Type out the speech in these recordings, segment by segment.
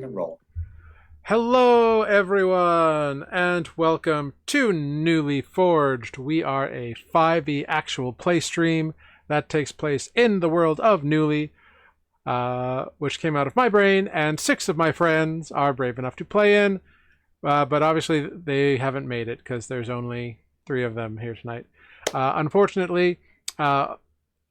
and roll. Hello, everyone, and welcome to Nuuli Forged. We are a 5e actual play stream that takes place in the world of Nuuli, which came out of my brain, and 6 of my friends are brave enough to play in, but obviously they haven't made it because there's only 3 of them here tonight. Unfortunately,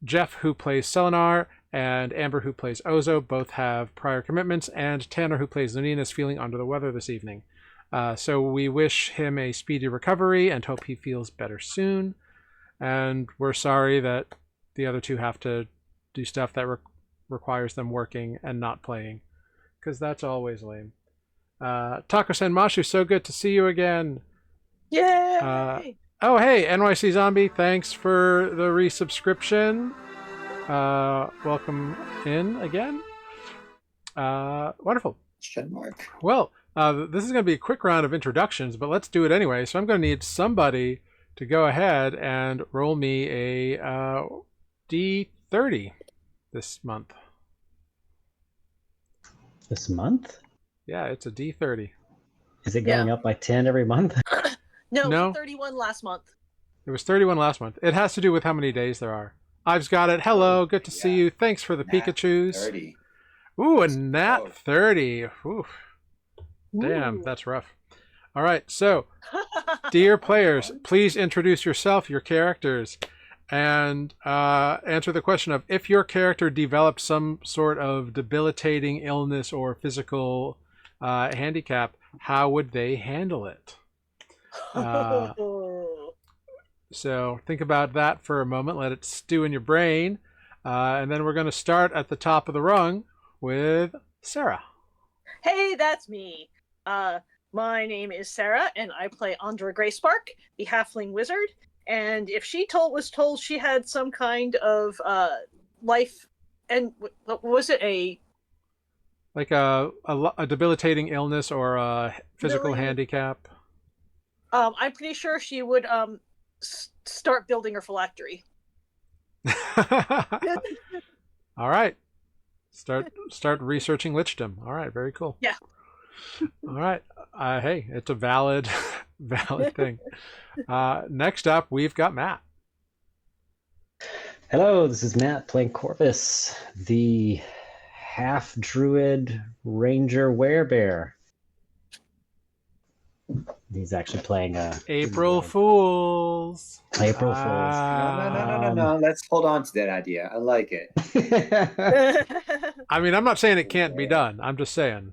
Jeff, who plays Selenar, and Amber, who plays Ozo, both have prior commitments, and Tanner, who plays Lunina, is feeling under the weather this evening. So we wish him a speedy recovery and hope he feels better soon. And we're sorry that the other 2 have to do stuff that requires them working and not playing, because that's always lame. Tako-sen Mashu, so good to see you again. Yay! Oh, hey, NYC Zombie, thanks for the resubscription. Welcome in again. Wonderful. Well, this is going to be a quick round of introductions, but let's do it anyway. So I'm going to need somebody to go ahead and roll me a D30 this month. This month? Yeah, it's a D30. Is it going up by 10 every month? No, it No. was 31 last month. It was 31 last month. It has to do with how many days there are. I've got it. Hello, good to see you. Thanks for the Nat Pikachus. 30. Ooh, a nat Oh. 30. Ooh. Damn, Ooh. that's rough. All right, so, dear players, please introduce yourself, your characters, and answer the question of if your character developed some sort of debilitating illness or physical handicap, how would they handle it? So think about that for a moment. Let it stew in your brain. And then we're going to start at the top of the rung with Sarah. Hey, that's me. My name is Sarah, and I play Andra Grayspark, the halfling wizard. And if she was told she had some kind of life, and what was it, Like a debilitating illness or a physical handicap. I'm pretty sure she would start building her phylactery. All right. Start researching lichdom. All right, very cool. Yeah. All right. Hey, it's a valid thing. Next up, we've got Matt. Hello, this is Matt playing Corvus, the half-druid ranger werebear. He's actually playing April Fools. April Fools. No. Let's hold on to that idea. I like it. I mean, I'm not saying it can't be done. I'm just saying.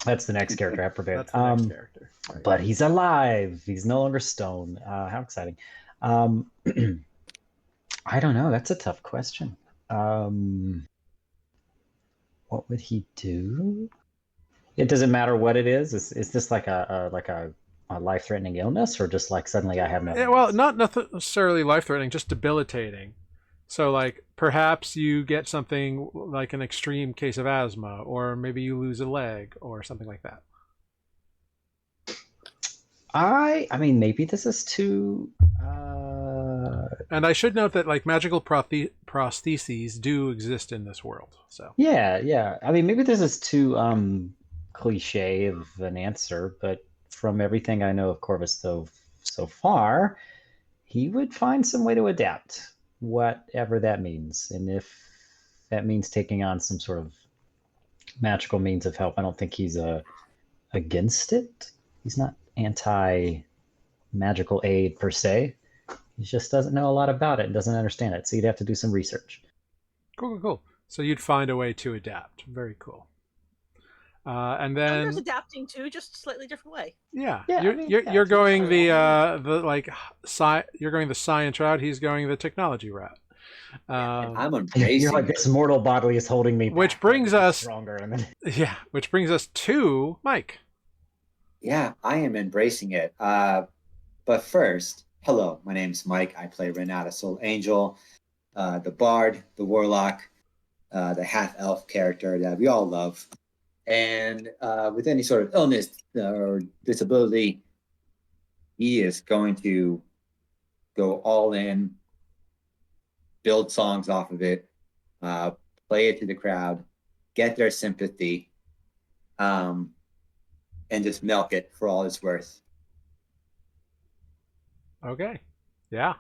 That's the next character I prepared. That's the next character. Right. But he's alive. He's no longer stone. How exciting. I don't know. That's a tough question. What would he do? It doesn't matter what it is. Is this like a life-threatening illness, or just like suddenly I have no? Yeah, well, not necessarily life-threatening, just debilitating. So, like, perhaps you get something like an extreme case of asthma, or maybe you lose a leg, or something like that. I mean, maybe this is too. And I should note that like magical prostheses do exist in this world. So yeah. I mean, maybe this is too cliche of an answer, but from everything I know of Corvus so far, he would find some way to adapt, whatever that means. And if that means taking on some sort of magical means of help, I don't think he's against it. He's not anti-magical aid per se. He just doesn't know a lot about it and doesn't understand it. So you'd have to do some research. Cool. So you'd find a way to adapt. Very cool. And then Andre's adapting too, just a slightly different way. Yeah, Yeah, you're going the you're going the science route. He's going the technology route. I'm embracing. You're like, this mortal body is holding me. Which back, brings like, us stronger. And then... Yeah, which brings us to Mike. Yeah, I am embracing it. But first, hello, my name's Mike. I play Renata Soul Angel, the bard, the warlock, the half-elf character that we all love. And with any sort of illness or disability, he is going to go all in, build songs off of it, play it to the crowd, get their sympathy, and just milk it for all it's worth. Okay. Yeah.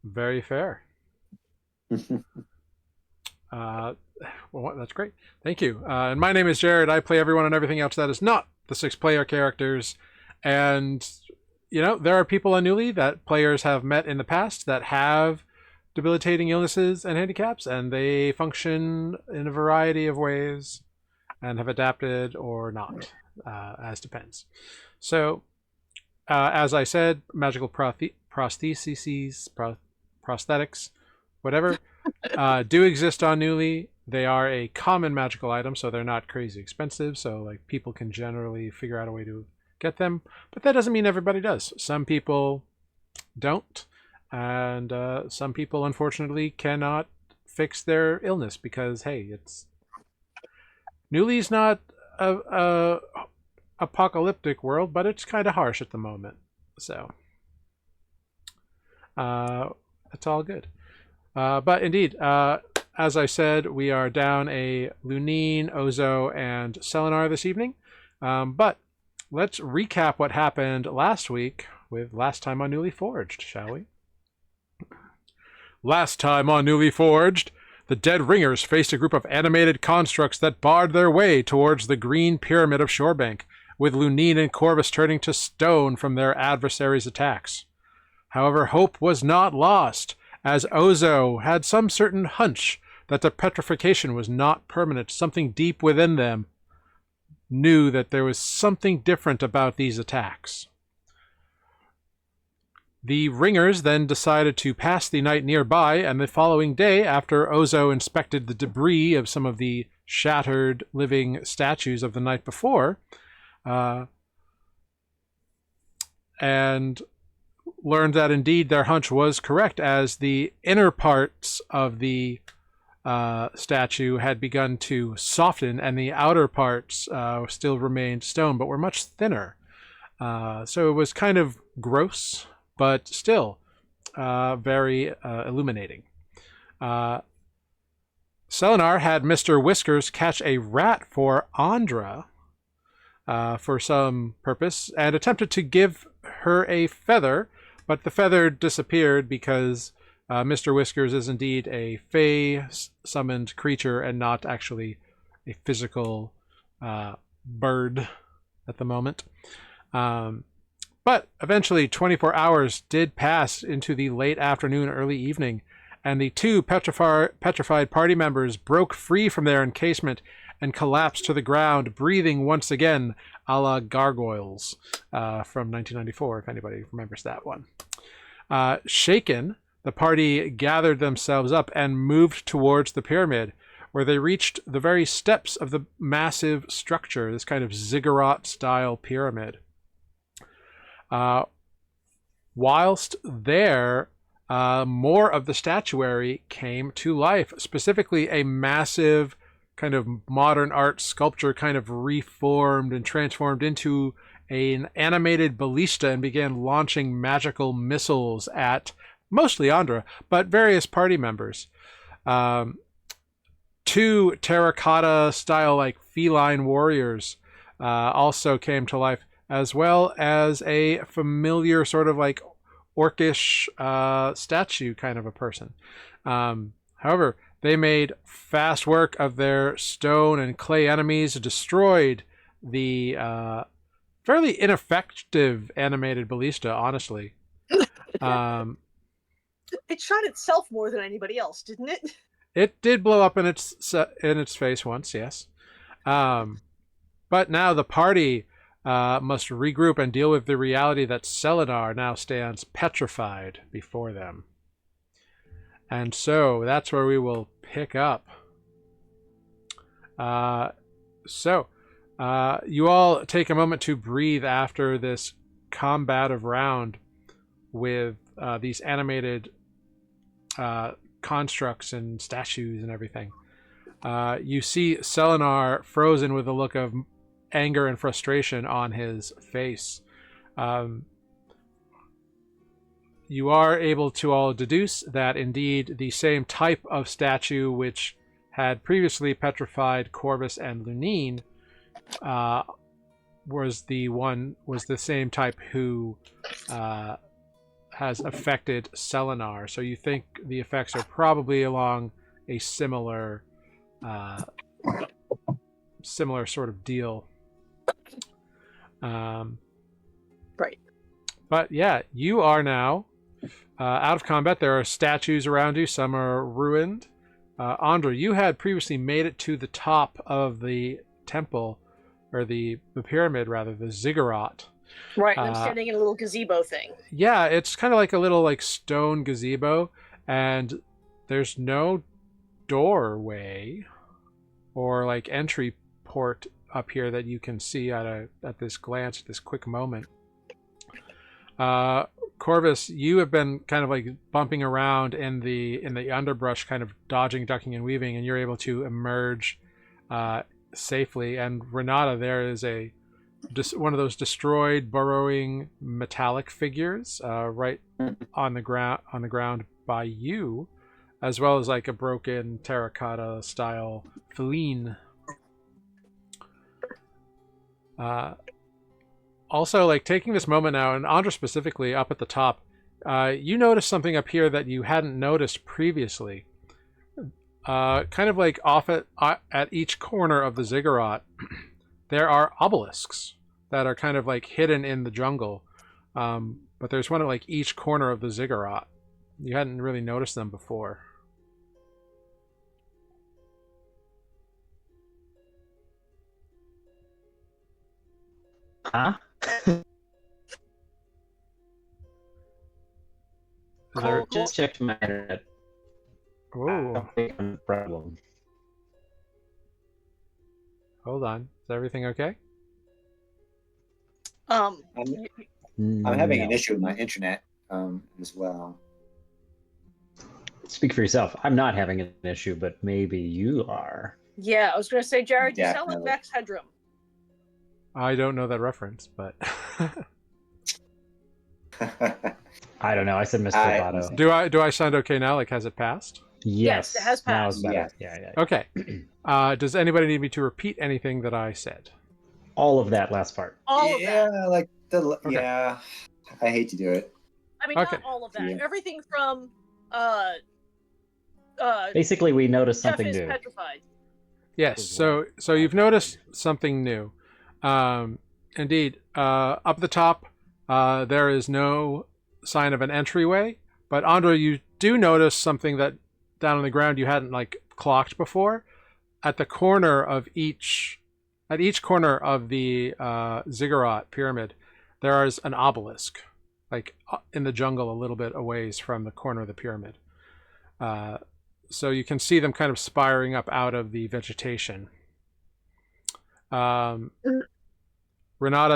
Very fair. Well, that's great. Thank you. And my name is Jared. I play everyone and everything else that is not the 6-player characters. And, there are people on Nuuli that players have met in the past that have debilitating illnesses and handicaps, and they function in a variety of ways and have adapted or not, as depends. So, as I said, magical prostheses, prosthetics, whatever, do exist on Nuuli. They are a common magical item, so they're not crazy expensive. So like people can generally figure out a way to get them, but that doesn't mean everybody does. Some people don't, and some people unfortunately cannot fix their illness because hey, it's Nuuli's not a apocalyptic world, but it's kind of harsh at the moment. So it's all good. But indeed, as I said, we are down a Lunine, Ozo, and Selenar this evening. But let's recap what happened last week with Last Time on Nuuli Forged, shall we? Last time on Nuuli Forged, the Dead Ringers faced a group of animated constructs that barred their way towards the green pyramid of Shorebank, with Lunine and Corvus turning to stone from their adversaries' attacks. However, hope was not lost, as Ozo had some certain hunch that the petrification was not permanent. Something deep within them knew that there was something different about these attacks. The Ringers then decided to pass the night nearby, and the following day, after Ozo inspected the debris of some of the shattered living statues of the night before, and learned that indeed their hunch was correct, as the inner parts of the statue had begun to soften and the outer parts still remained stone but were much thinner. So it was kind of gross, but still very illuminating. Selenar had Mr. Whiskers catch a rat for Andra for some purpose and attempted to give her a feather, but the feather disappeared because Mr. Whiskers is indeed a Fey summoned creature and not actually a physical bird at the moment. But eventually 24 hours did pass into the late afternoon, early evening, and the two petrified party members broke free from their encasement and collapsed to the ground, breathing once again, a la Gargoyles from 1994, if anybody remembers that one. Shaken, the party gathered themselves up and moved towards the pyramid, where they reached the very steps of the massive structure, this kind of ziggurat-style pyramid. Whilst there, more of the statuary came to life, specifically a massive kind of modern art sculpture kind of reformed and transformed into an animated ballista and began launching magical missiles at mostly Andra, but various party members. Two terracotta-style like feline warriors also came to life, as well as a familiar sort of like orcish statue kind of a person. However, they made fast work of their stone and clay enemies, destroyed the fairly ineffective animated ballista, honestly. It shot itself more than anybody else, didn't it? It did blow up in its face once, yes. But now the party must regroup and deal with the reality that Selenar now stands petrified before them. And so that's where we will pick up. You all take a moment to breathe after this combative round with these animated constructs and statues and everything. You see Selenar frozen with a look of anger and frustration on his face. You are able to all deduce that indeed the same type of statue which had previously petrified Corvus and Lunine, was the same type who has affected Selenar. So you think the effects are probably along a similar sort of deal. Right. But yeah, you are now out of combat. There are statues around you. Some are ruined. Andra, you had previously made it to the top of the temple, or the pyramid rather, the ziggurat. Right, and I'm standing in a little gazebo thing. Yeah, it's kind of like a little like stone gazebo, and there's no doorway or like entry port up here that you can see at this glance, this quick moment. Corvus, you have been kind of like bumping around in the underbrush, kind of dodging, ducking, and weaving, and you're able to emerge safely. And Renata, there is one of those destroyed, burrowing metallic figures right on the ground by you, as well as like a broken terracotta style feline. Also, like taking this moment now, and Andra specifically up at the top, you notice something up here that you hadn't noticed previously. Kind of like off at each corner of the ziggurat, there are obelisks that are kind of like hidden in the jungle. But there's one at like each corner of the ziggurat. You hadn't really noticed them before. Huh? I just checked my internet. Oh, Problem. hold on. Is everything okay? I'm having an No. issue with my internet as well. Speak for yourself. I'm not having an issue, but maybe you are. Yeah, I was going to say, Jared, you sound like Definitely. Max Headroom. I don't know that reference, but I don't know. I said Mr. I- Roboto. do I sound okay now? Like, has it passed? Yes, it has Now it's passed. better. Yes. Yeah. Okay. Does anybody need me to repeat anything that I said? All of that last part. All of yeah, that. like Okay. yeah. I hate to do it. I mean, Okay. not all of that. Yeah. Everything from Basically, we noticed Jeff something is new. petrified. Yes. So you've noticed something new. Indeed. Up the top, there is no sign of an entryway. But Andra, you do notice something that down on the ground you hadn't like clocked before. At the corner of each corner of the ziggurat pyramid, there is an obelisk, like in the jungle a little bit away from the corner of the pyramid. So you can see them kind of spiring up out of the vegetation. Renata,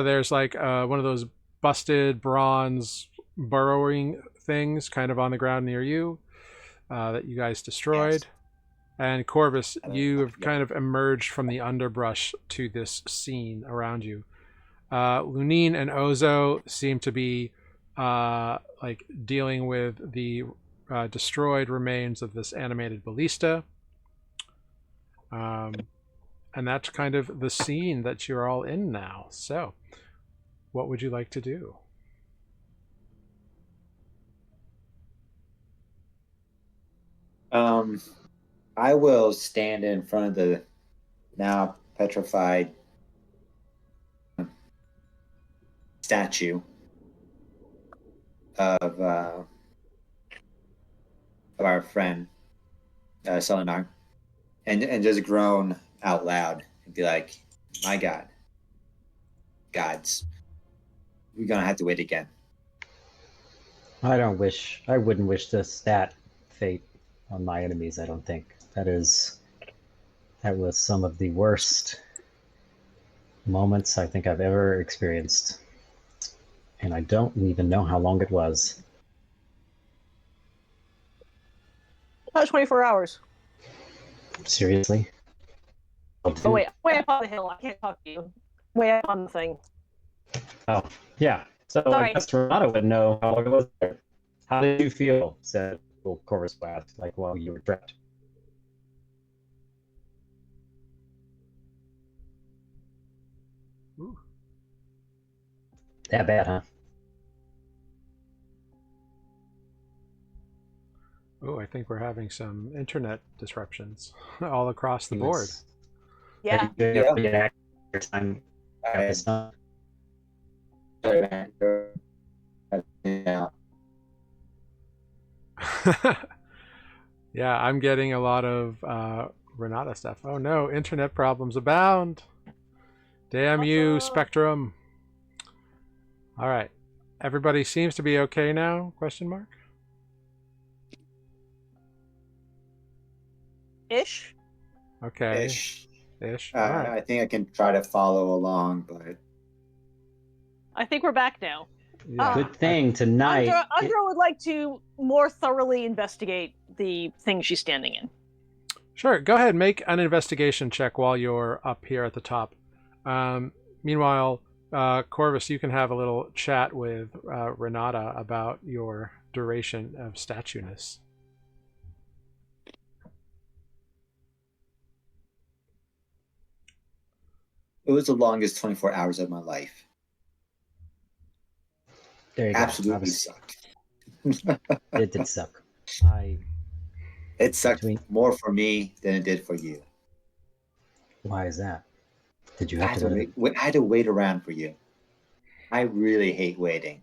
there's like one of those busted bronze burrowing things kind of on the ground near you that you guys destroyed. Yes. And Corvus, you have Yeah. kind of emerged from the underbrush to this scene around you. Lunine and Ozo seem to be like dealing with the destroyed remains of this animated ballista. And that's kind of the scene that you're all in now. So, what would you like to do? I will stand in front of the now petrified statue of our friend Selenar, and just groan out loud and be like, "My God, gods, we're gonna have to wait again." I wouldn't wish that fate on my enemies, I don't think. That was some of the worst moments I think I've ever experienced. And I don't even know how long it was. About 24 hours. Seriously? Oh, wait. Way up on the hill. I can't talk to you. Way up on the thing. Oh, yeah. So Sorry. I guess Renata would know how long it was there. How did you feel? Said Corvus asked, like while you were trapped. Ooh. That bad, huh? Oh, I think we're having some internet disruptions all across the He board. was Yeah. Yeah. time I- episode. Yeah. Yeah, I'm getting a lot of Renata stuff. Oh no, internet problems abound. Damn you, Awesome. Spectrum. All right. Everybody seems to be okay now? Question mark. Ish. Okay. Ish. Ish. All right. I think I can try to follow along, but I think we're back now. Yeah. Good thing tonight. Andra would like to more thoroughly investigate the thing she's standing in. Sure. Go ahead. Make an investigation check while you're up here at the top. Meanwhile, Corvus, you can have a little chat with Renata about your duration of statue-ness. it was the longest 24 hours of my life. There you go. Absolutely sucked. It did suck. It sucked Between- more for me than it did for you. Why is that? Did you I have had to to go to wait, I had to wait around for you. I really hate waiting.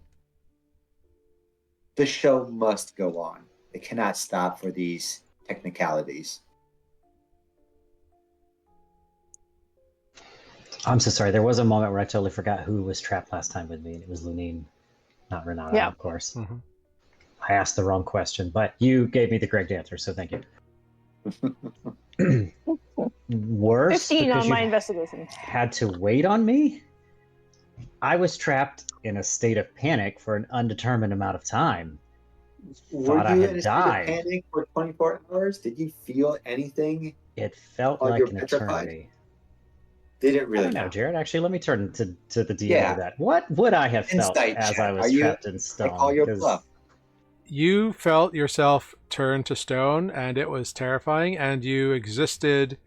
The show must go on. It cannot stop for these technicalities. I'm so sorry. There was a moment where I totally forgot who was trapped last time with me, and it was Lunine, not Renata, Yeah. of course. Mm-hmm. I asked the wrong question, but you gave me the correct answer, so thank you. Worse, 15 because on my you investigation. had to wait on me? I was trapped in a state of panic for an undetermined amount of time. Were Thought I you had in a state died. of panic for 24 hours? Did you feel anything? It felt Oh, like you're an petrified? eternity. Did it I really don't know, now? Jared. Actually, let me turn to the DM Yeah. for that. What would I have felt Insight as check. I was Are you- trapped in I stone? call your 'Cause bluff. You felt yourself turn to stone, and it was terrifying, and you existed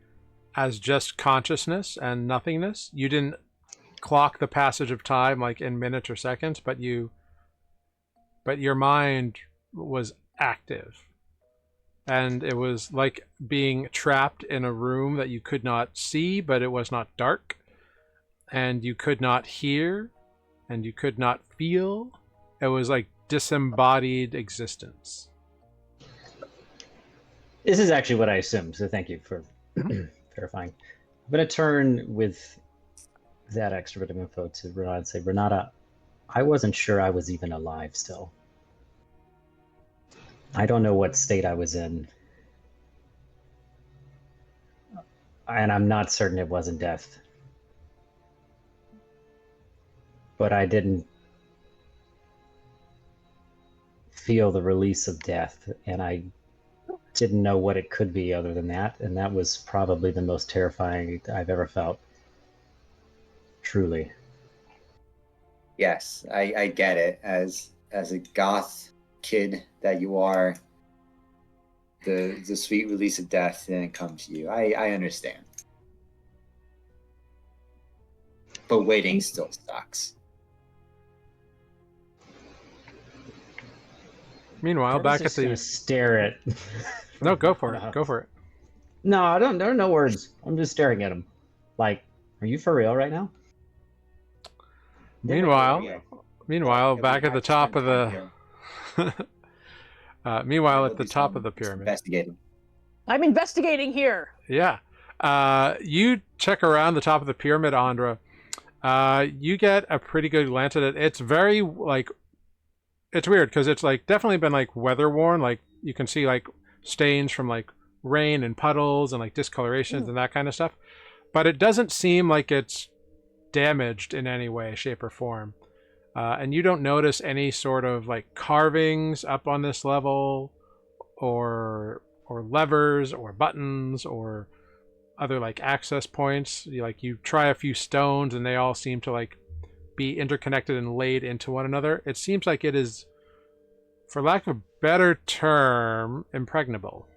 as just consciousness and nothingness. You didn't clock the passage of time like in minutes or seconds, but your mind was active. And it was like being trapped in a room that you could not see, but it was not dark. And you could not hear, and you could not feel. It was like disembodied existence. This is actually what I assumed, so thank you for verifying. I'm going to turn with that extra bit of info to Renata and say, Renata, I wasn't sure I was even alive still. I don't know what state I was in. And I'm not certain it wasn't death. But I didn't feel the release of death, and I didn't know what it could be other than that, and that was probably the most terrifying I've ever felt. Truly. Yes, I get it. As a goth kid that you are, the sweet release of death didn't come to you. I understand. But waiting still sucks. Meanwhile, Corvus back at is gonna the... stare at. No, go for it. Go for it. No, I don't. There are no words. I'm just staring at him. Like, are you for real right now? Meanwhile, back at the top of the... meanwhile, at the top of the pyramid. Investigating. I'm investigating here. Yeah. You check around the top of the pyramid, Andra. You get a pretty good glance at it. It's very, like... It's weird, because it's, like, definitely been, like, weather-worn. Like, you can see, like, stains from, like, rain and puddles and, like, discolorations and that kind of stuff. But it doesn't seem like it's damaged in any way, shape, or form. And you don't notice any sort of, like, carvings up on this level, or levers, or buttons, or other, like, access points. You try a few stones, and they all seem to, like, be interconnected and laid into one another. It seems like it is, for lack of a better term, impregnable.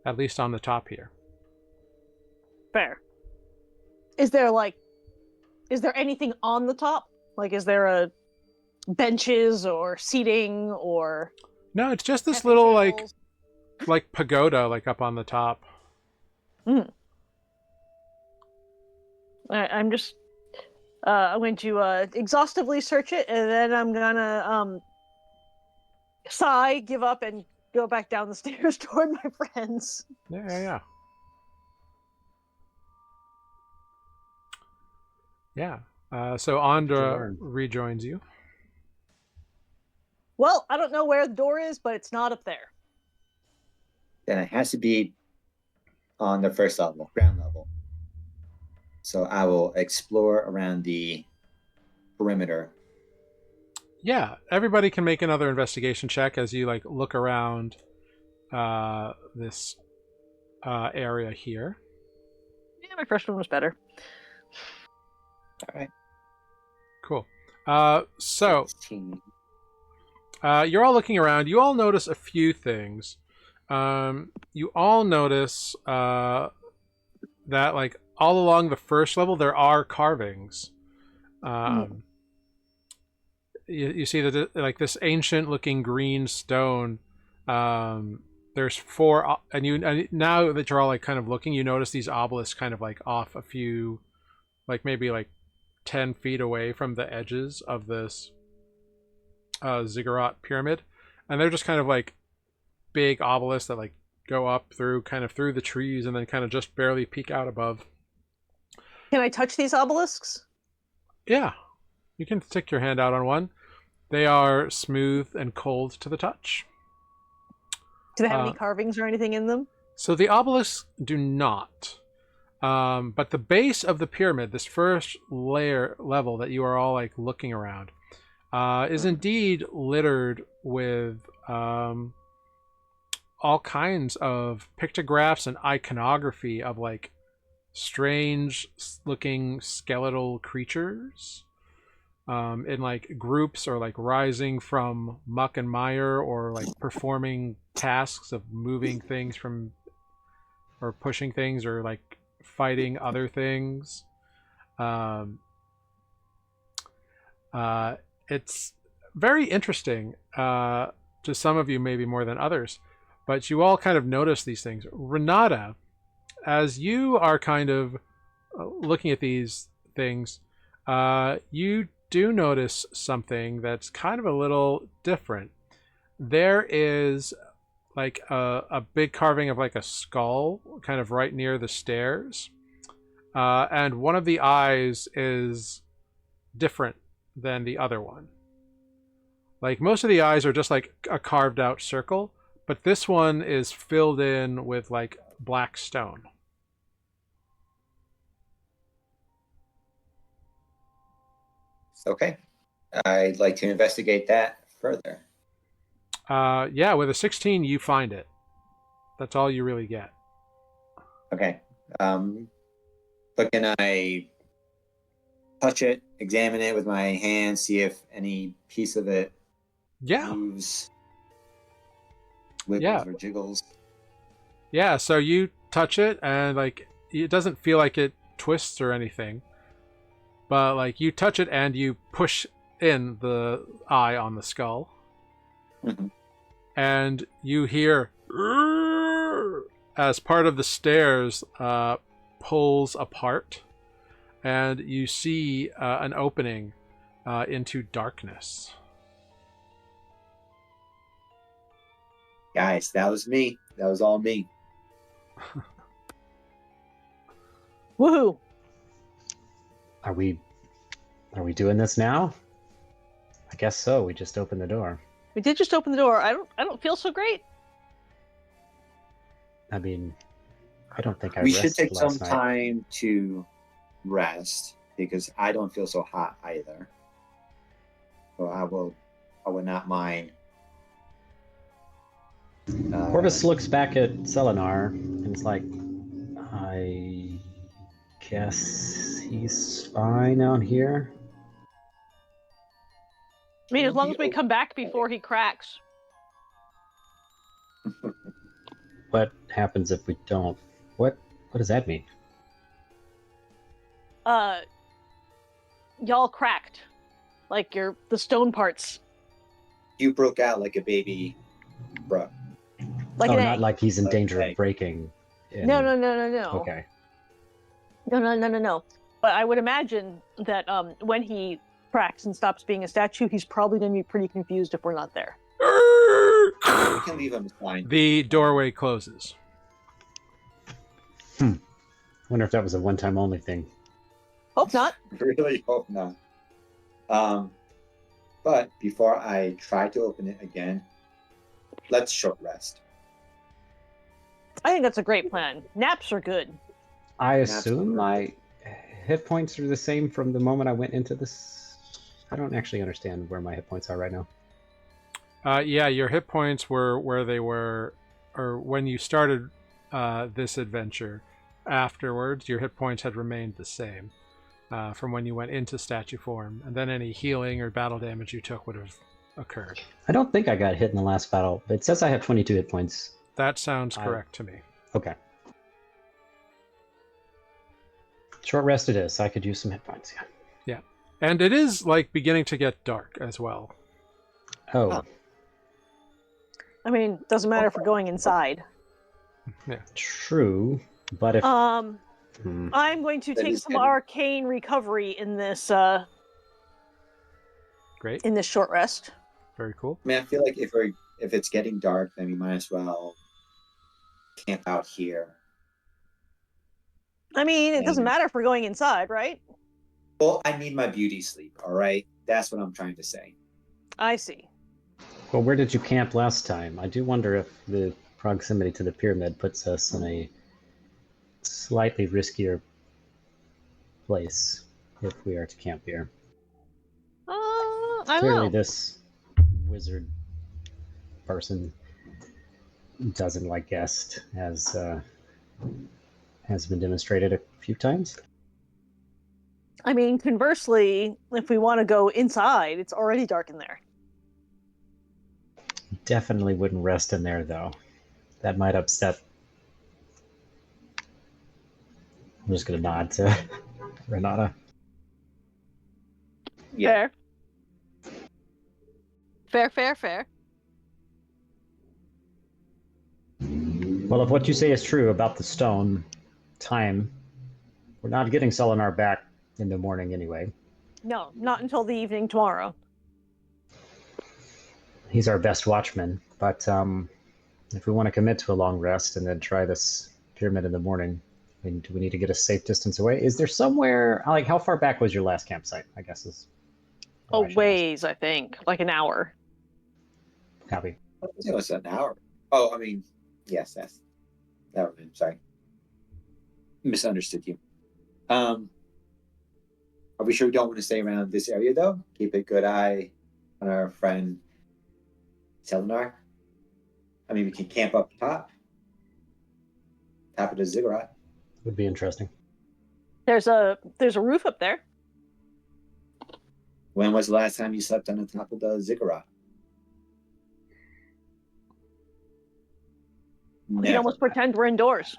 at least on the top here. Fair. Is there anything on the top? Like, is there a benches or seating or? No, it's just this cafe little tables? like pagoda like up on the top. I'm just I'm going to exhaustively search it, and then I'm gonna sigh, give up, and go back down the stairs toward my friends. Yeah. So Andra learn? rejoins you. Well, I don't know where the door is, but it's not up there. Then it has to be on the first level, ground level. So I will explore around the perimeter. Yeah, everybody can make another investigation check as you like look around this area here. Yeah, my first one was better. All right. Cool. So 16. you're all looking around. You all notice a few things. You all notice that like all along the first level there are carvings. You see that like this ancient looking green stone. There's 4, and now that you're all like kind of looking, you notice these obelisks kind of like off a few, like maybe like 10 feet away from the edges of this ziggurat pyramid, and they're just kind of like big obelisks that like go up through the trees and then kind of just barely peek out above. Can I touch these obelisks? Yeah, you can stick your hand out on one. They are smooth and cold to the touch. Do they have any carvings or anything in them? So the obelisks do not. But the base of the pyramid, this first level that you are all like looking around, is indeed littered with all kinds of pictographs and iconography of like strange looking skeletal creatures in like groups, or like rising from muck and mire, or like performing tasks of moving things from, or pushing things, or like fighting other things. It's very interesting to some of you, maybe more than others, but you all kind of notice these things. Renata, as you are kind of looking at these things, you do notice something that's kind of a little different. There is like a big carving of like a skull kind of right near the stairs, and one of the eyes is different than the other one. Like most of the eyes are just like a carved out circle, but this one is filled in with like black stone. Okay. I'd like to investigate that further. Yeah, with a 16 you find it. That's all you really get. Okay. But can I touch it, examine it with my hand, see if any piece of it moves, wiggles or jiggles? Yeah, so you touch it and like it doesn't feel like it twists or anything. But like you touch it and you push in the eye on the skull. Mm-hmm. And you hear as part of the stairs pulls apart, and you see an opening into darkness. Guys, that was me. That was all me. Woohoo! Are we doing this now? I guess so. We just opened the door. We did just open the door. I don't feel so great. I mean, I don't think I We rested should take some last night. time to rest, because I don't feel so hot either. So I would not mind. Corvus looks back at Selenar and is like, I guess he's fine out here. I mean, as long as we come back before he cracks. what happens if we don't? What does that mean? Y'all cracked, like the stone parts, You broke out like a baby, bro. like oh, an not egg. like he's in danger Okay. of breaking. No. Okay. No. But I would imagine that when he cracks and stops being a statue, he's probably going to be pretty confused if we're not there. We can leave him behind. The doorway closes. Wonder if that was a one-time only thing. Hope not. Really hope not. But before I try to open it again, let's short rest. I think that's a great plan. Naps are good. I assume my hit points are the same from the moment I went into this. I don't actually understand where my hit points are right now. Yeah, your hit points were where they were, or when you started this adventure. Afterwards, your hit points had remained the same from when you went into statue form, and then any healing or battle damage you took would have occurred. I don't think I got hit in the last battle. It says I have 22 hit points. That sounds correct to me. Okay. Short rest it is. I could use some hit points. Yeah. And it is like beginning to get dark as well. Oh, I mean, doesn't matter if we're going inside. Yeah. true. But if I'm going to That take is some good. arcane recovery in this Great. short rest. Very cool. I mean, I feel like if it's getting dark, then we might as well camp out here. I mean, it doesn't And- matter if we're going inside, right? Well, I need my beauty sleep. All right, that's what I'm trying to say. I see. well, where did you camp last time? I do wonder if the proximity to the pyramid puts us in a slightly riskier place if we are to camp here. I don't Clearly, know. this wizard person doesn't like guests, as has been demonstrated a few times. I mean, conversely, if we want to go inside, it's already dark in there. Definitely wouldn't rest in there, though. That might upset. I'm just going to nod to Renata. Yeah. Fair. Well, if what you say is true about the stone time, we're not getting Solinar back in the morning anyway. No, not until the evening tomorrow. He's our best watchman, but if we want to commit to a long rest and then try this pyramid in the morning, do we need to get a safe distance away? Is there somewhere, like, how far back was your last campsite, I guess is... Oh, ways, I think. Like an hour. Copy. It was an hour. Oh, I mean, yes, that's that. I'm sorry, misunderstood you. Are we sure we don't want to stay around this area though? Keep a good eye on our friend Selenar. I mean, we can camp up top of the ziggurat. Would be interesting. There's a roof up there. When was the last time you slept on the top of the ziggurat? We can almost pretend we're indoors.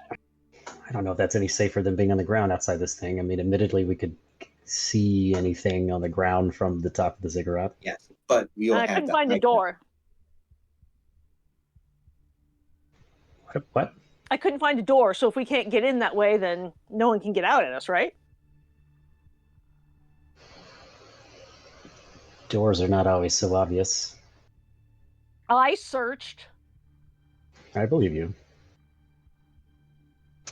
I don't know if that's any safer than being on the ground outside this thing. I mean, admittedly, we could see anything on the ground from the top of the ziggurat. Yes, but we all I have couldn't that find a light. door. What? I couldn't find a door, so if we can't get in that way, then no one can get out at us, right? Doors are not always so obvious. I searched. I believe you.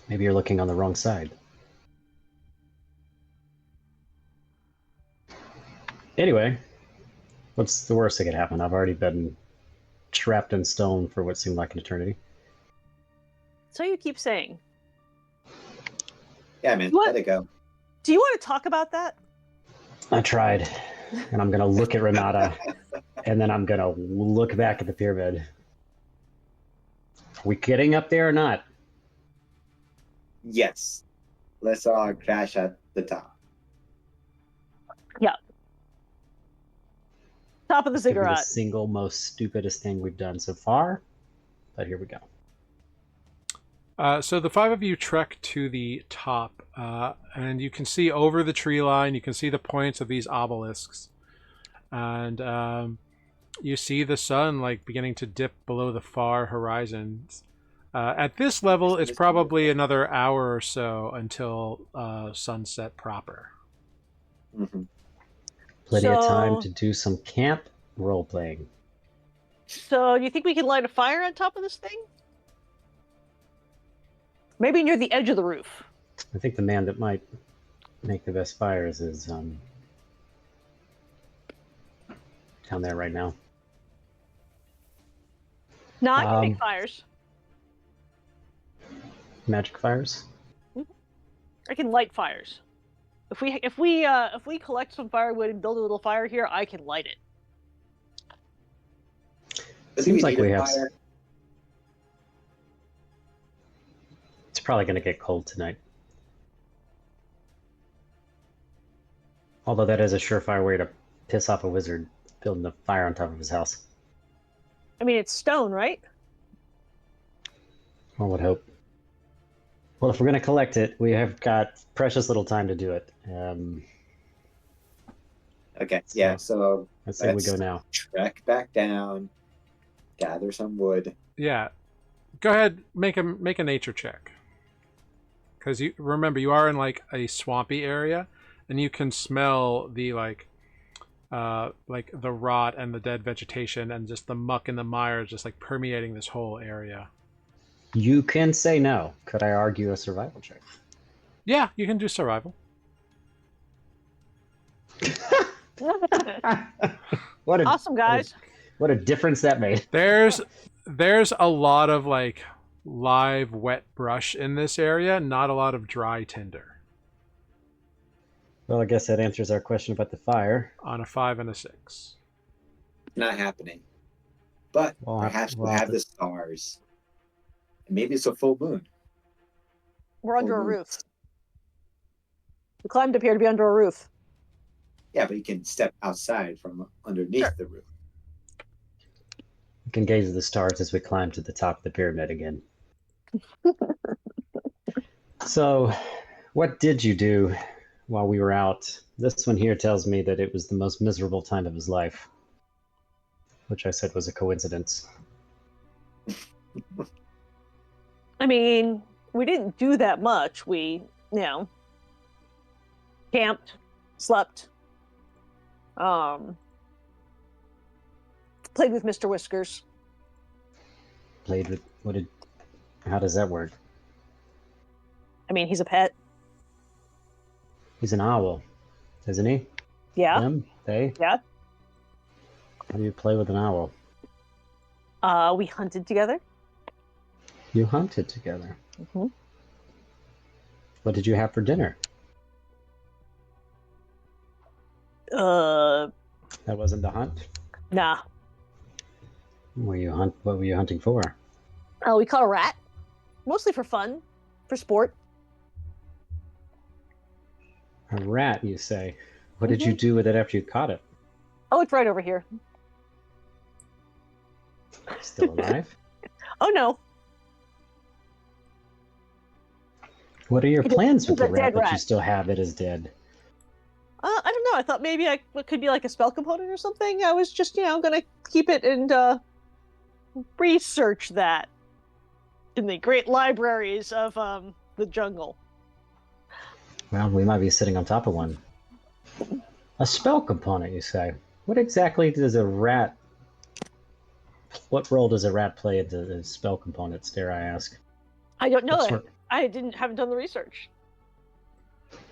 Maybe you're looking on the wrong side. Anyway, what's the worst that could happen? I've already been trapped in stone for what seemed like an eternity. So you keep saying. Yeah, man, What? let it go. Do you want to talk about that? I tried, and I'm gonna look at Renata, and then I'm gonna look back at the pyramid. Are we getting up there or not? Yes, let's all crash at the top. Top of the This could be the ziggurat. single most stupidest thing we've done so far, but here we go. So the five of you trek to the top, and you can see over the tree line. You can see the points of these obelisks, and you see the sun like beginning to dip below the far horizons. At this level, it's probably another hour or so until sunset proper. Mm-hmm. Plenty of time to do some camp role playing. So, do you think we can light a fire on top of this thing? Maybe near the edge of the roof. I think the man that might make the best fires is down there right now. No, I can make fires. Magic fires? I can light fires. If we collect some firewood and build a little fire here, I can light it. Seems like we have. It's probably going to get cold tonight. Although that is a surefire way to piss off a wizard, building a fire on top of his house. I mean, it's stone, right? One would hope. Well, if we're going to collect it, we have got precious little time to do it. Okay, yeah, so let's say we go now. Trek back down, gather some wood. Yeah, go ahead, make a nature check. Because you remember you are in like a swampy area, and you can smell the like the rot and the dead vegetation and just the muck and the mire just like permeating this whole area. You can say no. Could I argue a survival check? Yeah, you can do survival. What awesome, guys. What a difference that made. There's a lot of like live wet brush in this area, not a lot of dry tinder. Well, I guess that answers our question about the fire. On a 5 and a 6. Not happening. But perhaps we'll have the stars. And maybe it's a full moon. We're under a roof. We climbed up here to be under a roof. Yeah, but you can step outside from underneath the roof. We can gaze at the stars as we climb to the top of the pyramid again. So, what did you do while we were out? This one here tells me that it was the most miserable time of his life, which I said was a coincidence. I mean, we didn't do that much. We, camped, slept, played with Mr. Whiskers. Played with how does that work? I mean, he's a pet. He's an owl, isn't he? Yeah. Him? They? Yeah. How do you play with an owl? We hunted together. You hunted together? Mm-hmm. What did you have for dinner? That wasn't the hunt? Nah. What were you hunting for? We caught a rat. Mostly for fun. For sport. A rat, you say? What did you do with it after you caught it? Oh, it's right over here. Still alive? Oh, no. What are your plans with the rat that you still have it as dead? I don't know. I thought maybe it could be like a spell component or something. I was just, going to keep it and research that in the great libraries of the jungle. Well, we might be sitting on top of one. A spell component, you say? What exactly does a rat... What role does a rat play in the spell components, dare I ask? I don't know. I haven't done the research.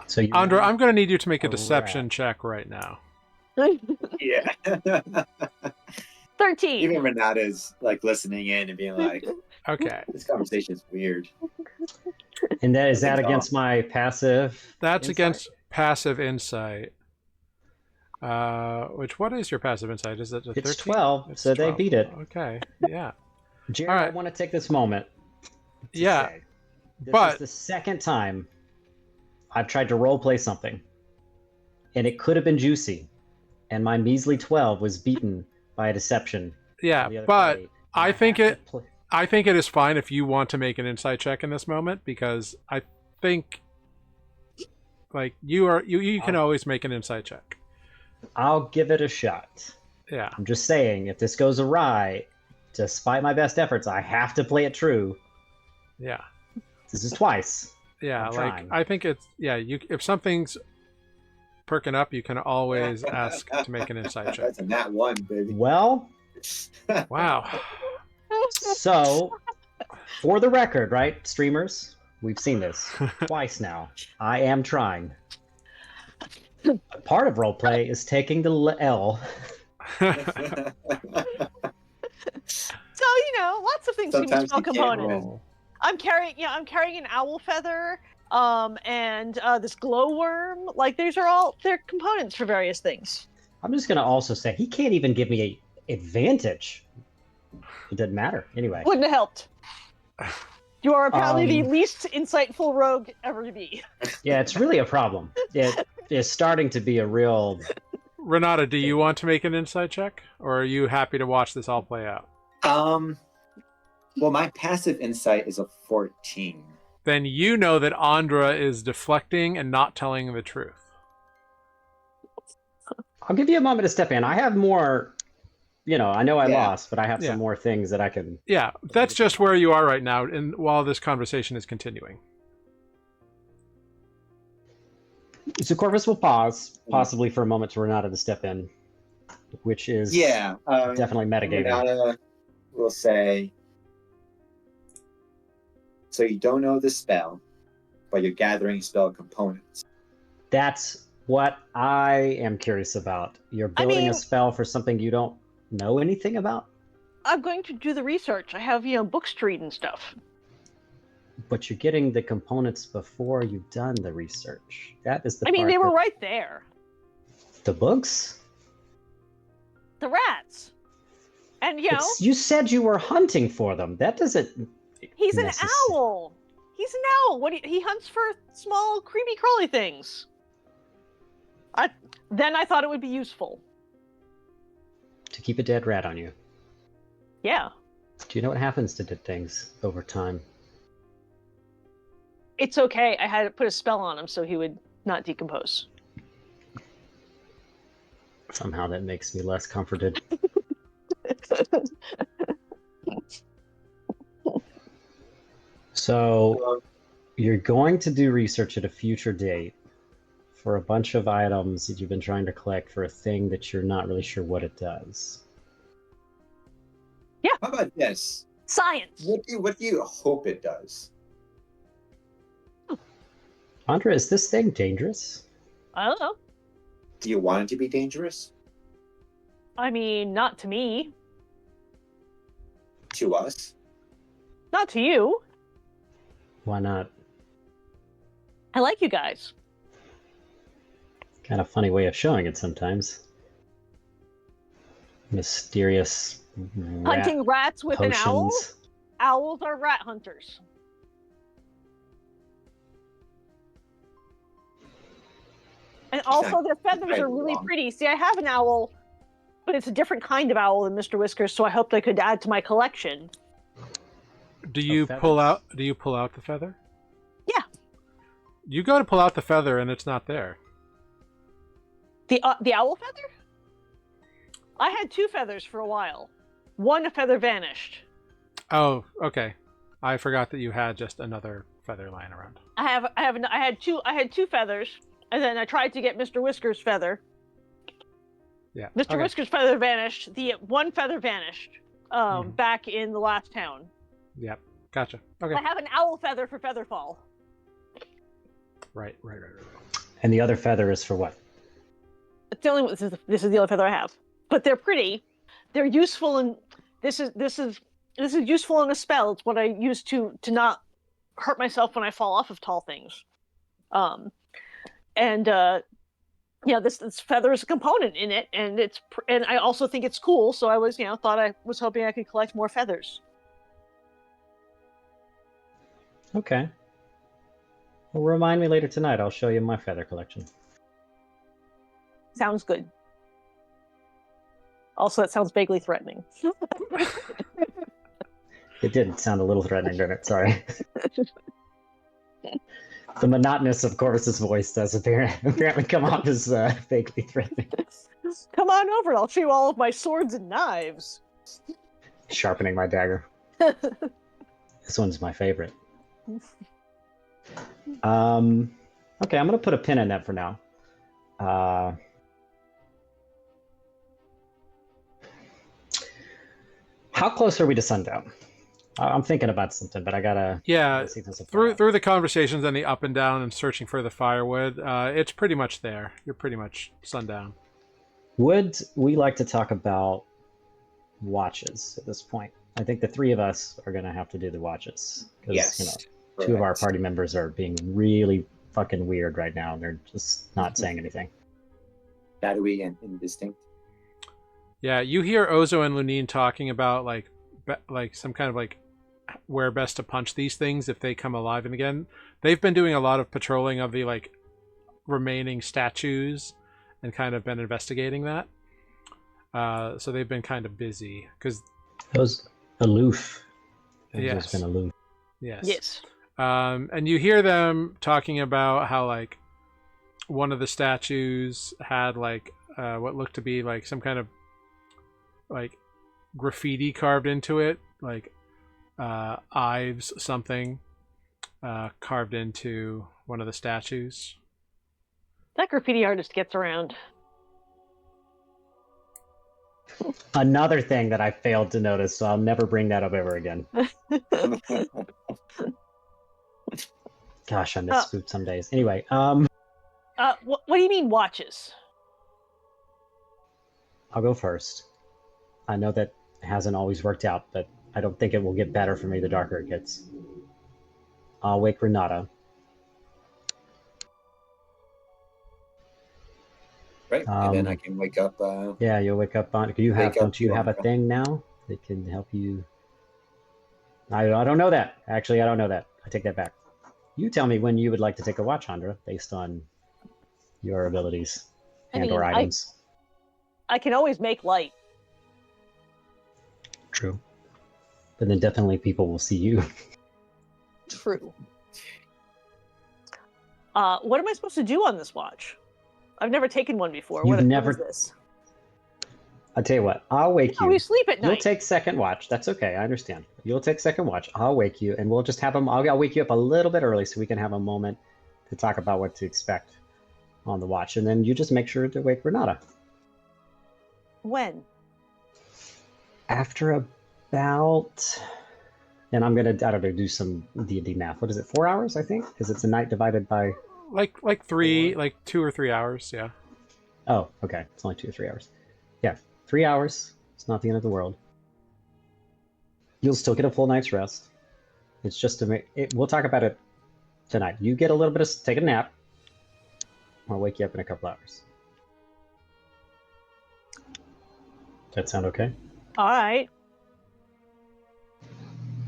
So Andra, I'm going to need you to make a deception check right now. Yeah. 13. Even Renata's like listening in and being like, okay, this conversation is weird. And is that against my passive? That's against passive insight. What is your passive insight? Is it a 13? It's 12, so 12. They beat it. Okay, yeah. Jared, right. I want to take this moment. Yeah. This is the second time I've tried to roleplay something, and it could have been juicy, and my measly 12 was beaten by a deception. Yeah, but I think I think it is fine if you want to make an insight check in this moment, because I think like you can always make an insight check. I'll give it a shot. Yeah. I'm just saying, if this goes awry, despite my best efforts, I have to play it true. Yeah. This is twice. Yeah, I'm like trying. I think it's you if something's perking up, you can always ask to make an insight check. That's a nat 1, baby. Well, Wow. so for the record, right, streamers, we've seen this twice now. I am trying. Part of roleplay is taking the L. So lots of things can be Sometimes spell you can't components. win. I'm carrying an owl feather, and this glowworm. Like they're components for various things. I'm just gonna also say he can't even give me a advantage. It doesn't matter anyway. Wouldn't have helped. You are apparently the least insightful rogue ever to be. Yeah, it's really a problem. It is starting to be a real. Renata, do you want to make an insight check, or are you happy to watch this all play out? Well, my passive insight is a 14. Then you know that Andra is deflecting and not telling the truth. I'll give you a moment to step in. I have more. I know I Yeah. lost, but I have some more things that I can. Yeah, that's just where you are right now, and while this conversation is continuing. So Corvus will pause, possibly for a moment, to Renata to step in, which is definitely metagaming. Renata will say, so you don't know the spell, but you're gathering spell components. That's what I am curious about. You're building a spell for something you don't know anything about? I'm going to do the research. I have, books to read and stuff. But you're getting the components before you've done the research. That is the they part were that- right there. The books? The rats. And, You said you were hunting for them. That doesn't... He's an owl. He's an owl. He hunts for small, creepy, crawly things. Then I thought it would be useful. To keep a dead rat on you. Yeah. Do you know what happens to dead things over time? It's okay. I had to put a spell on him so he would not decompose. Somehow that makes me less comforted. So, you're going to do research at a future date for a bunch of items that you've been trying to collect for a thing that you're not really sure what it does. Yeah. How about this? Science. What do you hope it does? Andra, is this thing dangerous? I don't know. Do you want it to be dangerous? Not to me. To us? Not to you. Why not? I like you guys. Kind of funny way of showing it sometimes. Mysterious Hunting rats with an owl? potions. Owls are rat hunters. And also their feathers are really pretty. See, I have an owl, but it's a different kind of owl than Mr. Whiskers, so I hoped I could add to my collection. Do you pull out the feather? Yeah. You go to pull out the feather and it's not there. The owl feather? I had 2 feathers for a while. One feather vanished. Oh, okay. I forgot that you had just another feather lying around. I had two feathers, and then I tried to get Mr. Whiskers' feather. Yeah. Mr. Whiskers' feather vanished. The one feather vanished. Back in the last town. Yep. Gotcha. Okay. I have an owl feather for Featherfall. Right. And the other feather is for what? It's the only this is the only feather I have. But they're pretty. They're useful, and this is useful in a spell. It's what I use to not hurt myself when I fall off of tall things. This feather is a component in it, and I also think it's cool. So I was hoping I could collect more feathers. Okay. Well, remind me later tonight. I'll show you my feather collection. Sounds good. Also, that sounds vaguely threatening. It did sound a little threatening, didn't it? Sorry. The monotonous of Corvus's voice does apparently come off as vaguely threatening. Come on over, and I'll show you all of my swords and knives. Sharpening my dagger. This one's my favorite. Okay, I'm gonna put a pin in that for now. How close are we to sundown? I'm thinking about something, but I gotta see if there's a through the conversations and the up and down and searching for the firewood, it's pretty much there. You're pretty much sundown. Would we like to talk about watches at this point? I think the three of us are gonna have to do the watches because Yes. two of our party members are being really fucking weird right now. They're just not saying anything. Shadowy and indistinct. Yeah, you hear Ozo and Lunine talking about like some kind of like where best to punch these things if they come alive and again. They've been doing a lot of patrolling of the like remaining statues and kind of been investigating that. So they've been kind of busy because Those aloof. Yes. Just been aloof. Yes. And you hear them talking about how like one of the statues had like what looked to be like some kind of like graffiti carved into it, like Ives something carved into one of the statues. That graffiti artist gets around. Another thing that I failed to notice, so I'll never bring that up ever again. Gosh, I miss Spook some days. Anyway, what do you mean watches? I'll go first. I know that hasn't always worked out, but I don't think it will get better for me the darker it gets. I'll wake Renata. Right, and then I can wake up. Yeah, you'll wake up on. Don't you have a Andra. thing now that can help you? I don't know that. Actually, I don't know that. I take that back. You tell me when you would like to take a watch, Andra, based on your abilities or items. I can always make light. True. But then definitely people will see you. True. What am I supposed to do on this watch? I've never taken one before. What is this? I'll tell you what. I'll wake you. We sleep at night. You'll take second watch. That's okay. I understand. You'll take second watch. I'll wake you, and we'll just have them. I'll wake you up a little bit early so we can have a moment to talk about what to expect on the watch, and then you just make sure to wake Renata. When? After about, and I'm gonna do some D&D math. What is it? 4 hours, I think, because it's a night divided by like 2 or 3 hours. Yeah. Oh, okay. It's only 2 or 3 hours. Yeah, 3 hours. It's not the end of the world. You'll still get a full night's rest. It's just we'll talk about it tonight. You get a little bit of take a nap. I'll wake you up in a couple hours. Does that sound okay? All right.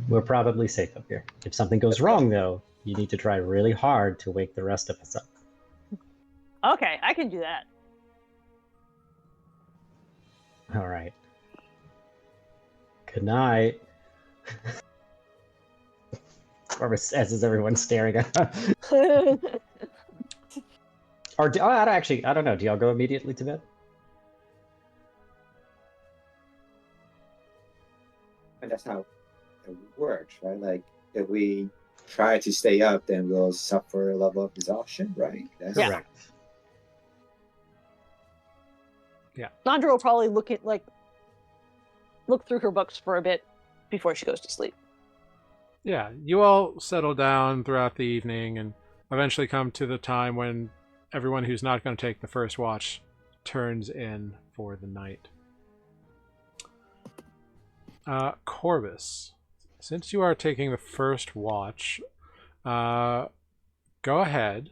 We're probably safe up here. If something goes wrong, though, you need to try really hard to wake the rest of us up. Okay, I can do that. All right. Good night. Or as everyone's staring at her. Or I don't know. Do y'all go immediately to bed? And that's how it works, right? Like if we try to stay up, then we'll suffer a level of exhaustion, right? That's Correct. Yeah. Nandra will probably look through her books for a bit before she goes to sleep. Yeah, you all settle down throughout the evening and eventually come to the time when everyone who's not going to take the first watch turns in for the night. Corvus, since you are taking the first watch, go ahead.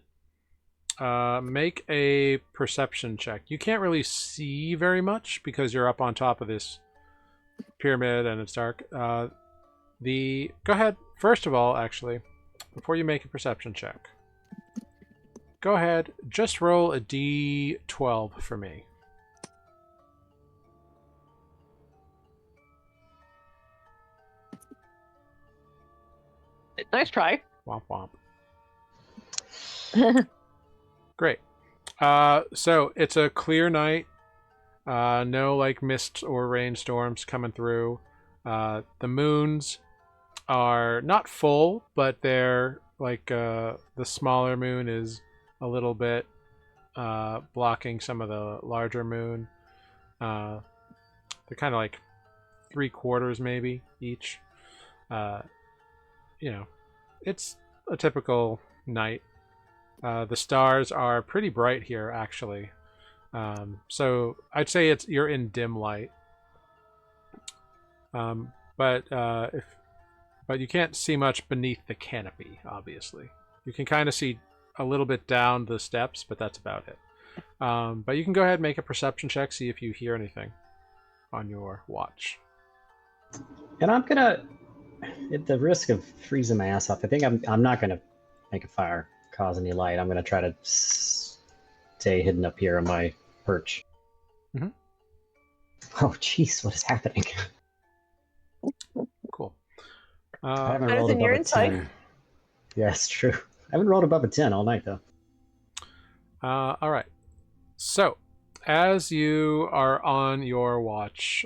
Make a perception check. You can't really see very much because you're up on top of this pyramid and it's dark. Go ahead. First of all, actually, before you make a perception check, go ahead. Just roll a d12 for me. Nice try. Womp womp. Great. So it's a clear night. No like mist or rainstorms coming through. The moons are not full, but they're like the smaller moon is a little bit blocking some of the larger moon. They're kind of like 3/4 maybe each. You know, it's a typical night. The stars are pretty bright here, actually. So I'd say you're in dim light. But you can't see much beneath the canopy. Obviously, you can kind of see a little bit down the steps, but that's about it. But you can go ahead and make a perception check, see if you hear anything on your watch. And I'm gonna, at the risk of freezing my ass off, I think I'm not gonna make a fire, cause any light. I'm gonna try to stay hidden up here on my perch. Mhm. Oh, jeez, what is happening? Cool. I haven't Better rolled than above your a insight. 10. Yeah, it's true. I haven't rolled above a 10 all night, though. All right. So, as you are on your watch,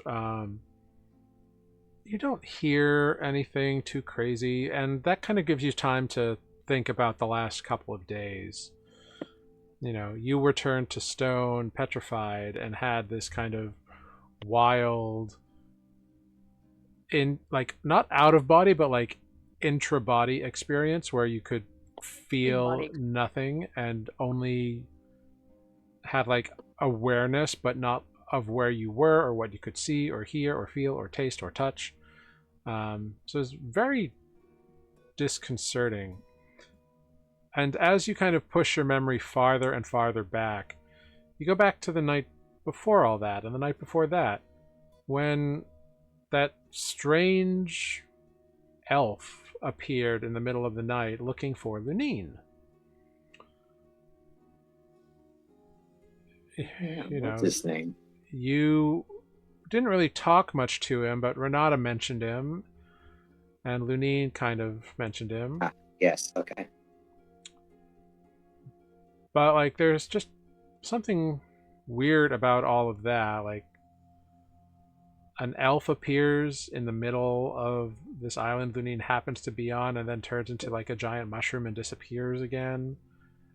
you don't hear anything too crazy, and that kind of gives you time to think about the last couple of days. You know, you returned to Stone petrified and had this kind of wild, not out of body, but like intra body experience where you could feel In-body. nothing and only had like awareness, but not of where you were or what you could see or hear or feel or taste or touch. So it's very disconcerting. And as you kind of push your memory farther and farther back, you go back to the night before all that and the night before that, when that strange elf appeared in the middle of the night looking for Lunine. Yeah, You know, what's his name? you didn't really talk much to him, but Renata mentioned him, and Lunine kind of mentioned him. Ah, yes, okay. But like, there's just something weird about all of that. Like, an elf appears in the middle of this island Lunine happens to be on, and then turns into like a giant mushroom and disappears again.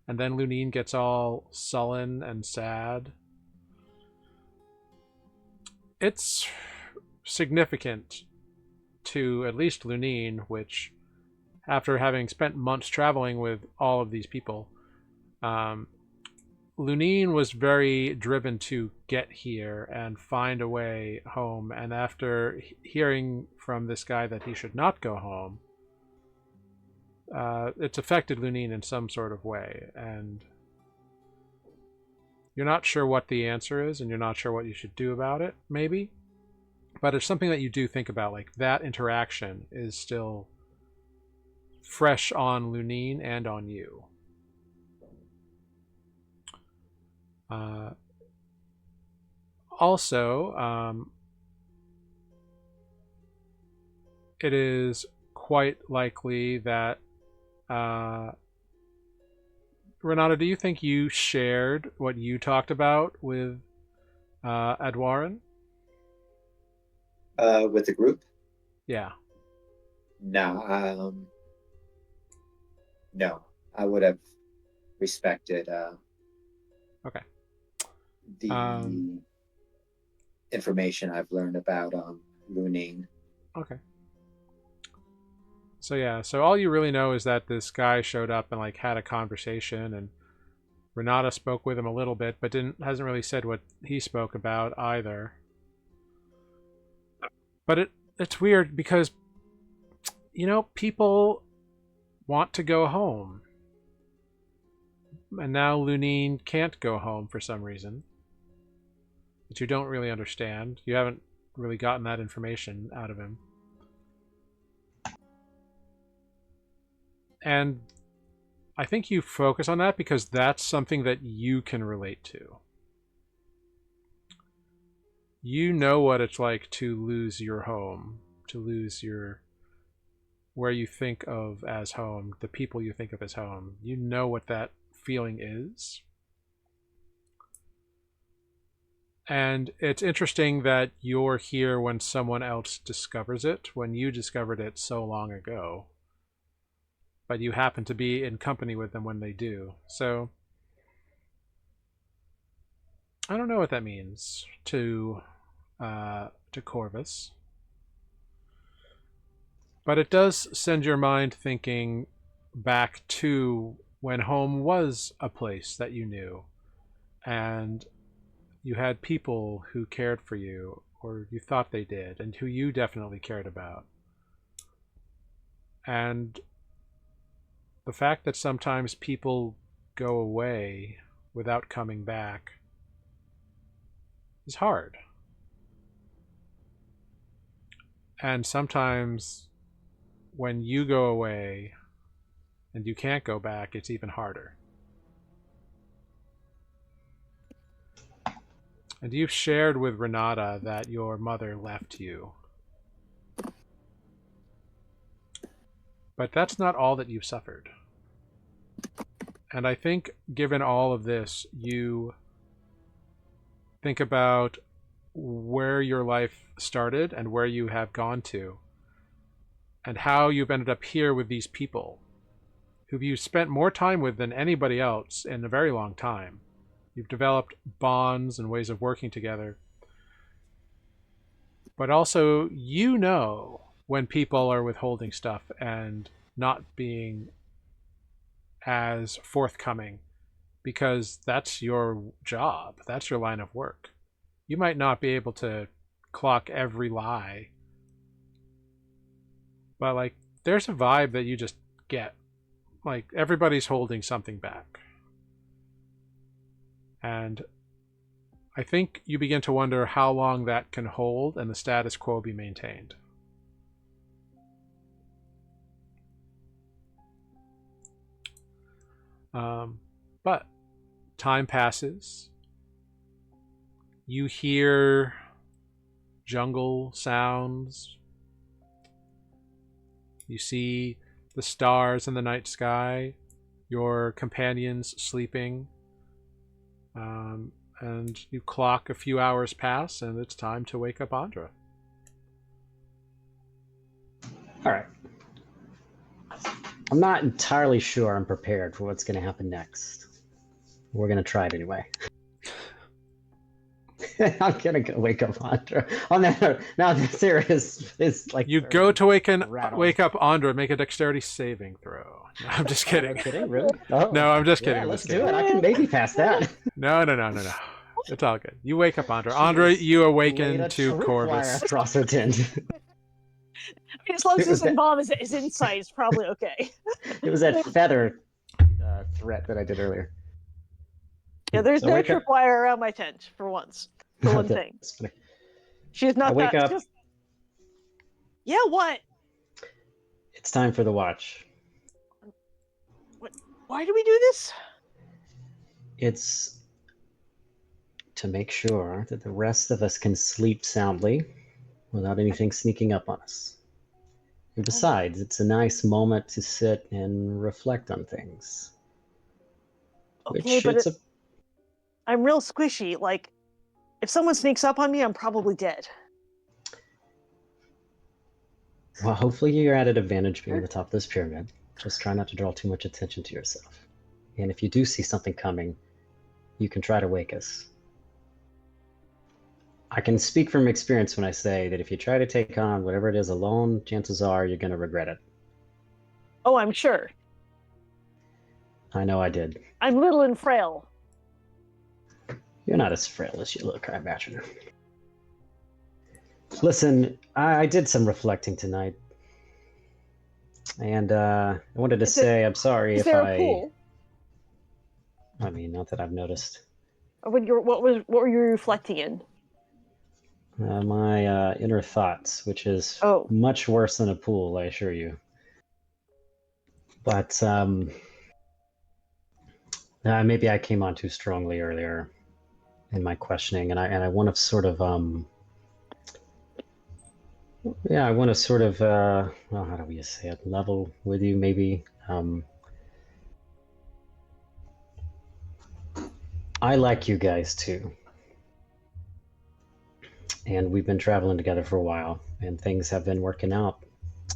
And then Lunine gets all sullen and sad. It's significant to at least Lunine, which, after having spent months traveling with all of these people, Lunine was very driven to get here and find a way home. And after hearing from this guy that he should not go home, it's affected Lunine in some sort of way. And you're not sure what the answer is, and you're not sure what you should do about it, maybe. But it's something that you do think about. Like, that interaction is still fresh on Lunine and on you. Also, it is quite likely that Renata, do you think you shared what you talked about with Adwarin? With the group? Yeah. No, no. I would have respected Okay. the information I've learned about Lunine. Okay. So yeah, so all you really know is that this guy showed up and like had a conversation, and Renata spoke with him a little bit, but hasn't really said what he spoke about either. But it's weird because, you know, people want to go home. And now Lunine can't go home for some reason, that you don't really understand. You haven't really gotten that information out of him. And I think you focus on that because that's something that you can relate to. You know what it's like to lose your home, to lose your where you think of as home, the people you think of as home. You know what that feeling is. And it's interesting that you're here when someone else discovers it, when you discovered it so long ago. But you happen to be in company with them when they do. So I don't know what that means to Corvus. But it does send your mind thinking back to when home was a place that you knew. And you had people who cared for you, or you thought they did, and who you definitely cared about. And the fact that sometimes people go away without coming back is hard. And sometimes when you go away and you can't go back, it's even harder. And you've shared with Renata that your mother left you. But that's not all that you've suffered. And I think, given all of this, you think about where your life started and where you have gone to, and how you've ended up here with these people who you've spent more time with than anybody else in a very long time. You've developed bonds and ways of working together. But also, you know when people are withholding stuff and not being as forthcoming, because that's your job. That's your line of work. You might not be able to clock every lie, but like there's a vibe that you just get. Like everybody's holding something back. And I think you begin to wonder how long that can hold and the status quo be maintained. But time passes. You hear jungle sounds. You see the stars in the night sky. Your companions sleeping. And you clock a few hours pass, and it's time to wake up Andra. All right. I'm not entirely sure I'm prepared for what's going to happen next. We're going to try it anyway. I'm going to go wake up Andra. On that note, now there is like... You go to wake up Andra, make a dexterity saving throw. No, I'm just kidding. Kidding? Really? Oh, no, I'm just kidding. Yeah, let's do it. I can maybe pass that. No. It's all good. You wake up Andra. Andra, you awaken to Corvus. Across her tent. As long as this bomb is inside, it's probably okay. It was that feather threat that I did earlier. Yeah, there's no tripwire around my tent, for once. For one thing. She's not wake up. Just... Yeah, what? It's time for the watch. What? Why do we do this? It's to make sure that the rest of us can sleep soundly without anything sneaking up on us. And besides, it's a nice moment to sit and reflect on things. Okay, but I'm real squishy. Like, if someone sneaks up on me, I'm probably dead. Well, hopefully you're at an advantage being at the top of this pyramid. Just try not to draw too much attention to yourself. And if you do see something coming, you can try to wake us. I can speak from experience when I say that if you try to take on whatever it is alone, chances are you're going to regret it. Oh, I'm sure. I know I did. I'm little and frail. You're not as frail as you look, I imagine. Listen, I did some reflecting tonight. And I wanted to say I'm sorry if a pool? I mean, not that I've noticed. What were you reflecting in? My inner thoughts, which is much worse than a pool, I assure you. But maybe I came on too strongly earlier in my questioning, and I want to sort of Yeah, I want to sort of, well, how do we say it? Level with you, maybe. I like you guys too. And we've been traveling together for a while, and things have been working out.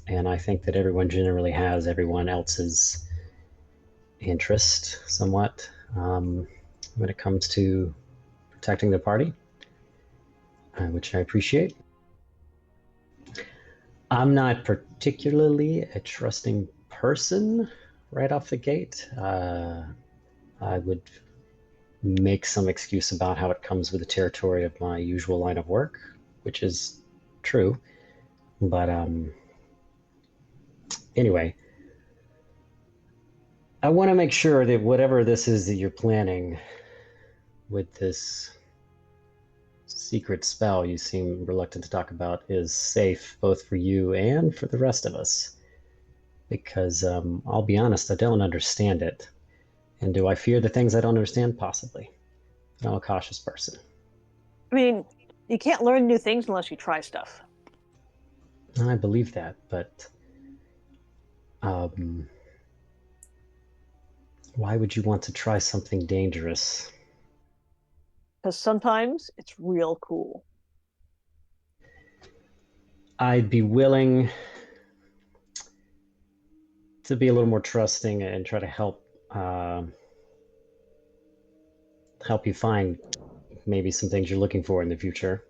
And I think that everyone generally has everyone else's interest somewhat when it comes to protecting the party, which I appreciate. I'm not particularly a trusting person right off the gate. I would make some excuse about how it comes with the territory of my usual line of work, which is true. But anyway, I want to make sure that whatever this is that you're planning with this secret spell you seem reluctant to talk about is safe both for you and for the rest of us. Because I'll be honest, I don't understand it. And do I fear the things I don't understand? Possibly. But I'm a cautious person. I mean, you can't learn new things unless you try stuff. I believe that, but why would you want to try something dangerous? Because sometimes it's real cool. I'd be willing to be a little more trusting and try to help you find maybe some things you're looking for in the future.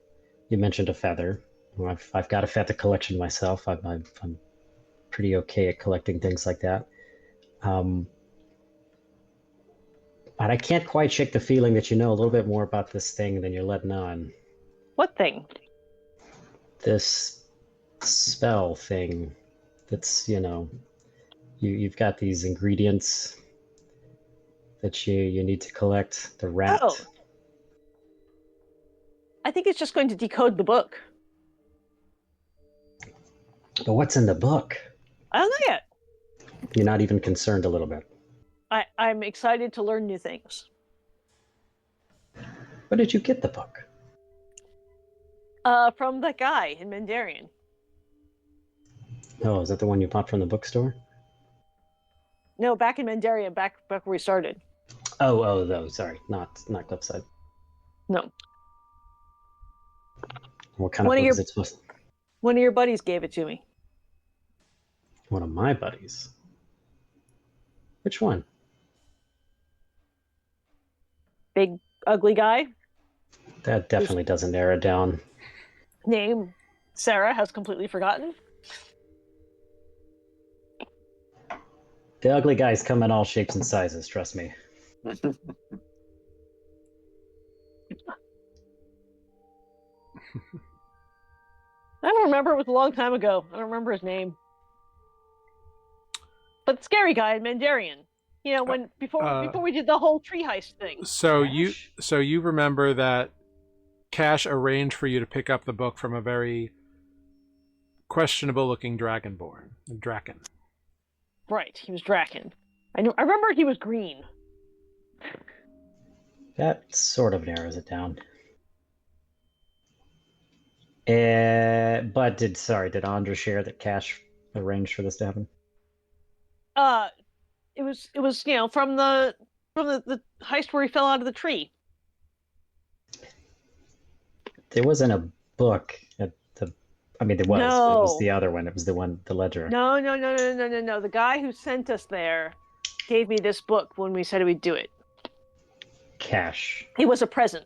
You mentioned a feather. Well, I've got a feather collection myself. I'm pretty okay at collecting things like that. But I can't quite shake the feeling that you know a little bit more about this thing than you're letting on. What thing? This spell thing that's, you've got these ingredients that you need to collect. The rat. Oh. I think it's just going to decode the book. But what's in the book? I don't know yet. You're not even concerned a little bit. I'm excited to learn new things. Where did you get the book? From that guy in Mandarian. Oh, is that the one you bought from the bookstore? No, back in Mandarian, back where we started. Oh, sorry, not Cliffside. No. What kind of book is it supposed to? One of your buddies gave it to me. One of my buddies? Which one? Big, ugly guy. That definitely doesn't narrow it down. Name Sarah has completely forgotten. The ugly guys come in all shapes and sizes, trust me. I don't remember. It was a long time ago. I don't remember his name. But the scary guy in Mandarian. You know, before we did the whole tree heist thing. So you remember that Cash arranged for you to pick up the book from a very questionable looking dragonborn. Draken. Right, he was Draken. I remember he was green. That sort of narrows it down. But did Andra share that Cash arranged for this to happen? It was from the heist where he fell out of the tree. There wasn't a book at the. I mean, there was. No. But it was the other one. It was the ledger. No. The guy who sent us there gave me this book when we said we'd do it. Cash. It was a present.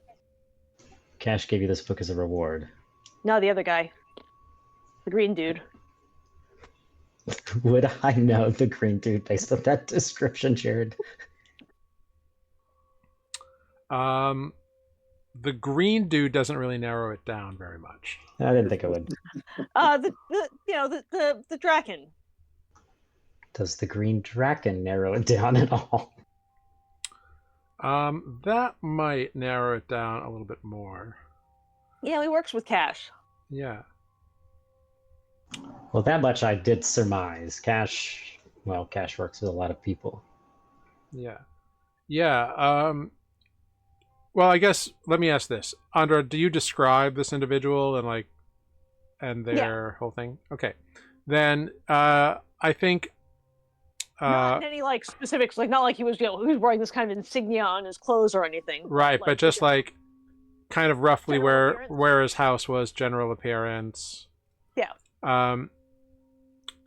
Cash gave you this book as a reward. No, the other guy. The green dude. Would I know the green dude based on that description, Jared? The green dude doesn't really narrow it down very much. I didn't think it would. The Draken. Does the green dragon narrow it down at all? That might narrow it down a little bit more. Yeah, he works with Cash. Yeah. Well, that much I did surmise. Cash works with a lot of people. Yeah. Well, I guess let me ask this, Andra. Do you describe this individual and and their whole thing? Okay. Then I think Not in any like specifics, like not like he was he was wearing this kind of insignia on his clothes or anything. right, but just like kind of roughly General appearance. where his house was, general appearance. Yeah.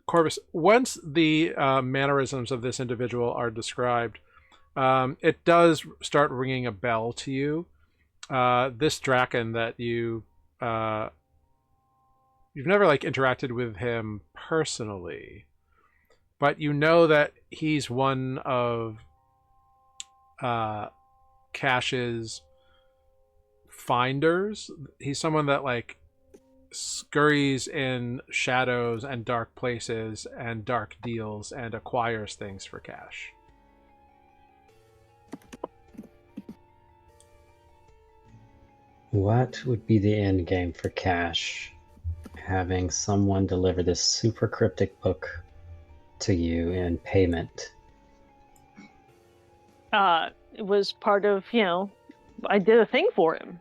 Corvus, once the mannerisms of this individual are described, it does start ringing a bell to you. This Draken that you've never like interacted with him personally, but you know that he's one of Cash's finders. He's someone that like scurries in shadows and dark places and dark deals and acquires things for cash. What would be the end game for Cash? Having someone deliver this super cryptic book to you in payment? It was part of, I did a thing for him.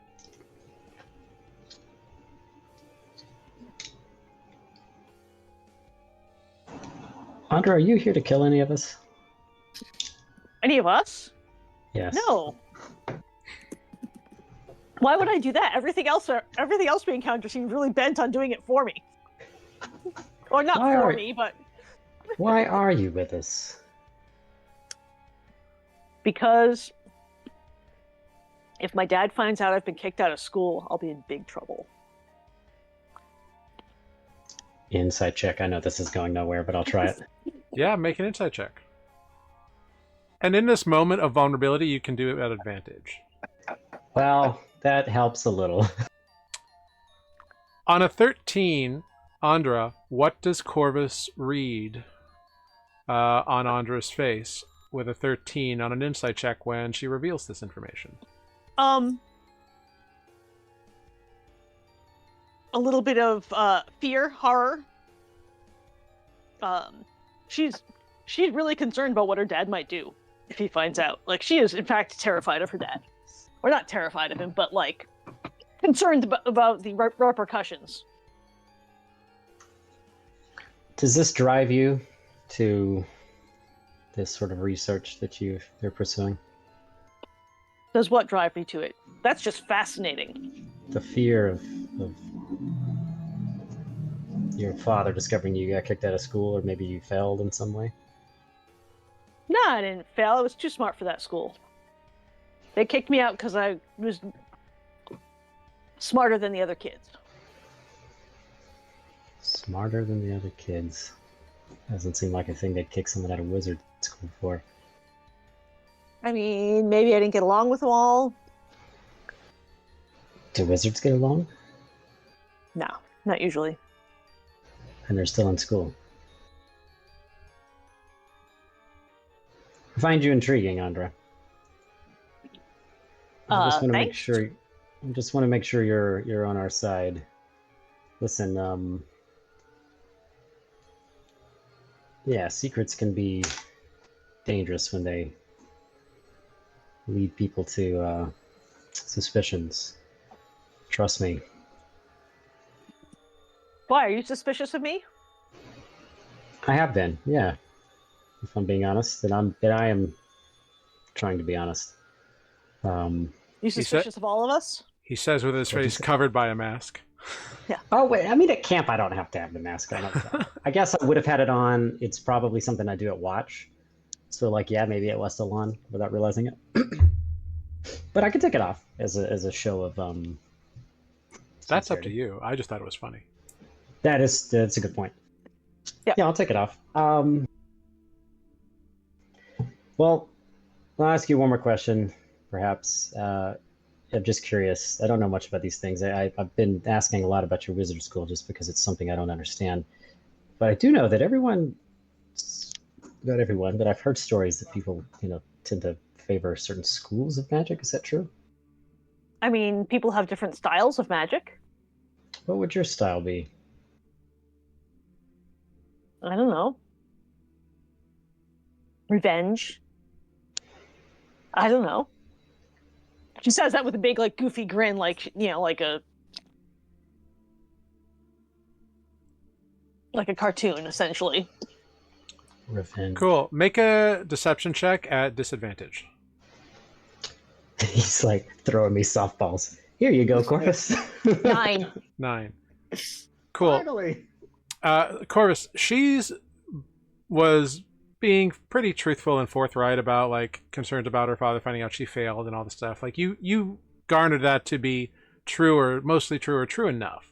Andra, are you here to kill any of us? Any of us? Yes. No. Why would I do that? Everything else we encounter seems really bent on doing it for me. Or not for me, but... Why are you with us? Because if my dad finds out I've been kicked out of school, I'll be in big trouble. Insight check. I know this is going nowhere, but I'll try it. Yeah, make an insight check. And in this moment of vulnerability, you can do it at advantage. Well, that helps a little. On a 13, Andra, what does Corvus read on Andra's face with a 13 on an insight check when she reveals this information? A little bit of fear, horror. She's really concerned about what her dad might do if he finds out. Like, she is in fact terrified of her dad, or not terrified of him, but like concerned about the repercussions. Does this drive you to this sort of research that you're pursuing? Does what drive me to it? That's just fascinating. The fear of your father discovering you got kicked out of school, or maybe you failed in some way? No, I didn't fail. I was too smart for that school. They kicked me out because I was smarter than the other kids. Smarter than the other kids. Doesn't seem like a thing they'd kick someone out of wizard school for. I mean, maybe I didn't get along with them all. Do wizards get along? No, not usually. And they're still in school. I find you intriguing, Andra. I just want to make sure. I just want to make sure you're on our side. Listen, yeah, secrets can be dangerous when they lead people to suspicions. Trust me. Why, are you suspicious of me? I have been, yeah. If I'm being honest, and I am trying to be honest. You suspicious of all of us? He says with his face covered by a mask. Yeah. Oh wait, I mean at camp I don't have to have the mask on. I guess I would have had it on. It's probably something I do at watch. So like, yeah, maybe it was still on without realizing it. But I could take it off as a show of That's up to you. I just thought it was funny. That's a good point. Yeah, I'll take it off. Well, I'll ask you one more question, perhaps. I'm just curious. I don't know much about these things. I've been asking a lot about your wizard school just because it's something I don't understand. But I do know that not everyone, but I've heard stories that people, tend to favor certain schools of magic. Is that true? I mean, people have different styles of magic. What would your style be? I don't know. Revenge. I don't know. She says that with a big, like, goofy grin, like, like a... like a cartoon, essentially. Revenge. Cool. Make a deception check at disadvantage. He's like throwing me softballs. Here you go, Corvus. 9. 9. Cool. Finally. Corvus, was being pretty truthful and forthright about like concerns about her father finding out she failed and all the stuff. Like you garnered that to be true or mostly true or true enough.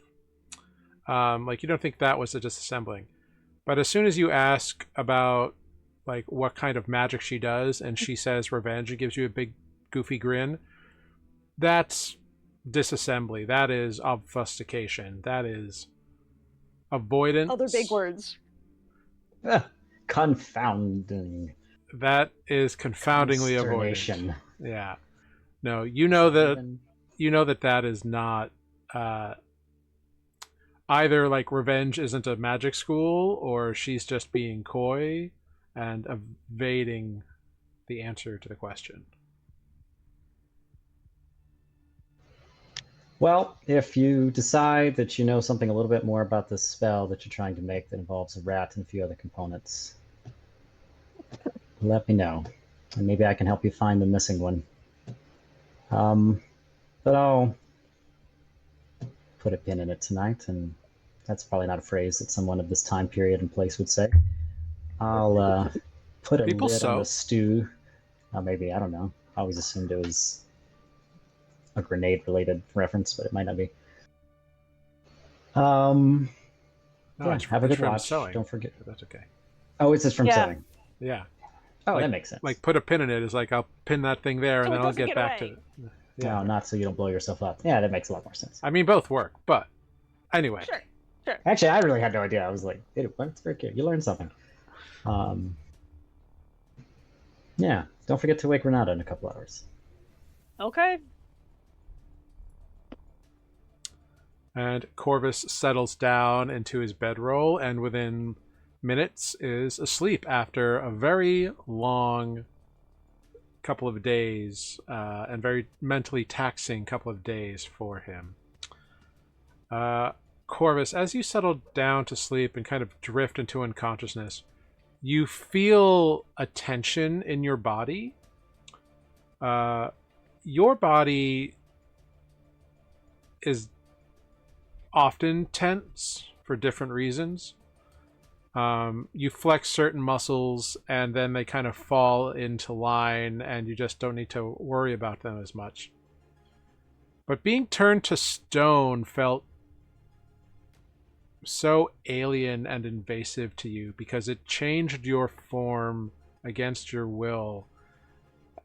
Like you don't think that was a disassembling. But as soon as you ask about like what kind of magic she does and she says revenge and gives you a big goofy grin, that's disassembly. That is obfuscation. That is avoidance. Other big words. Confounding. That is confoundingly avoidant. Consternation. Yeah. No, you know that is not either like revenge isn't a magic school or she's just being coy and evading the answer to the question. Well, if you decide that you know something a little bit more about this spell that you're trying to make that involves a rat and a few other components, let me know. And maybe I can help you find the missing one. But I'll put a pin in it tonight, and that's probably not a phrase that someone of this time period and place would say. I'll put a People lid sew. on the stew. Maybe, I don't know. I always assumed it was a grenade-related reference, but it might not be. No, Yeah, it's, have a it's good from watch. sewing. Don't forget. That's okay. Oh, it's just from Yeah. sewing. Yeah. Oh, Like- that makes sense. Like put a pin in it is like I'll pin that thing there and So it then I'll doesn't get get back away. to it. Yeah. No, not so you don't blow yourself up. Yeah, that makes a lot more sense. I mean both work, but anyway. Sure. Actually, I really had no idea. I was like, it's very cute. You learned something. Yeah, don't forget to wake Renata in a couple hours. Okay. And Corvus settles down into his bedroll and within minutes is asleep after a very long couple of days and very mentally taxing couple of days for him. Corvus, as you settle down to sleep and kind of drift into unconsciousness, you feel a tension in your body. Your body is often tense for different reasons. You flex certain muscles and then they kind of fall into line and you just don't need to worry about them as much. But being turned to stone felt so alien and invasive to you because it changed your form against your will,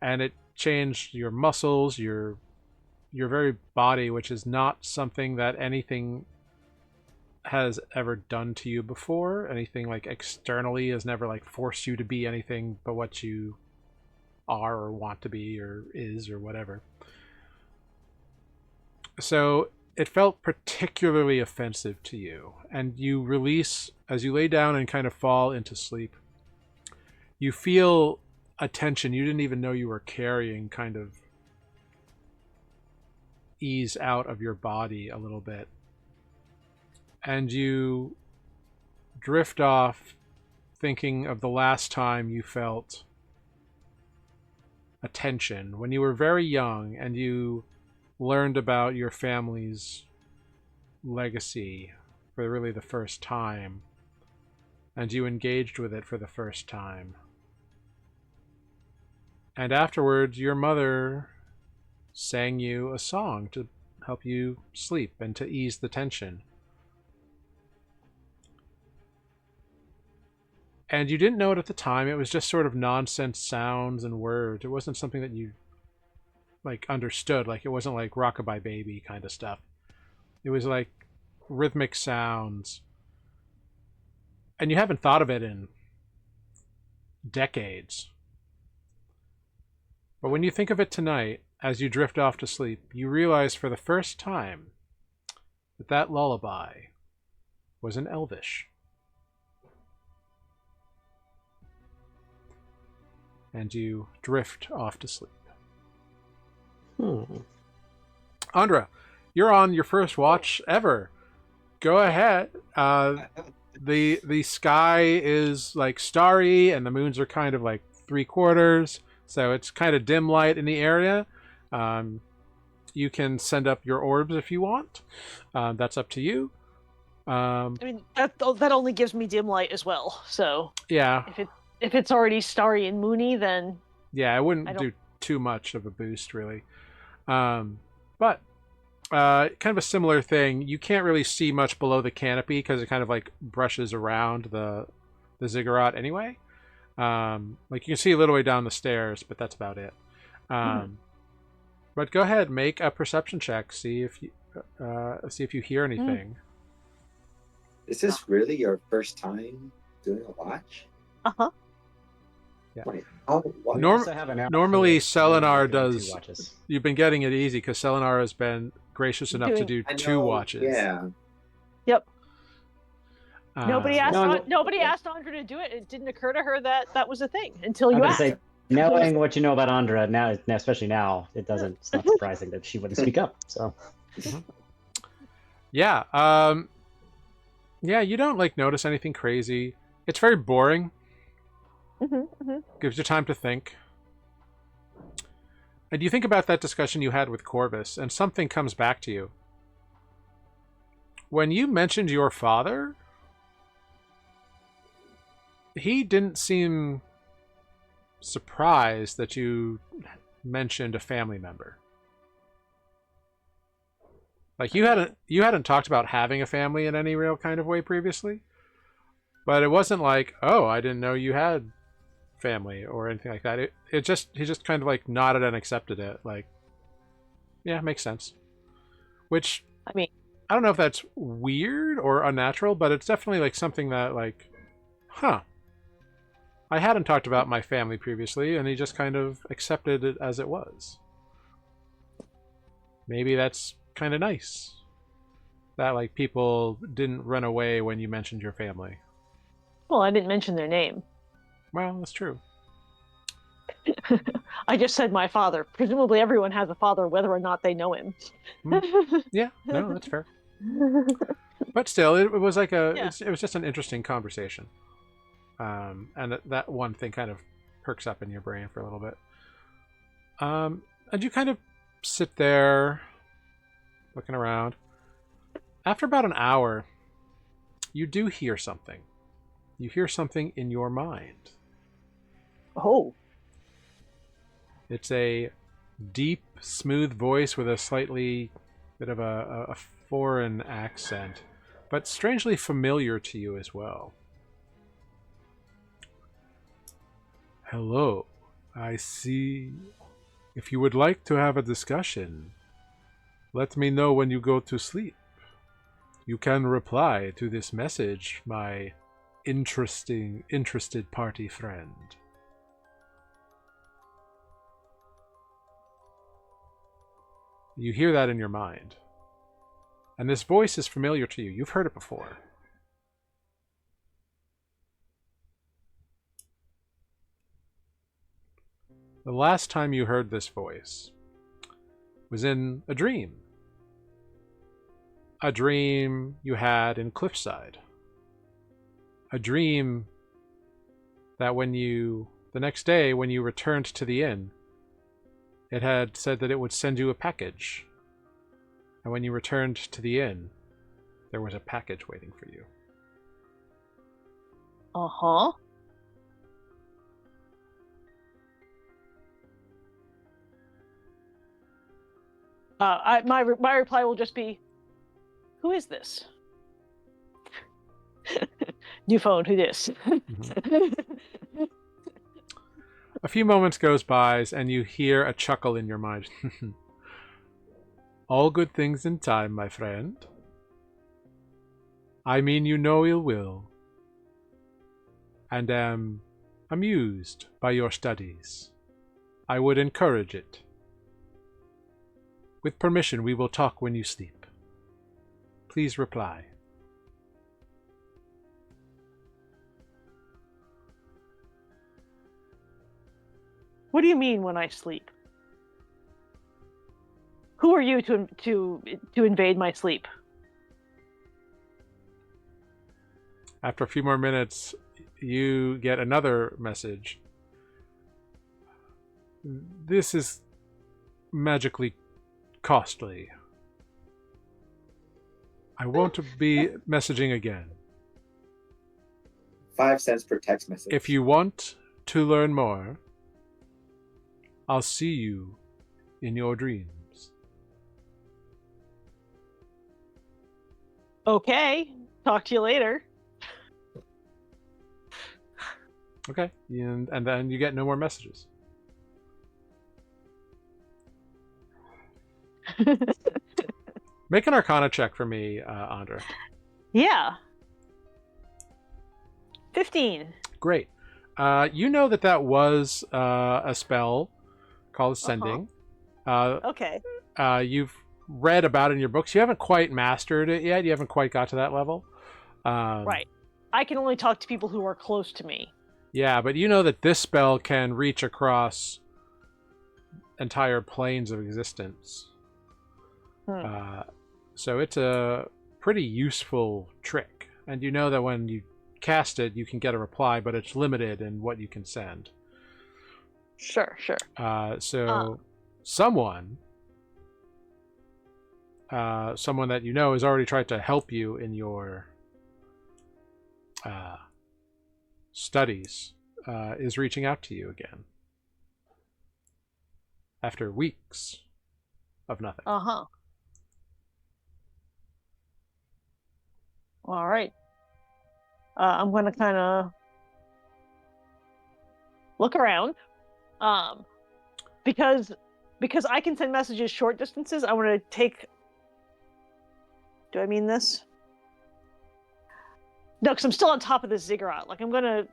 and it changed your muscles, your very body, which is not something that anything has ever done to you before. Anything like externally has never like forced you to be anything but what you are or want to be or is or whatever. So it felt particularly offensive to you, and you release as you lay down and kind of fall into sleep. You feel a tension you didn't even know you were carrying kind of ease out of your body a little bit. And you drift off thinking of the last time you felt a tension when you were very young and you learned about your family's legacy for really the first time, and you engaged with it for the first time. And afterwards, your mother sang you a song to help you sleep and to ease the tension. And you didn't know it at the time. It was just sort of nonsense sounds and words. It wasn't something that you like understood. Like it wasn't like Rockabye Baby kind of stuff. It was like rhythmic sounds. And you haven't thought of it in decades. But when you think of it tonight, as you drift off to sleep, you realize for the first time that that lullaby was in Elvish. And you drift off to sleep. Andra, you're on your first watch ever. Go ahead. The sky is like starry, and the moons are kind of like 3/4, so it's kind of dim light in the area. Um, you can send up your orbs if you want. That's up to you. I mean, that only gives me dim light as well. So Yeah, if it's already starry and moony, then yeah, I I wouldn't don't. do too much of a boost really. But kind of a similar thing. You can't really see much below the canopy because it kind of like brushes around the ziggurat anyway. Like you can see a little way down the stairs, but that's about it. But go ahead, make a perception check. See if you hear anything. Is this really your first time doing a watch? Uh-huh. Yeah. Like, how, what? We Norm- also have an hour normally for Selenar doing does- 2 watches. You've been getting it easy because Selenar has been gracious enough to do I 2 know, watches. Yeah. Yep. Uh, Nobody asked Andra to do it. It didn't occur to her that that was a thing until I'm you gonna asked. say, knowing what you know about Andra now, especially now, it's not surprising that she wouldn't speak up. So Yeah. Yeah, you don't like notice anything crazy. It's very boring. Gives you time to think. And you think about that discussion you had with Corvus, and something comes back to you. When you mentioned your father, he didn't seem surprised that you mentioned a family member. Like you hadn't talked about having a family in any real kind of way previously. But it wasn't like, oh, I didn't know you had family or anything like that. He just kind of like nodded and accepted it. Like, yeah, makes sense. Which I mean, I don't know if that's weird or unnatural, but it's definitely like something that like, huh. I hadn't talked about my family previously, and he just kind of accepted it as it was. Maybe that's kind of nice. That like people didn't run away when you mentioned your family. well, I didn't mention their name. Well, that's true. I just said my father. Presumably, everyone has a father, whether or not they know him. Yeah, no, that's fair. But still, it was like Yeah. it was just an interesting conversation. And that one thing kind of perks up in your brain for a little bit. And you kind of sit there looking around. After about an hour, you do hear something. You hear something in your mind. Oh. It's a deep, smooth voice with a slightly bit of a foreign accent, but strangely familiar to you as well. Hello, I see. If you would like to have a discussion, let me know when you go to sleep. You can reply to this message, my interested party friend. You hear that in your mind. And this voice is familiar to you. You've heard it before. The last time you heard this voice was in a dream. A dream you had in Cliffside. A dream that the next day when you returned to the inn, it had said that it would send you a package. And when you returned to the inn, there was a package waiting for you. Uh-huh. My reply will just be, who is this? New phone, who this? A few moments goes by, and you hear a chuckle in your mind. All good things in time, my friend. I mean you no ill will, and am amused by your studies. I would encourage it. With permission, we will talk when you sleep. Please reply. What do you mean when I sleep? Who are you to invade my sleep? After a few more minutes, you get another message. This is magically costly. I won't be messaging again. 5 cents per text message. If you want to learn more, I'll see you in your dreams. Okay. Talk to you later. Okay, and then you get no more messages. Make an Arcana check for me, Andra. Yeah. 15. Great. You know that was a spell called Sending. Okay. You've read about it in your books. You haven't quite mastered it yet. You haven't quite got to that level. Right. I can only talk to people who are close to me. Yeah, but you know that this spell can reach across entire planes of existence. So it's a pretty useful trick. And you know that when you cast it, you can get a reply, but it's limited in what you can send. Sure. Someone that you know has already tried to help you in your studies is reaching out to you again after weeks of nothing. All right. I'm going to kind of look around. Because I can send messages short distances, I want to take... Do I mean this? No, because I'm still on top of this ziggurat. Like, I'm going to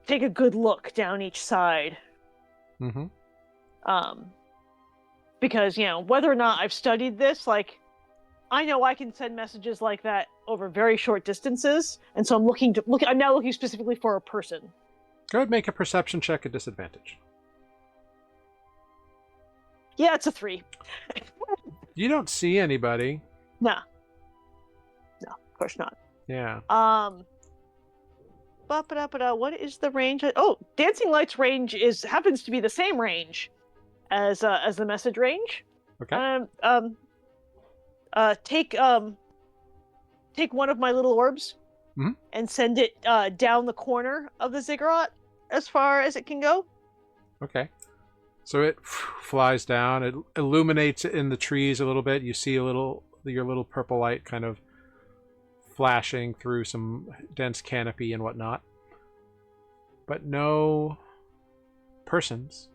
take a good look down each side. Mm-hmm. Because, whether or not I've studied this, like, I know I can send messages like that over very short distances, and so I'm now looking specifically for a person. Go ahead and make a perception check at disadvantage. Yeah, it's a 3. You don't see anybody. No, of course not. Yeah. What is the range? Oh, Dancing Light's range happens to be the same range as the message range. Okay. Take one of my little orbs and send it down the corner of the ziggurat as far as it can go. Okay. So it flies down. It illuminates in the trees a little bit. You see your little purple light kind of flashing through some dense canopy and whatnot. But no persons.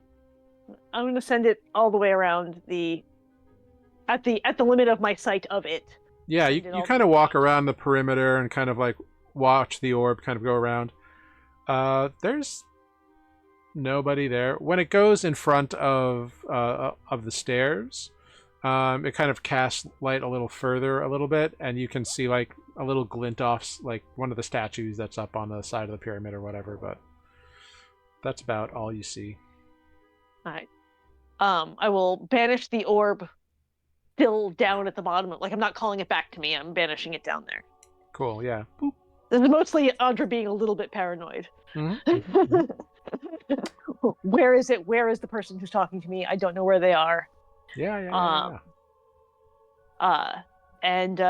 I'm going to send it all the way around at the limit of my sight of it. Yeah, you kind of walk around the perimeter and kind of like watch the orb kind of go around. There's nobody there. When it goes in front of the stairs, it kind of casts light a little further a little bit, and you can see like a little glint off like one of the statues that's up on the side of the pyramid or whatever, but that's about all you see. All right. I will banish the orb still down at the bottom. Like, I'm not calling it back to me. I'm banishing it down there. Cool, yeah. Boop. This is mostly Andra being a little bit paranoid. Mm-hmm. Where is it? Where is the person who's talking to me? I don't know where they are. Yeah. And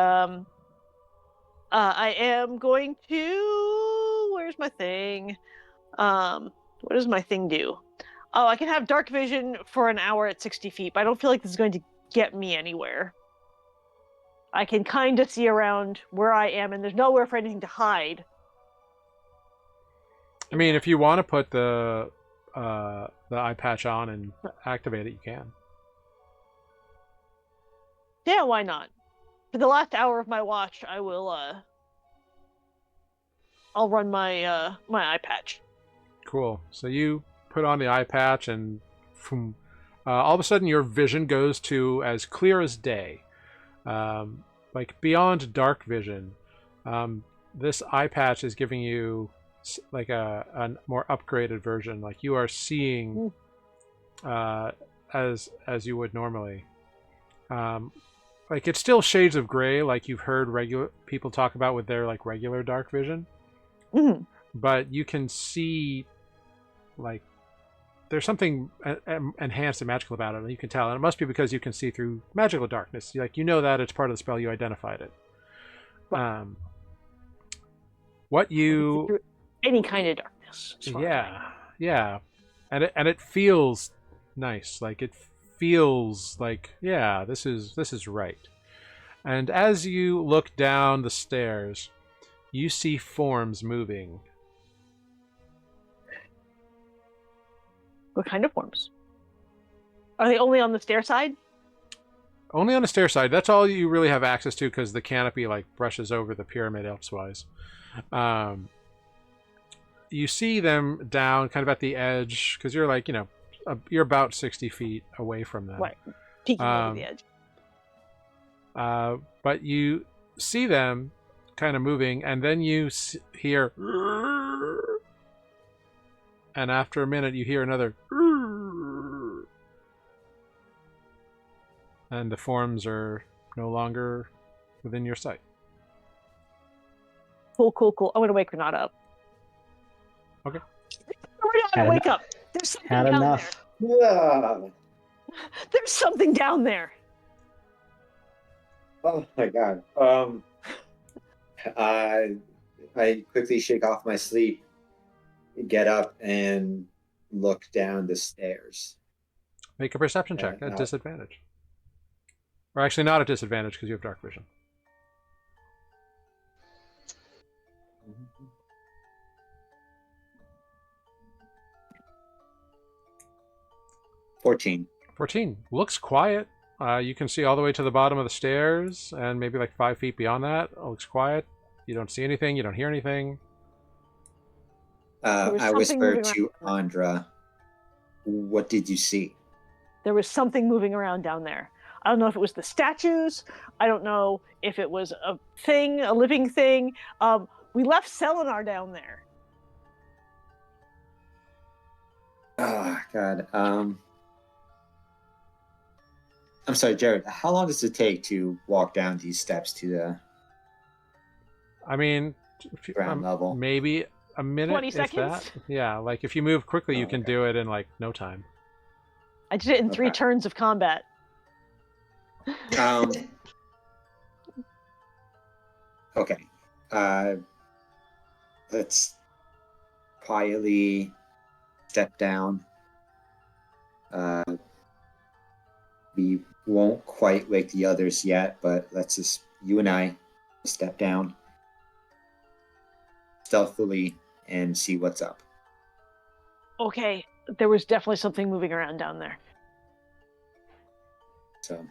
I am going to... Where's my thing? What does my thing do? Oh, I can have dark vision for an hour at 60 feet, but I don't feel like this is going to get me anywhere. I can kind of see around where I am, and there's nowhere for anything to hide. I mean, if you want to put the eye patch on and activate it, you can. Yeah, why not? For the last hour of my watch, I will. I'll run my my eye patch. Cool. So you put on the eye patch, and all of a sudden your vision goes to as clear as day, like beyond dark vision. This eye patch is giving you like a more upgraded version. Like you are seeing as you would normally. like it's still shades of gray, like you've heard regular people talk about with their like regular dark vision, but you can see like there's something enhanced and magical about it, and you can tell, and it must be because you can see through magical darkness. Like you know that it's part of the spell, you identified it. What you any kind of darkness, as far as I know. yeah, and it feels nice. Like it feels like this is right. And as you look down the stairs, you see forms moving. What kind of forms? Are they only on the stair side? Only on the stair side. That's all you really have access to because the canopy like brushes over the pyramid elsewise. You see them down kind of at the edge because you're like, you're about 60 feet away from them. Right. Peeking over the edge. But you see them kind of moving, and then you hear, and after a minute you hear another, and the forms are no longer within your sight. Cool. I'm gonna wake Renata up. Okay. Renata, wake up. There's something Had down enough. there. Yeah. There's something down there. Oh my god. I quickly shake off my sleep, get up, and look down the stairs. Make a perception check at disadvantage. Or actually not at disadvantage because you have dark vision. 14. 14. Looks quiet. You can see all the way to the bottom of the stairs, and maybe like 5 feet beyond that. It looks quiet. You don't see anything. You don't hear anything. I whisper to Andra, "What did you see?" There was something moving around down there. I don't know if it was the statues. I don't know if it was a thing, a living thing. We left Selenar down there. Oh god. I'm sorry, Jared. How long does it take to walk down these steps to the I mean, ground level? Maybe a minute. 20 seconds? That. Yeah, like if you move quickly, you can do it in like no time. I did it in 3 turns of combat. Okay. Let's quietly step down. We won't quite wake the others yet, but let's just, you and I, step down stealthily and see what's up. Okay, there was definitely something moving around down there. So,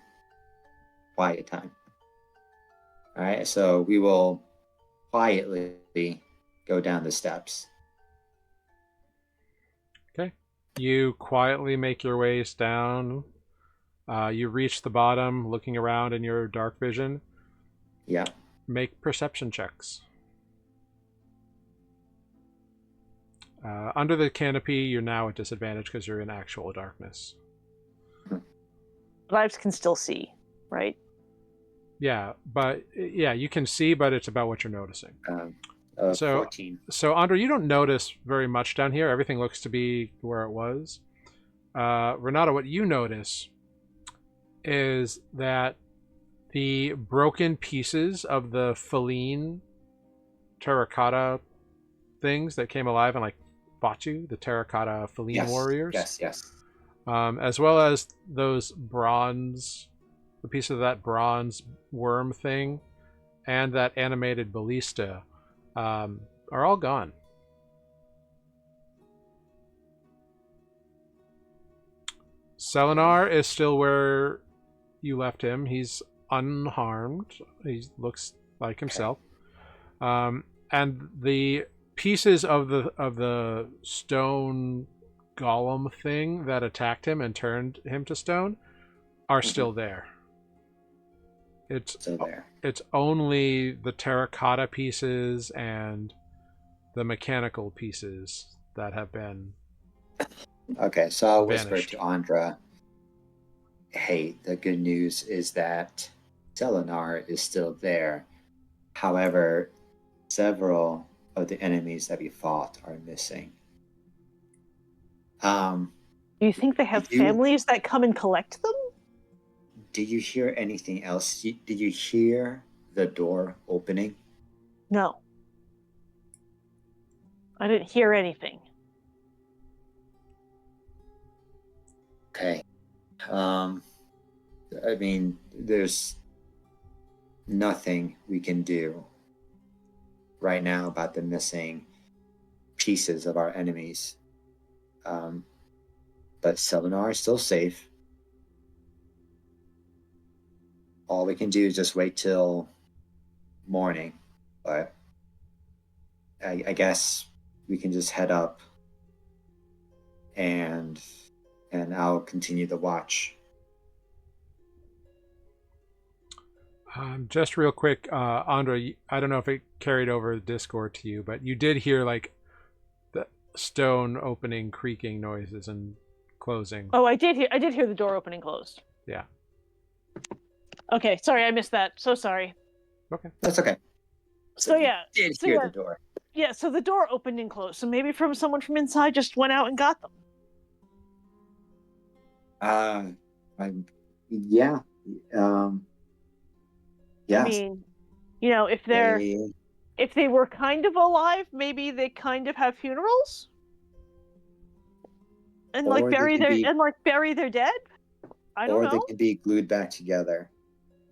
quiet time. All right, so we will quietly go down the steps. Okay. You quietly make your ways down. You reach the bottom, looking around in your dark vision. Yeah. Make perception checks. Under the canopy, you're now at disadvantage because you're in actual darkness. Lives can still see, right? Yeah, but you can see, but it's about what you're noticing. 14. So, Andre, you don't notice very much down here. Everything looks to be where it was. Renata, what you notice is that the broken pieces of the feline terracotta things that came alive and like fought you, the terracotta feline warriors. Yes. As well as those bronze, the piece of that bronze worm thing, and that animated ballista are all gone. Selenar is still where you left him. He's unharmed. He looks like himself. And the pieces of the stone golem thing that attacked him and turned him to stone are still there. It's still there. It's only the terracotta pieces and the mechanical pieces that have been Okay, so I'll whisper vanished. to Andra, hey, the good news is that Selenar is still there. However, several of the enemies that we fought are missing. Do you think they have Did you- families that come and collect them? Did you hear anything else? Did you hear the door opening? No. I didn't hear anything. Okay. I mean, there's nothing we can do right now about the missing pieces of our enemies. But Selenar is still safe. All we can do is just wait till morning. But I guess we can just head up and I'll continue the watch. Just real quick, Andre, I don't know if it carried over the Discord to you, but you did hear like the stone opening, creaking noises and closing. Oh, I did hear the door open and closed. Yeah. Okay, sorry, I missed that. So sorry. Okay. That's okay. So yeah. You did So hear yeah. the door. Yeah, so the door opened and closed. So maybe someone from inside just went out and got them. Yeah. I mean, you know, if they were kind of alive, maybe they kind of have funerals and like bury their dead. I don't know. Or they could be glued back together,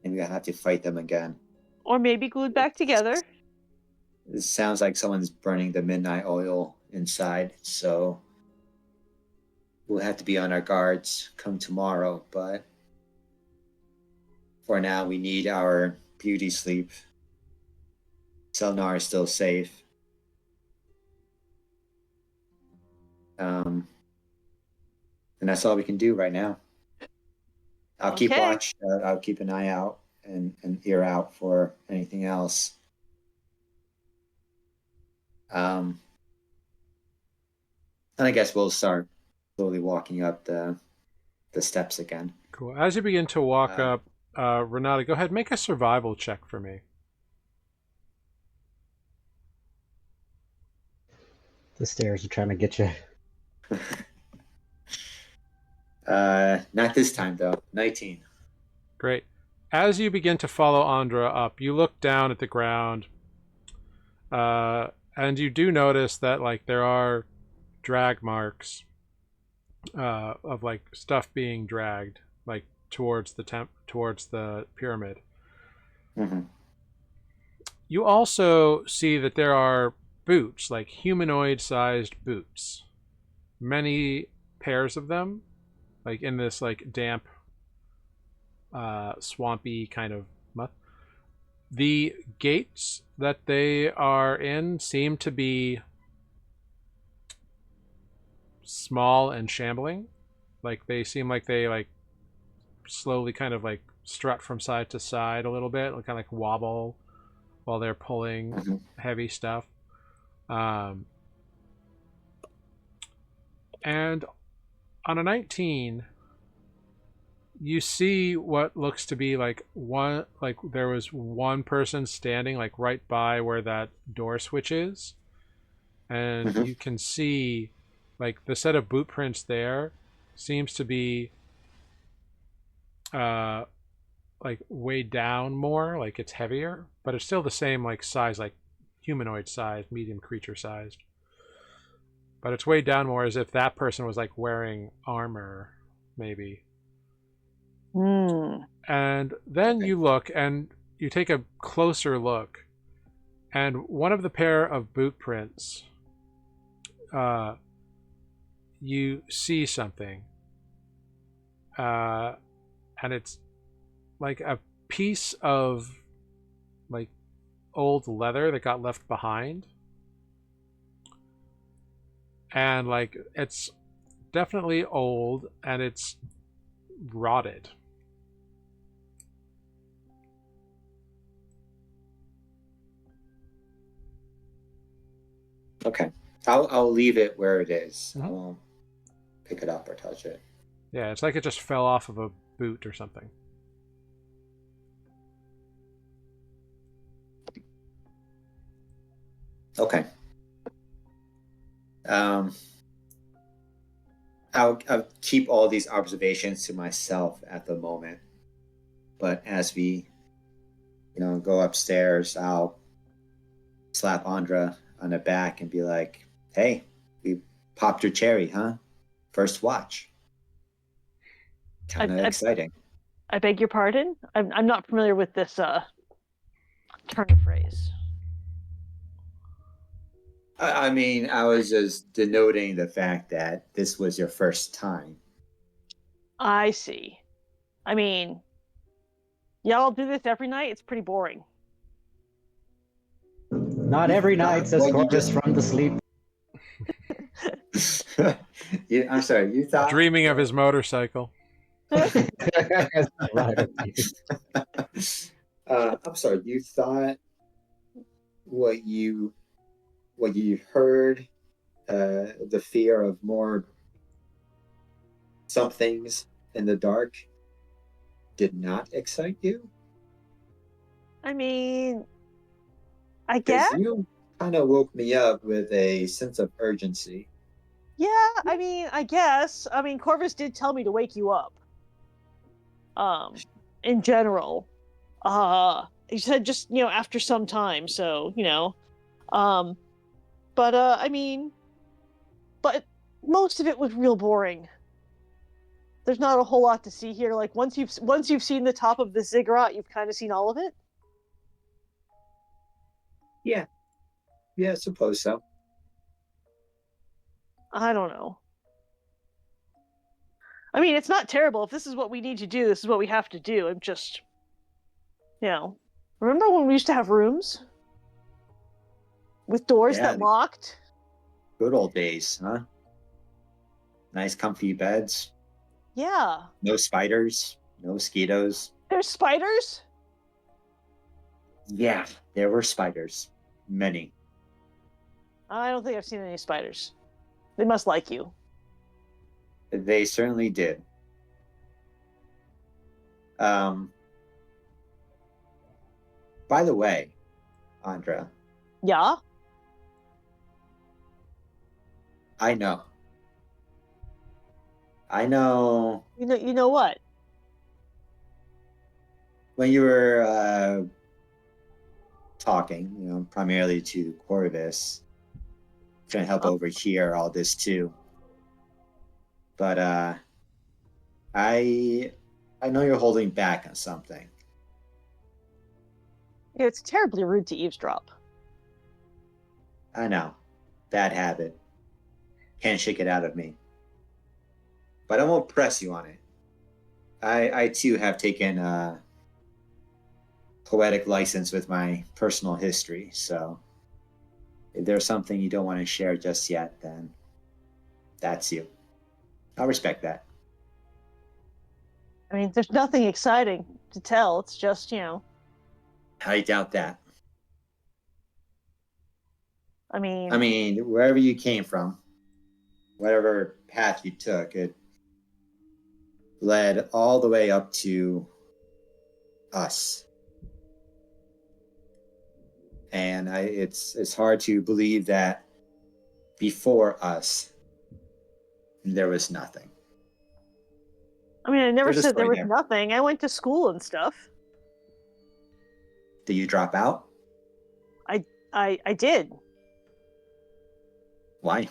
and we have to fight them again. Or maybe glued back together. It sounds like someone's burning the midnight oil inside, so we'll have to be on our guards come tomorrow. But for now, we need our beauty sleep. Selenar is still safe. And that's all we can do right now. I'll keep watch. I'll keep an eye out and an ear out for anything else. And I guess we'll start slowly walking up the steps again. Cool. As you begin to walk up, Renata, go ahead, make a survival check for me. The stairs are trying to get you. Not this time though. 19. Great. As you begin to follow Andra up, you look down at the ground, and you do notice that like there are drag marks of like stuff being dragged like towards the pyramid. Mm-hmm. You also see that there are boots, like humanoid-sized boots, many pairs of them, like in this like damp, swampy kind of muck. The gates that they are in seem to be small and shambling. Like they seem like they like slowly kind of like strut from side to side a little bit, kind of like wobble while they're pulling heavy stuff. And on a 19, you see what looks to be like there was one person standing like right by where that door switch is, and you can see like the set of boot prints there seems to be like weighed down more, like it's heavier, but it's still the same like size, like humanoid sized, medium creature sized, but it's weighed down more, as if that person was like wearing armor maybe. And then you look and you take a closer look, and one of the pair of boot prints, you see something, and it's like a piece of like old leather that got left behind, and like it's definitely old and it's rotted. Okay, I'll leave it where it is. I won't pick it up or touch it. Yeah, it's like it just fell off of a boot or something. Okay. Um, I'll keep all these observations to myself at the moment. But as we, go upstairs, I'll slap Andra on the back and be like, "Hey, we popped your cherry, huh? First watch. I, Kind of I, exciting." I beg your pardon. I'm not familiar with this turn of phrase. I mean, I was just denoting the fact that this was your first time. I see. I mean, y'all do this every night. It's pretty boring. Not every night, says What you Corvus just from the sleep. I'm sorry, you thought Dreaming of his motorcycle. I'm sorry, you thought what you heard, the fear of more somethings in the dark did not excite you? I mean, I Because guess. you kind of woke me up with a sense of urgency. Yeah, I mean, I guess. I mean, Corvus did tell me to wake you up. In general. He said just, after some time, so, Um, but I mean, but most of it was real boring. There's not a whole lot to see here. Like once you've seen the top of the ziggurat, you've kind of seen all of it. Yeah, yeah, I suppose so. I don't know. I mean, it's not terrible. If this is what we need to do, this is what we have to do. I'm just, you know, remember when we used to have rooms with doors Yeah, that the locked? good old days, huh? Nice, comfy beds, Yeah. no spiders, no mosquitoes. There's spiders? Yeah, there were spiders, many. I don't think I've seen any spiders. They must like you. They certainly did. Um, by the way, Andra, Yeah? I know. I know You know what? when you were talking, primarily to Corvus, trying to help Uh, overhear all this too. But I I know you're holding back on something. it's terribly rude to eavesdrop. I know. Bad habit. Can't shake it out of me. But I won't press you on it. I too have taken poetic license with my personal history. So if there's something you don't want to share just yet, then that's you. I'll respect that. I mean, there's nothing exciting to tell. It's just, I doubt that. I I mean, mean, wherever you came from, whatever path you took, it led all the way up to us. And it's hard to believe that before us there was nothing. I never There's a said there story was there. nothing. I went to school and stuff. Did you drop out? I did. Why?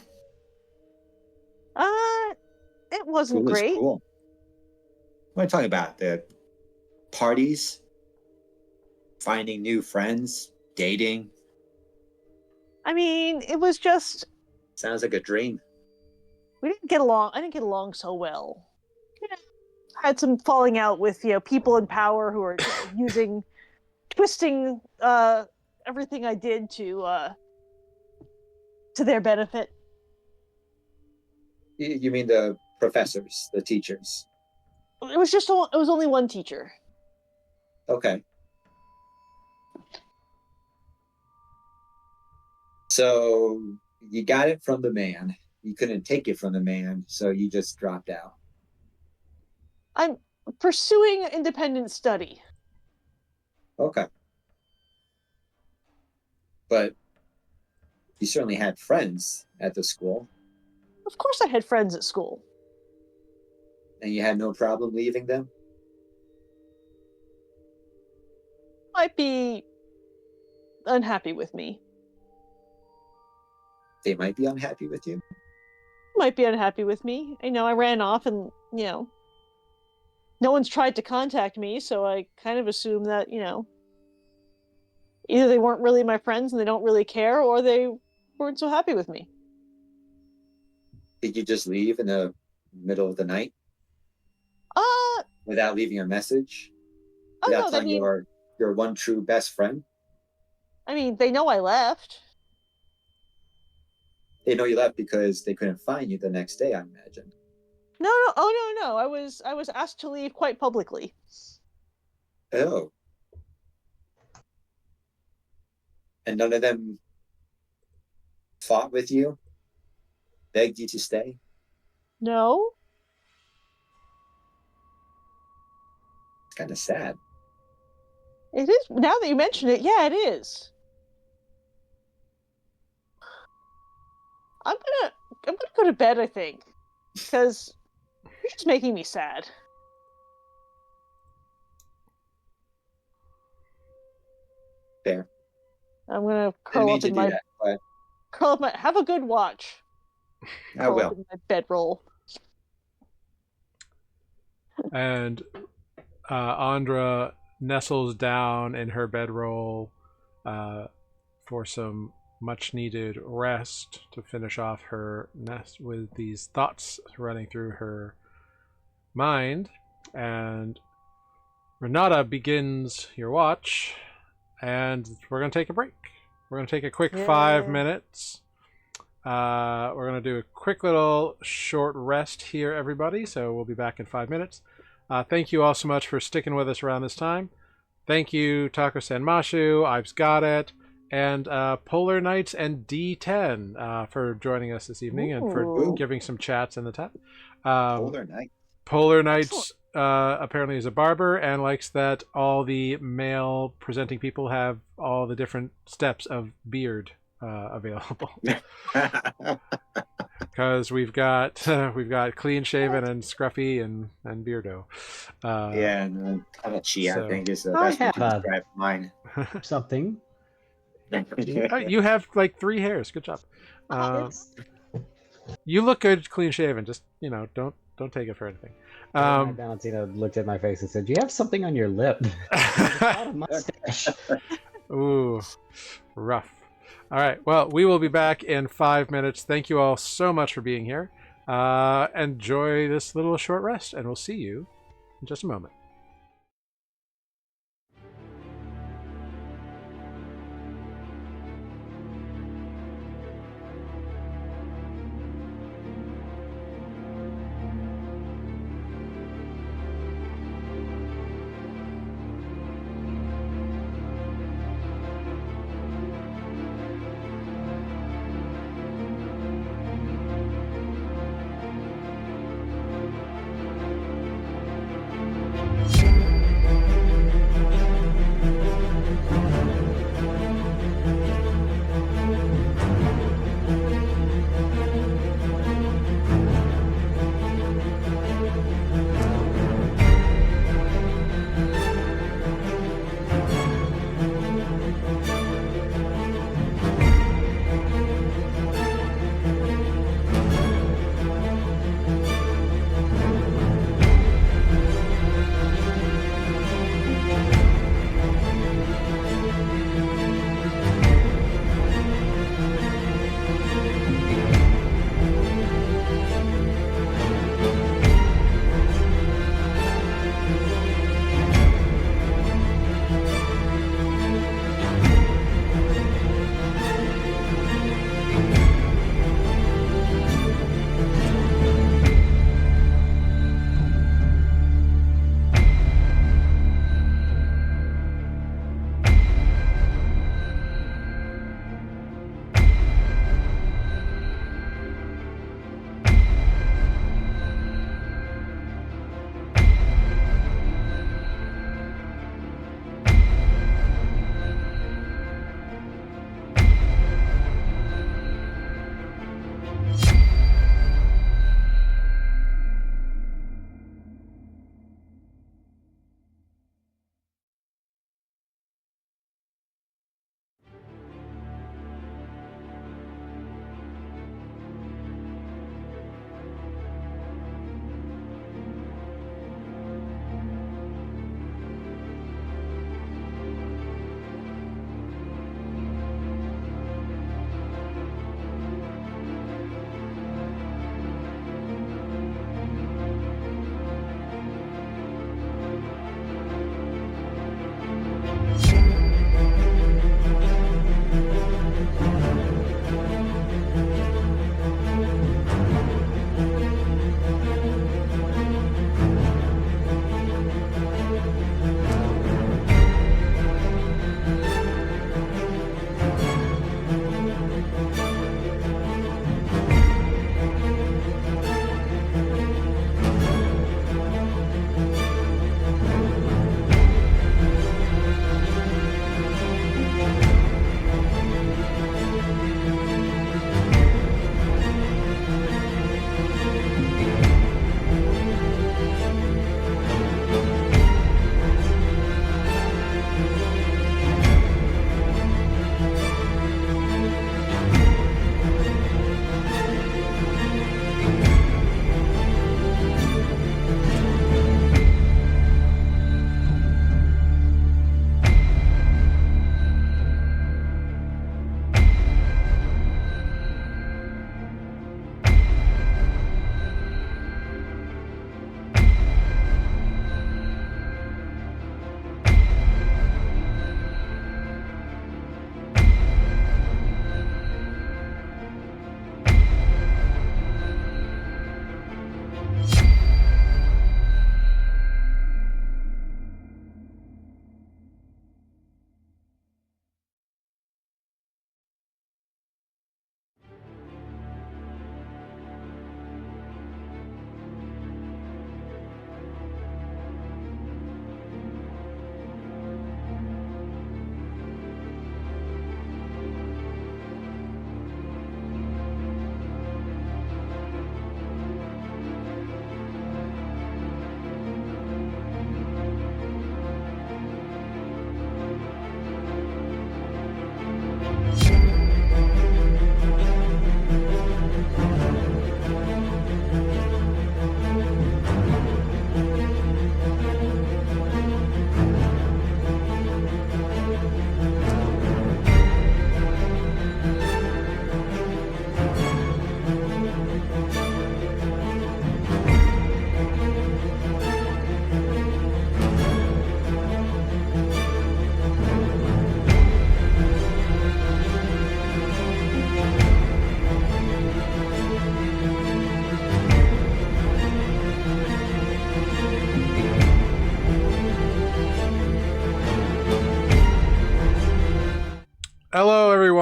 Uh, it wasn't School is great. cool. What are you talking about? The parties, finding new friends, dating. I mean, it was just Sounds like a dream. we didn't get along. I didn't get along so well. Yeah, had some falling out with people in power who are using twisting everything I did to their benefit. You mean the professors, the teachers? It was only one teacher. Okay. So you got it from the man. You couldn't take it from the man, so you just dropped out. I'm pursuing independent study. Okay. But You certainly had friends at the school, Of course, I had friends at school. and you had no problem leaving them. Might be unhappy with me. They might be unhappy with you. Might be unhappy with me. I ran off and, no one's tried to contact me, so I kind of assume that, either they weren't really my friends and they don't really care, or they weren't so happy with me. Did you just leave in the middle of the night Uh, without leaving a message? oh Without no, telling your one true best friend? they know I left. They know you left because they couldn't find you the next day, I imagine. No, no, oh no, no. I was asked to leave quite publicly. Oh. And none of them fought with you? Begged you to stay? No? It's kind of sad. It is, now that you mention it, yeah, it is. I'm gonna go to bed, I think. Because you're just making me sad. Fair. I'm gonna Didn't curl mean up to in do my that, but have a good watch. I Curl will. up in my bedroll. And Andra nestles down in her bedroll for some much needed rest to finish off her nest with these thoughts running through her mind. And Renata begins your watch, and we're going to take a break. We're going to take a quick 5 minutes. We're going to do a quick little short rest here, everybody. So we'll be back in 5 minutes. Thank you all so much for sticking with us around this time. Thank you, Taco Sanmashu, I've Got It, and Polar Knights and D10 for joining us this evening and for giving some chats in the chat. Polar Night. Polar Knights apparently is a barber and likes that all the male presenting people have all the different steps of beard available. Because we've got clean shaven and scruffy and beardo. Yeah, and Tanachi, so- I think, is the I best way to have describe mine. something. You have like 3 hairs. Good job. You look good, clean shaven. Just don't take it for anything. Valentina looked at my face and said, "You have something on your lip." Not a mustache. Ooh, rough. All right. Well, we will be back in 5 minutes. Thank you all so much for being here. Enjoy this little short rest, and we'll see you in just a moment.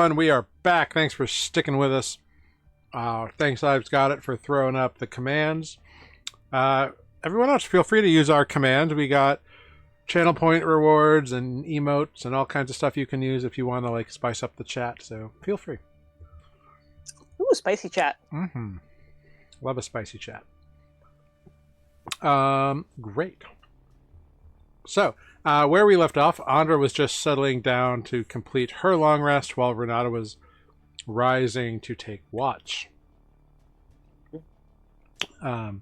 everyone. We are back. Thanks for sticking with us. Thanks, I've got it, for throwing up the commands. Everyone else, feel free to use our commands. We got channel point rewards and emotes and all kinds of stuff you can use if you want to like spice up the chat. So feel free. Ooh, spicy chat. Mm-hmm. Love a spicy chat. Great. So, where we left off, Andra was just settling down to complete her long rest while Renata was rising to take watch. Andra,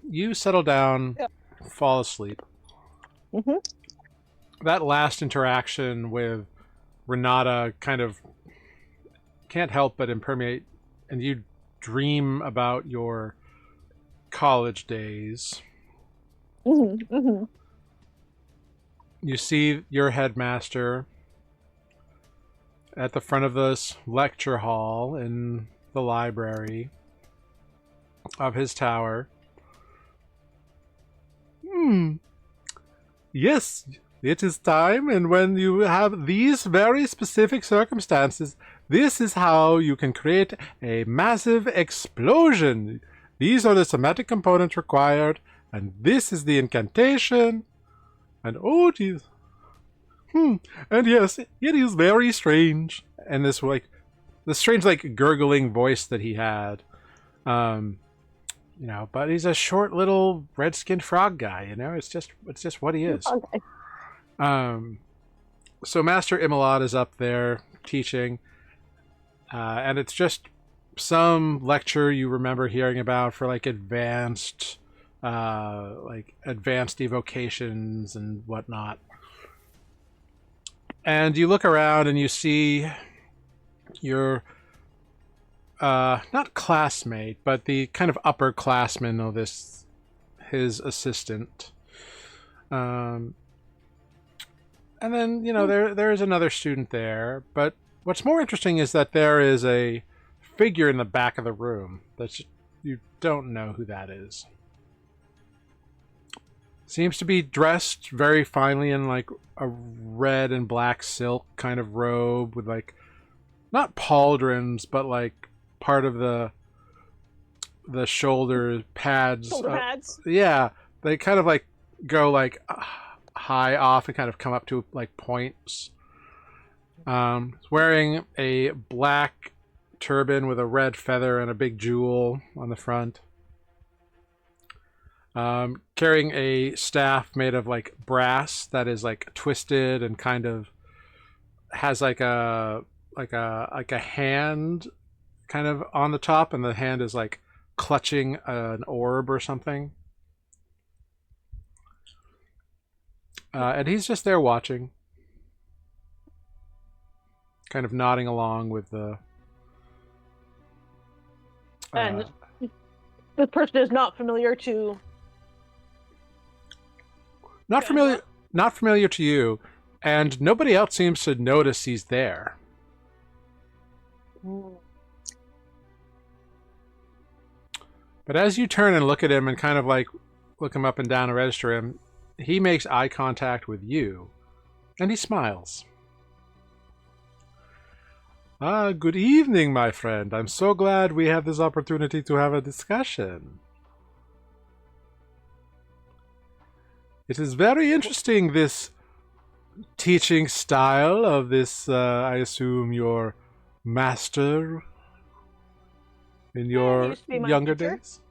you settle down, fall asleep. Mm-hmm. That last interaction with Renata kind of can't help but impermeate, and you dream about your college days. Mm-hmm. Mm-hmm. You see your headmaster at the front of this lecture hall in the library of his tower. Yes, it is time, and when you have these very specific circumstances, this is how you can create a massive explosion. These are the somatic components required, and this is the incantation. And oh, geez. And yes, it is very strange. And this strange gurgling voice that he had. But he's a short little red-skinned frog guy, it's just what he is. Okay. So Master Imelot is up there teaching, and it's just some lecture you remember hearing about for advanced evocations and whatnot. And you look around and you see your not classmate, but the kind of upperclassman of his assistant. And then, there is another student there, but what's more interesting is that there is a figure in the back of the room that you don't know who that is. Seems to be dressed very finely in a red and black silk kind of robe with not pauldrons, but part of the shoulder pads. Shoulder pads. Yeah, they kind of go high off and kind of come up to points. He's wearing a black turban with a red feather and a big jewel on the front. Carrying a staff made of brass that is twisted and kind of has a hand kind of on the top, and the hand is clutching an orb or something. And he's just there watching, kind of nodding along with the. And this person is not familiar to. Not familiar to you, and nobody else seems to notice he's there. But as you turn and look at him and kind of look him up and down and register him, he makes eye contact with you, and he smiles. Good evening, my friend. I'm so glad we have this opportunity to have a discussion. It is very interesting, this teaching style of this, I assume, your master in your younger days.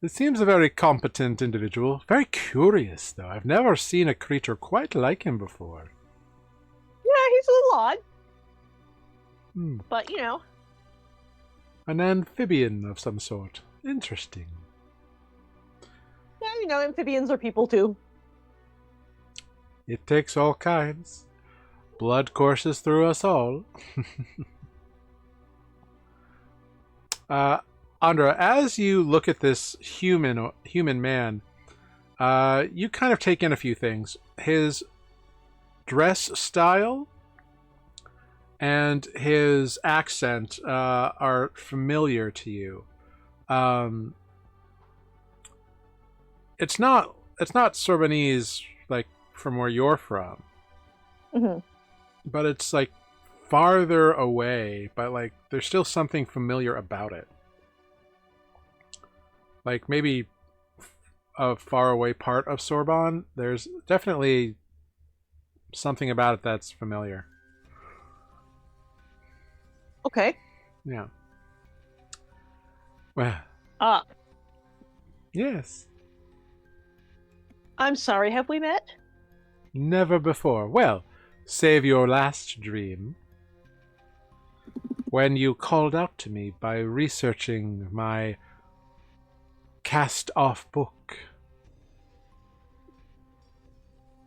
It seems a very competent individual. Very curious, though. I've never seen a creature quite like him before. Yeah, he's a little odd. But, An amphibian of some sort. Interesting. Yeah, amphibians are people, too. It takes all kinds. Blood courses through us all. Andra, as you look at this human man, you kind of take in a few things. His dress style and his accent are familiar to you. it's not Sorbonese like from where you're from, Hmm. but it's like farther away. But like there's still something familiar about it. Like maybe a faraway part of Sorbonne. There's definitely something about it that's familiar. Okay. Yeah. Well, Uh, yes. I'm sorry, have we met? Never before. Well, save your last dream. When you called out to me by researching my cast-off book.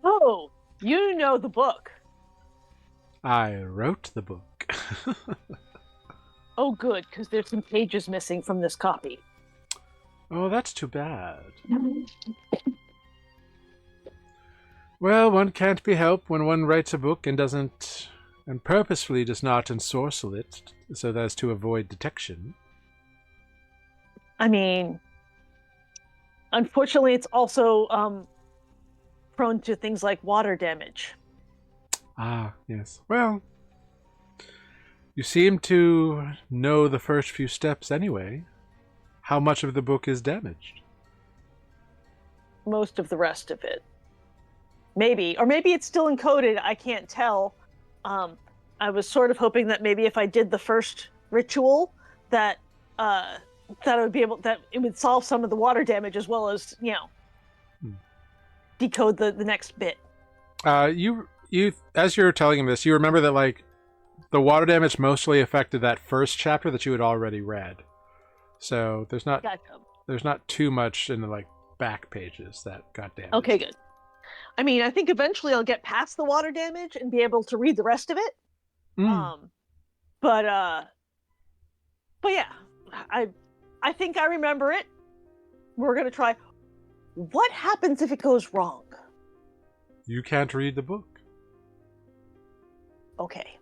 Oh, you know the book. I wrote the book. Oh, good, because there's some pages missing from this copy. Oh, that's too bad. Well, one can't be helped when one writes a book and purposefully does not ensorcel it so as to avoid detection. I mean, unfortunately, it's also prone to things like water damage. Ah, yes. Well, you seem to know the first few steps anyway. How much of the book is damaged? Most of the rest of it. Maybe. Or maybe it's still encoded. I can't tell. I was sort of hoping that maybe if I did the first ritual, that I would be able, that it would solve some of the water damage as well as, decode the next bit. You as you're telling him this, you remember that like the water damage mostly affected that first chapter that you had already read. So there's not too much in the like back pages that got damaged. Okay, good. I mean, I think eventually I'll get past the water damage and be able to read the rest of it. But yeah, I think I remember it. We're gonna try. What happens if it goes wrong? You can't read the book. Okay.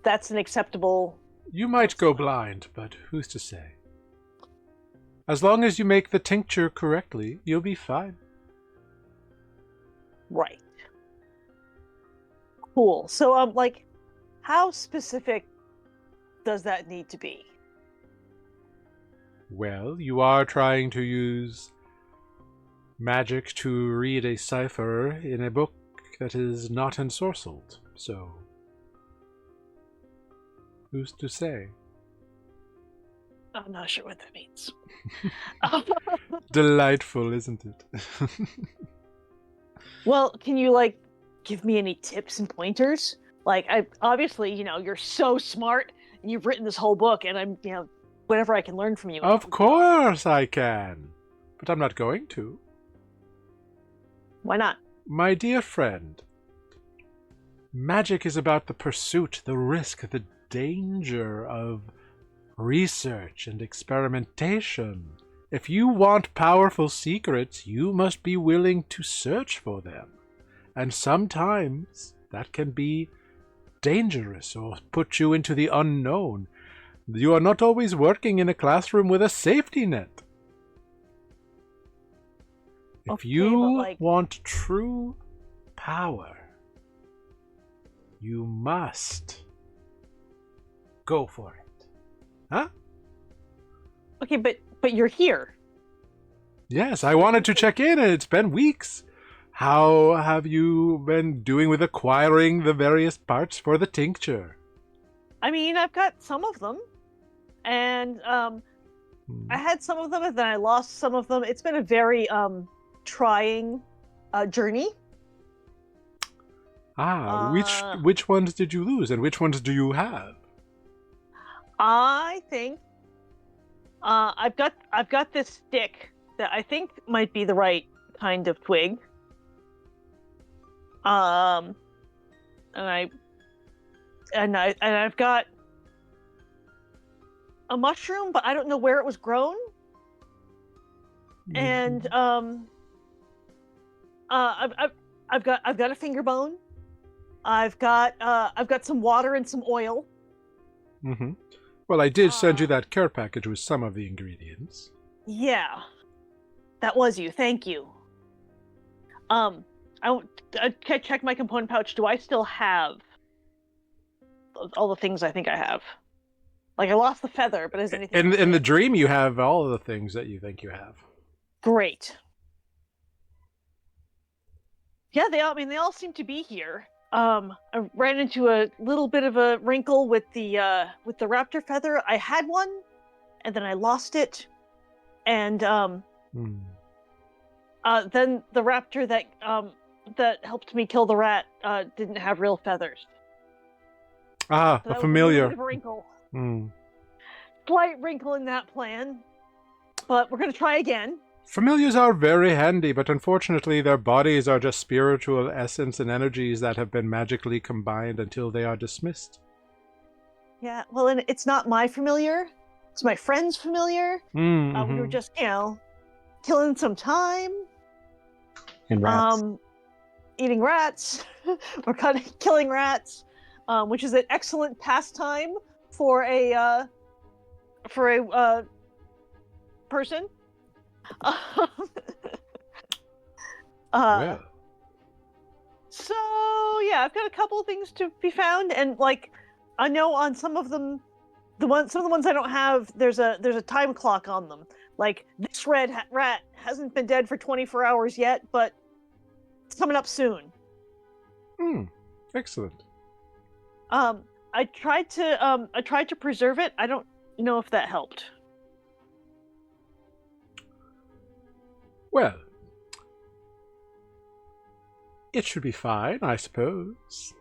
That's an acceptable... You might go blind, but who's to say? As long as you make the tincture correctly, you'll be fine. Right. Cool. So, like, how specific does that need to be? Well, you are trying to use magic to read a cipher in a book that is not ensorcelled, so who's to say? I'm not sure what that means. Delightful, isn't it? Well, can you, like, give me any tips and pointers? Like, obviously, you're so smart, and you've written this whole book, and I'm, whatever I can learn from you. Of course I can, but I'm not going to. Why not? My dear friend, magic is about the pursuit, the risk, the danger of research and experimentation. If you want powerful secrets, you must be willing to search for them. And sometimes that can be dangerous or put you into the unknown. You are not always working in a classroom with a safety net. If you want true power, you must go for it. Huh? Okay, but you're here. Yes, I wanted to check in, and it's been weeks. How have you been doing with acquiring the various parts for the tincture? I mean, I've got some of them, and I had some of them, and then I lost some of them. It's been a very trying journey. Which ones did you lose, and which ones do you have? I think I've got this stick that I think might be the right kind of twig. And I've got a mushroom, but I don't know where it was grown. And I've got a finger bone. I've got some water and some oil. Mm-hmm. Well, I did send you that care package with some of the ingredients. Yeah. That was you. Thank you. I check my component pouch. Do I still have all the things I think I have? Like I lost the feather, but is anything else In the there? dream, you have all of the things that you think you have. Great. Yeah, they all seem to be here. I ran into a little bit of a wrinkle with the raptor feather. I had one, and then I lost it, and then the raptor that helped me kill the rat didn't have real feathers. Ah, So a that was a familiar. little bit of a wrinkle. Slight wrinkle in that plan, but we're gonna try again. Familiars are very handy, but unfortunately their bodies are just spiritual essence and energies that have been magically combined until they are dismissed. Yeah, well, and it's not my familiar. It's my friend's familiar. Mm-hmm. We were just, killing some time. And rats. Eating rats. We're killing rats, which is an excellent pastime for a person. Well. So yeah, I've got a couple of things to be found, and like I know on some of them, some of the ones I don't have, there's a time clock on them. Like this red rat hasn't been dead for 24 hours yet, but it's coming up soon. Excellent. I tried to preserve it. I don't know if that helped. Well, it should be fine, I suppose.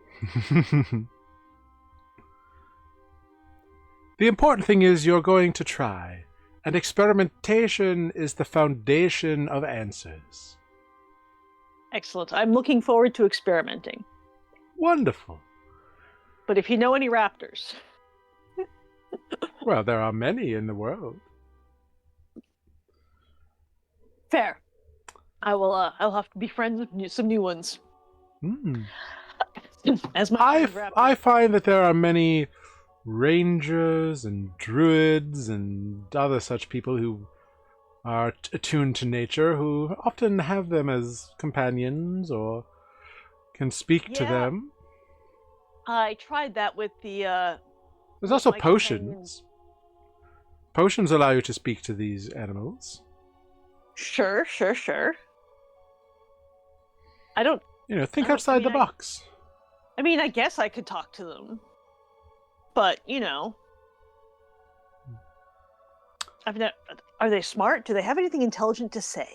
The important thing is you're going to try, and experimentation is the foundation of answers. Excellent. I'm looking forward to experimenting. Wonderful. But if you know any raptors... Well, there are many in the world. Fair. I'll have to be friends with some new ones. As my I find that there are many rangers and druids and other such people who are attuned to nature who often have them as companions or can speak to them. I tried that with the There's also my potions. companions. Potions allow you to speak to these animals. Sure. I don't... think outside the box. I mean, I guess I could talk to them. But, are they smart? Do they have anything intelligent to say?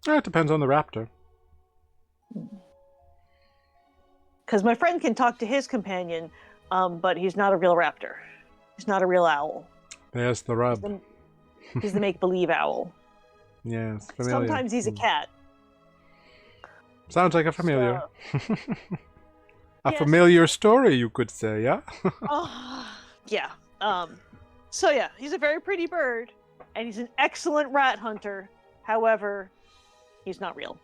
It depends on the raptor. Because my friend can talk to his companion, but he's not a real raptor. He's not a real owl. There's the rub. He's the make-believe owl. Yes, familiar. Sometimes he's a cat. Sounds like a familiar. A Yes. familiar story, you could say, yeah? Yeah. So yeah, he's a very pretty bird, and he's an excellent rat hunter. However, he's not real.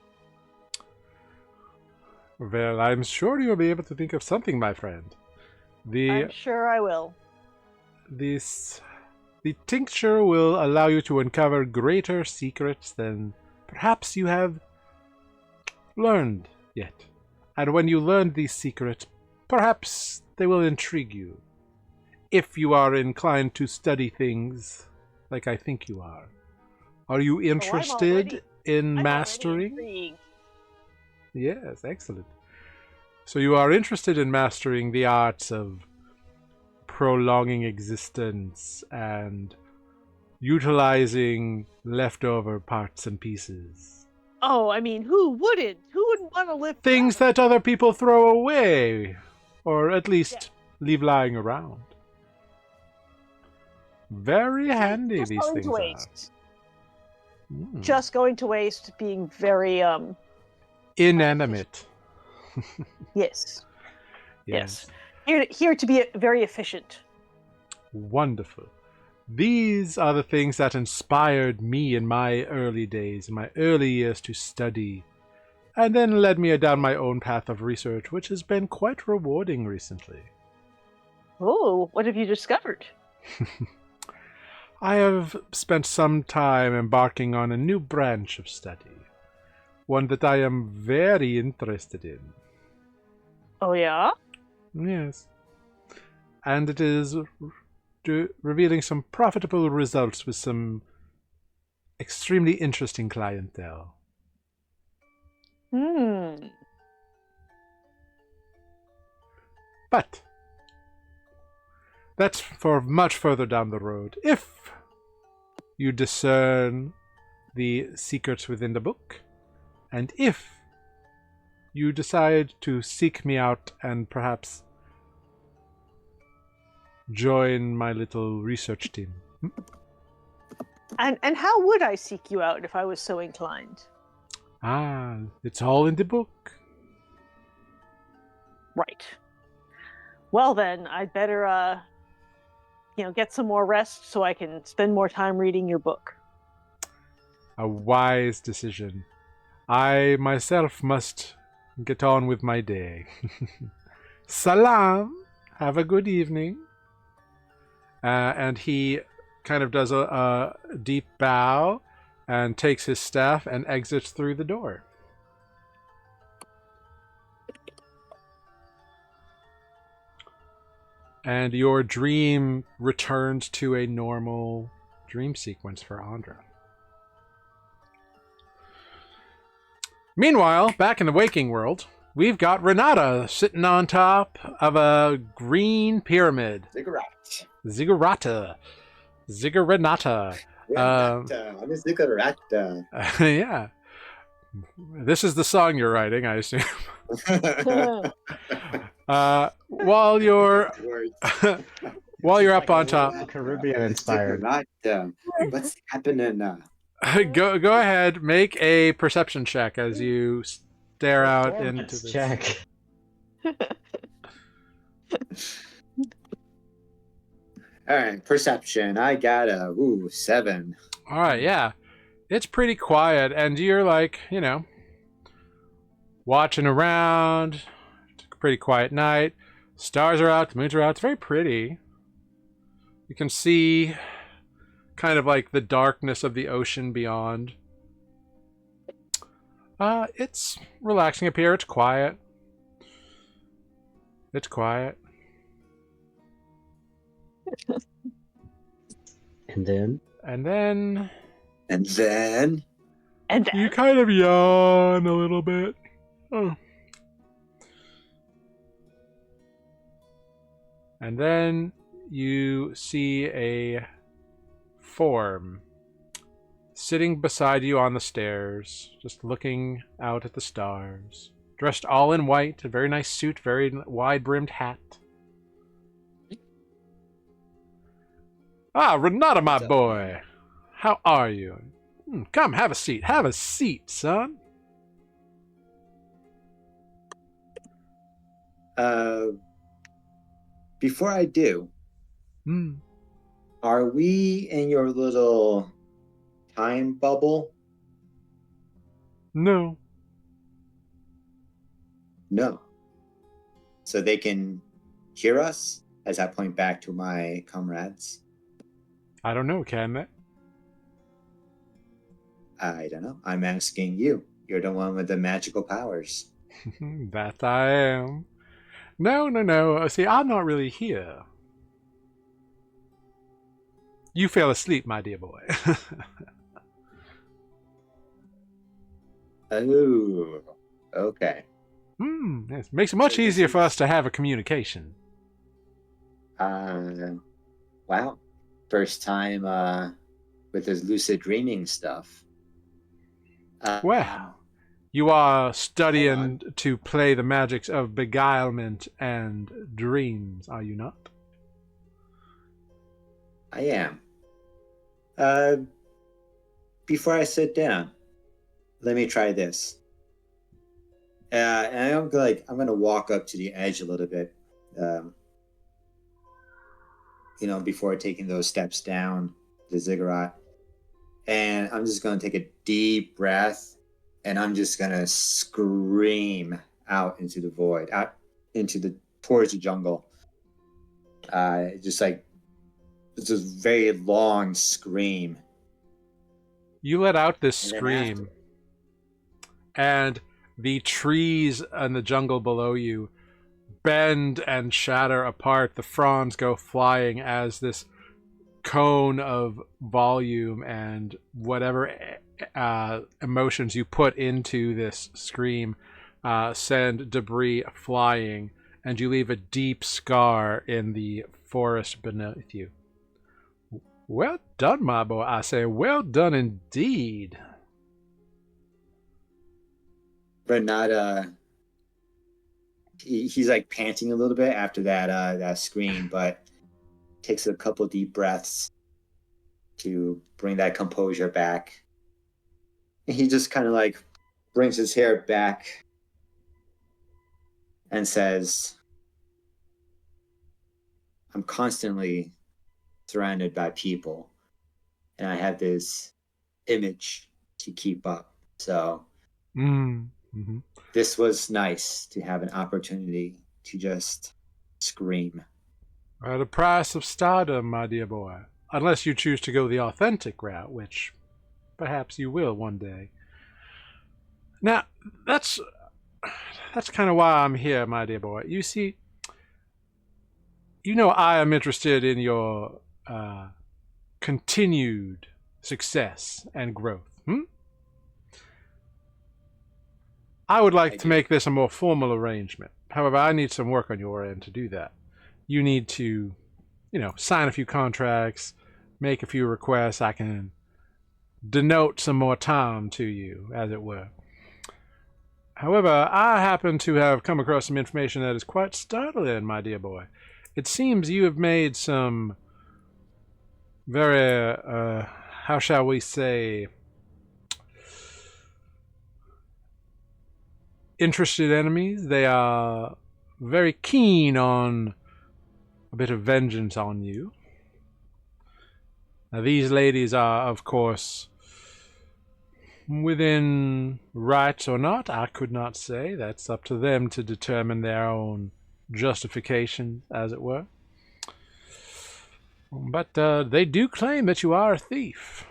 Well, I'm sure you'll be able to think of something, my friend. I'm sure I will. The tincture will allow you to uncover greater secrets than perhaps you have learned yet. And when you learn these secrets, perhaps they will intrigue you. If you are inclined to study things like I think you are. Are you interested in mastering? Yes, excellent. So you are interested in mastering the arts of prolonging existence and utilizing leftover parts and pieces. Oh, I mean, who wouldn't? Who wouldn't want to live Things forever? that other people throw away, or at least leave lying around. Very handy Just these going things to are. waste. Just going to waste, being very Inanimate. Yes. Yes. Here to be very efficient. Wonderful. These are the things that inspired me in my early days, in my early years to study, and then led me down my own path of research, which has been quite rewarding recently. Oh, what have you discovered? I have spent some time embarking on a new branch of study. One that I am very interested in. Oh, yeah? Yes. And it is revealing some profitable results with some extremely interesting clientele. Hmm. But that's for much further down the road. If you discern the secrets within the book, and if you decide to seek me out and perhaps join my little research team. And how would I seek you out if I was so inclined? Ah, it's all in the book. Right. Well then, I'd better get some more rest so I can spend more time reading your book. A wise decision. I myself must get on with my day. Salam. Have a good evening. And he kind of does a deep bow and takes his staff and exits through the door. And your dream returns to a normal dream sequence for Andra. Meanwhile, back in the waking world, we've got Renata sitting on top of a green pyramid. Ziggurat. Zigguranata. I'm a ziggurat. Yeah. This is the song you're writing, I assume. While you're up on top, Caribbean inspired. What's happening? go ahead, make a perception check as you stare out into this. Check. All right, perception. I got a 7. All right, yeah. It's pretty quiet, and you're like, watching around. It's a pretty quiet night. Stars are out, the moons are out. It's very pretty. You can see kind of like the darkness of the ocean beyond. It's relaxing up here. It's quiet. It's quiet. And then? And then You kind of yawn a little bit. Oh. And then you see a form sitting beside you on the stairs, just looking out at the stars. Dressed all in white, a very nice suit, very wide-brimmed hat. Ah, Renata, my boy. How are you? Come, have a seat. Have a seat, son. Before I do, are we in your little time bubble? No. No. So they can hear us as I point back to my comrades? I don't know, can they? I don't know. I'm asking you. You're the one with the magical powers. That I am. No. See, I'm not really here. You fell asleep, my dear boy. Oh, okay. Yes. Makes it much easier for us to have a communication. Wow. First time with this lucid dreaming stuff. Well, you are studying to play the magics of beguilement and dreams, are you not? I am. Before I sit down, let me try this. And I'm gonna walk up to the edge a little bit, before taking those steps down the ziggurat. And I'm just gonna take a deep breath, and I'm just gonna scream out into the void, towards the jungle. Just like It's a very long scream. You let out this And then scream, and the trees and the jungle below you bend and shatter apart. The fronds go flying as this cone of volume and whatever emotions you put into this scream send debris flying, and you leave a deep scar in the forest beneath you. Well done, my boy. I say, well done indeed. Renata, he's like panting a little bit after that scream, but takes a couple deep breaths to bring that composure back. And he just kind of like brings his hair back and says, I'm constantly surrounded by people, and I have this image to keep up. So this was nice to have an opportunity to just scream. At a price of stardom, my dear boy. Unless you choose to go the authentic route, which perhaps you will one day. Now, that's kind of why I'm here, my dear boy. You see, you know I am interested in your continued success and growth. I would like to make this a more formal arrangement. However, I need some work on your end to do that. You need to, sign a few contracts, make a few requests. I can denote some more time to you, as it were. However, I happen to have come across some information that is quite startling, my dear boy. It seems you have made some very, how shall we say, interested enemies. They are very keen on a bit of vengeance on you. Now, these ladies are, of course, within rights or not, I could not say. That's up to them to determine their own justification, as it were. But they do claim that you are a thief.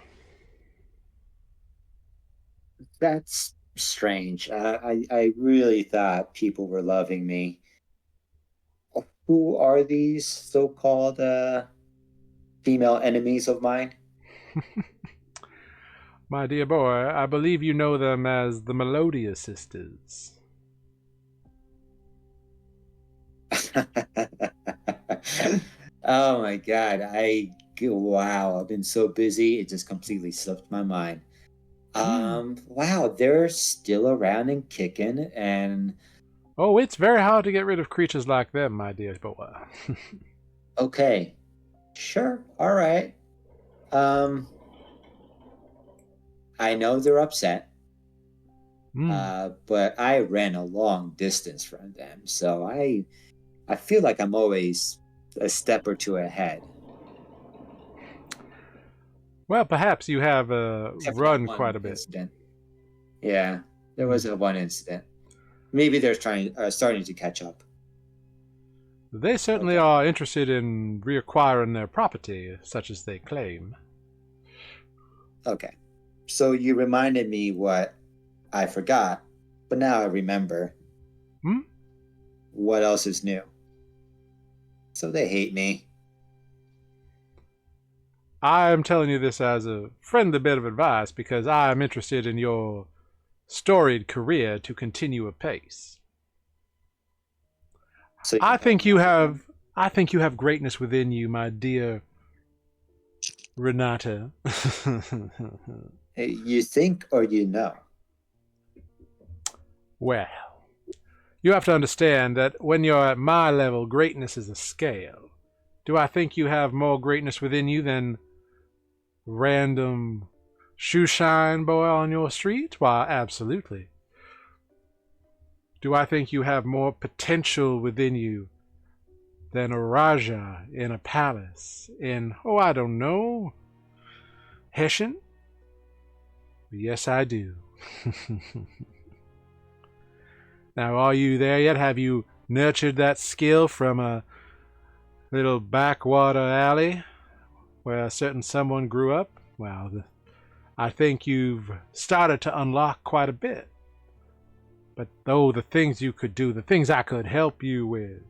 That's strange. I really thought people were loving me. Who are these so-called female enemies of mine? My dear boy, I believe you know them as the Melodious Sisters. Oh my God. Wow, I've been so busy, it just completely slipped my mind. Wow, they're still around and kicking, and Oh, it's very hard to get rid of creatures like them, my dear boy. okay. Sure, all right. I know they're upset. But I ran a long distance from them, so I feel like I'm always a step or two ahead. Well, perhaps you have run quite a bit. Incident. Yeah, there was one incident. Maybe they're starting to catch up. They certainly are interested in reacquiring their property, such as they claim. Okay, so you reminded me what I forgot, but now I remember. What else is new? So they hate me. I am telling you this as a friendly bit of advice because I am interested in your storied career to continue apace. So I think you have greatness within you, my dear Renata. You think or you know? Well, you have to understand that when you're at my level, greatness is a scale. Do I think you have more greatness within you than random shoeshine boy on your street? Why, absolutely. Do I think you have more potential within you than a Raja in a palace in, I don't know, Hessian? Yes, I do. Now, are you there yet? Have you nurtured that skill from a little backwater alley where a certain someone grew up, well, I think you've started to unlock quite a bit. But though the things you could do, the things I could help you with.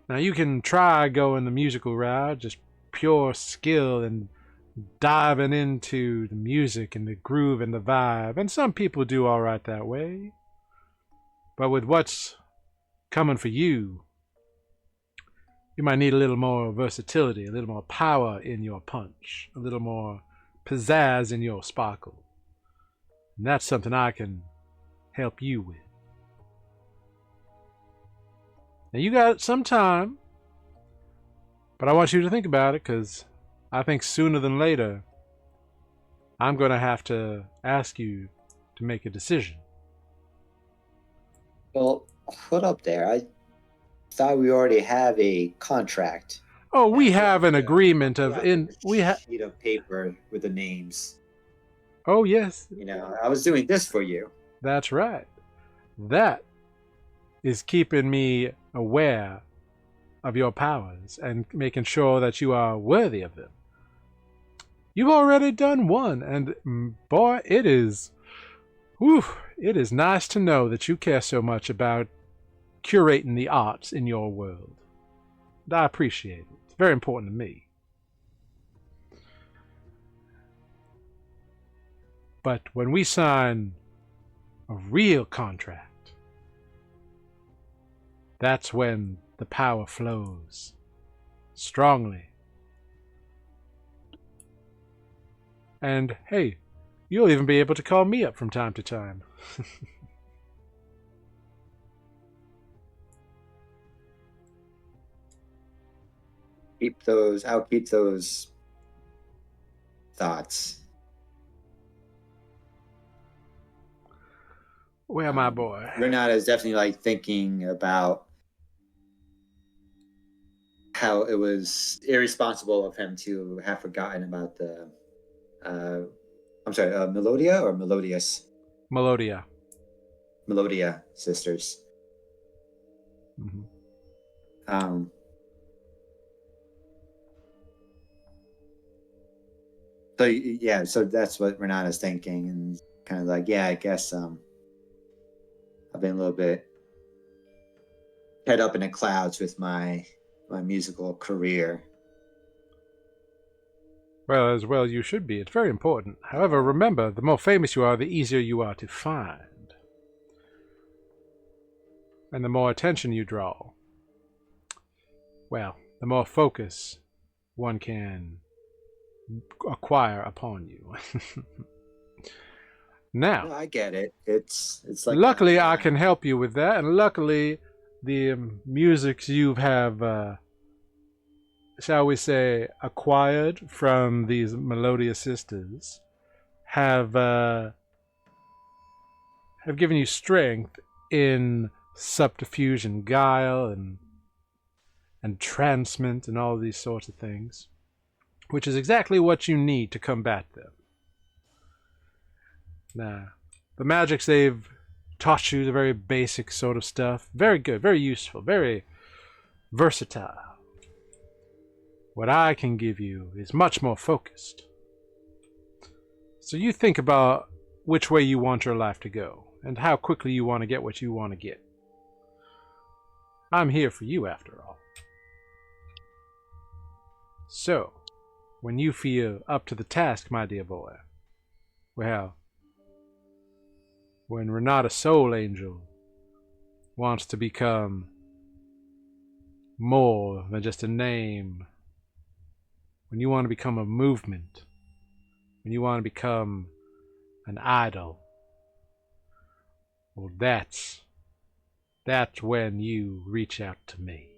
Now you can try going the musical route, just pure skill and diving into the music and the groove and the vibe, and some people do all right that way. But with what's coming for you, you might need a little more versatility, a little more power in your punch, a little more pizzazz in your sparkle. And that's something I can help you with. Now you got some time, but I want you to think about it, because I think sooner than later, I'm going to have to ask you to make a decision. Well, hold up there. I thought we already have a contract. Oh, we have an agreement of sheet of paper with the names. Oh, yes. I was doing this for you. That's right. That is keeping me aware of your powers and making sure that you are worthy of them. You've already done one, and boy, it is nice to know that you care so much about curating the arts in your world. And I appreciate it. It's very important to me. But when we sign a real contract, that's when the power flows strongly. And hey, you'll even be able to call me up from time to time. I'll keep those thoughts. Well, my boy. Renata's definitely thinking about how it was irresponsible of him to have forgotten about the Melodia or Melodious? Melodia. Melodia sisters. Mm-hmm. So that's what Renata's thinking, and kind of I guess I've been a little bit head up in the clouds with my musical career. Well, as well you should be. It's very important. However, remember, the more famous you are, the easier you are to find. And the more attention you draw, well, the more focus one can acquire upon you. Now, I get it. It's like luckily I can help you with that, and luckily the musics you have, shall we say, acquired from these Melodia sisters have given you strength in subterfuge and guile and entrancement and all these sorts of things, which is exactly what you need to combat them. Now, the magics they've taught you, the very basic sort of stuff, very good, very useful, very versatile. What I can give you is much more focused. So you think about which way you want your life to go, and how quickly you want to get what you want to get. I'm here for you, after all. So, when you feel up to the task, my dear boy, well, when Renata Soul Angel wants to become more than just a name, when you want to become a movement, when you want to become an idol, well, that's when you reach out to me.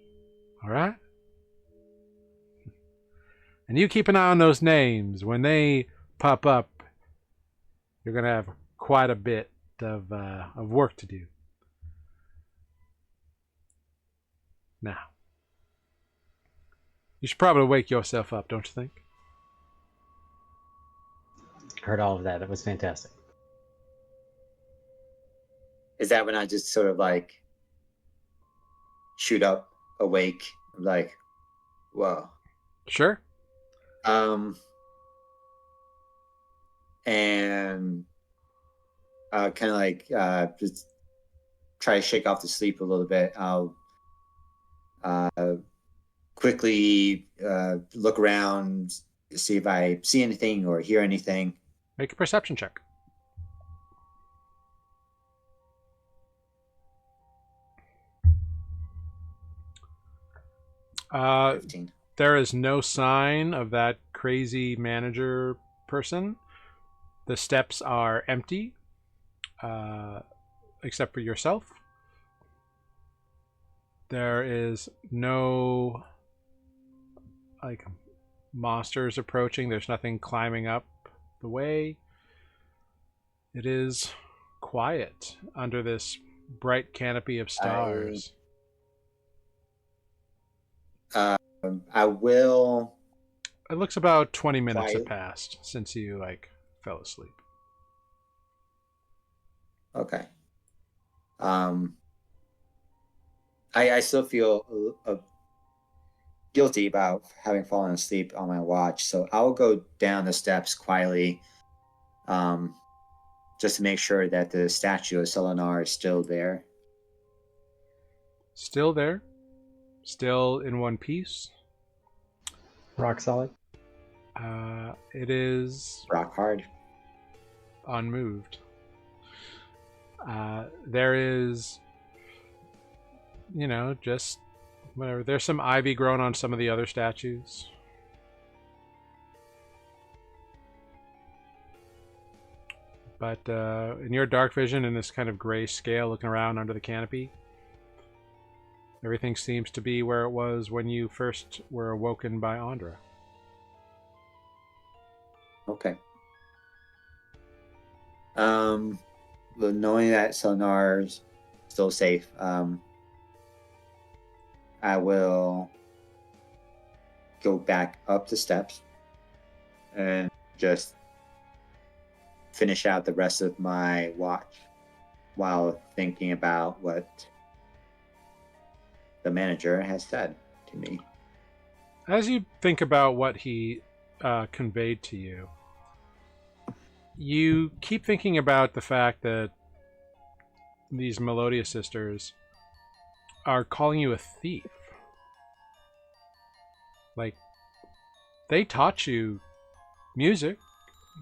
All right? And you keep an eye on those names. When they pop up, you're going to have quite a bit of work to do. Now, you should probably wake yourself up, don't you think? Heard all of that. That was fantastic. Is that when I just sort of shoot up awake, whoa? Sure. And kind of like just try to shake off the sleep a little bit. I'll quickly look around, see if I see anything or hear anything. Make a perception check. Uh, 15. there is no sign of that crazy manager person. The steps are empty, except for yourself. There is no like monsters approaching. There's nothing climbing up the way. It is quiet under this bright canopy of stars. I will. It looks about 20 minutes have Quiet. passed since you fell asleep. Okay. I still feel guilty about having fallen asleep on my watch, so I'll go down the steps quietly, just to make sure that the statue of Selenar is still there. Still there. Still in one piece. Rock solid. It is Rock hard. unmoved. There is, just whatever. There's some ivy growing on some of the other statues. But in your dark vision, in this kind of gray scale, looking around under the canopy, everything seems to be where it was when you first were awoken by Andra. Okay. Well, knowing that Selenar's still safe, I will go back up the steps and just finish out the rest of my watch while thinking about what the manager has said to me. As you think about what he conveyed to you, you keep thinking about the fact that these Melodia sisters are calling you a thief. Like, they taught you music.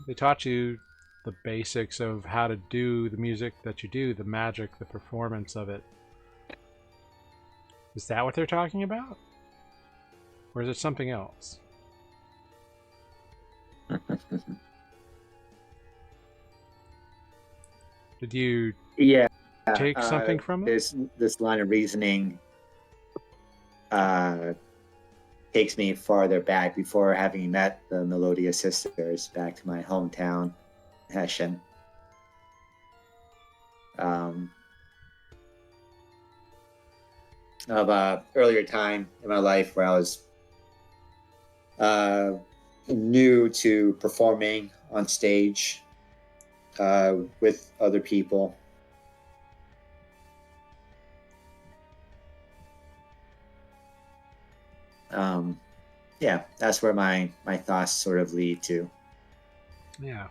They taught you the basics of how to do the music that you do, the magic, the performance of it. Is that what they're talking about? Or is it something else? Did you Yeah. take something from it? This line of reasoning takes me farther back before having met the Melodia sisters, back to my hometown, Hessian. Of earlier time in my life where I was new to performing on stage with other people. Yeah, that's where my thoughts sort of lead to. Yeah.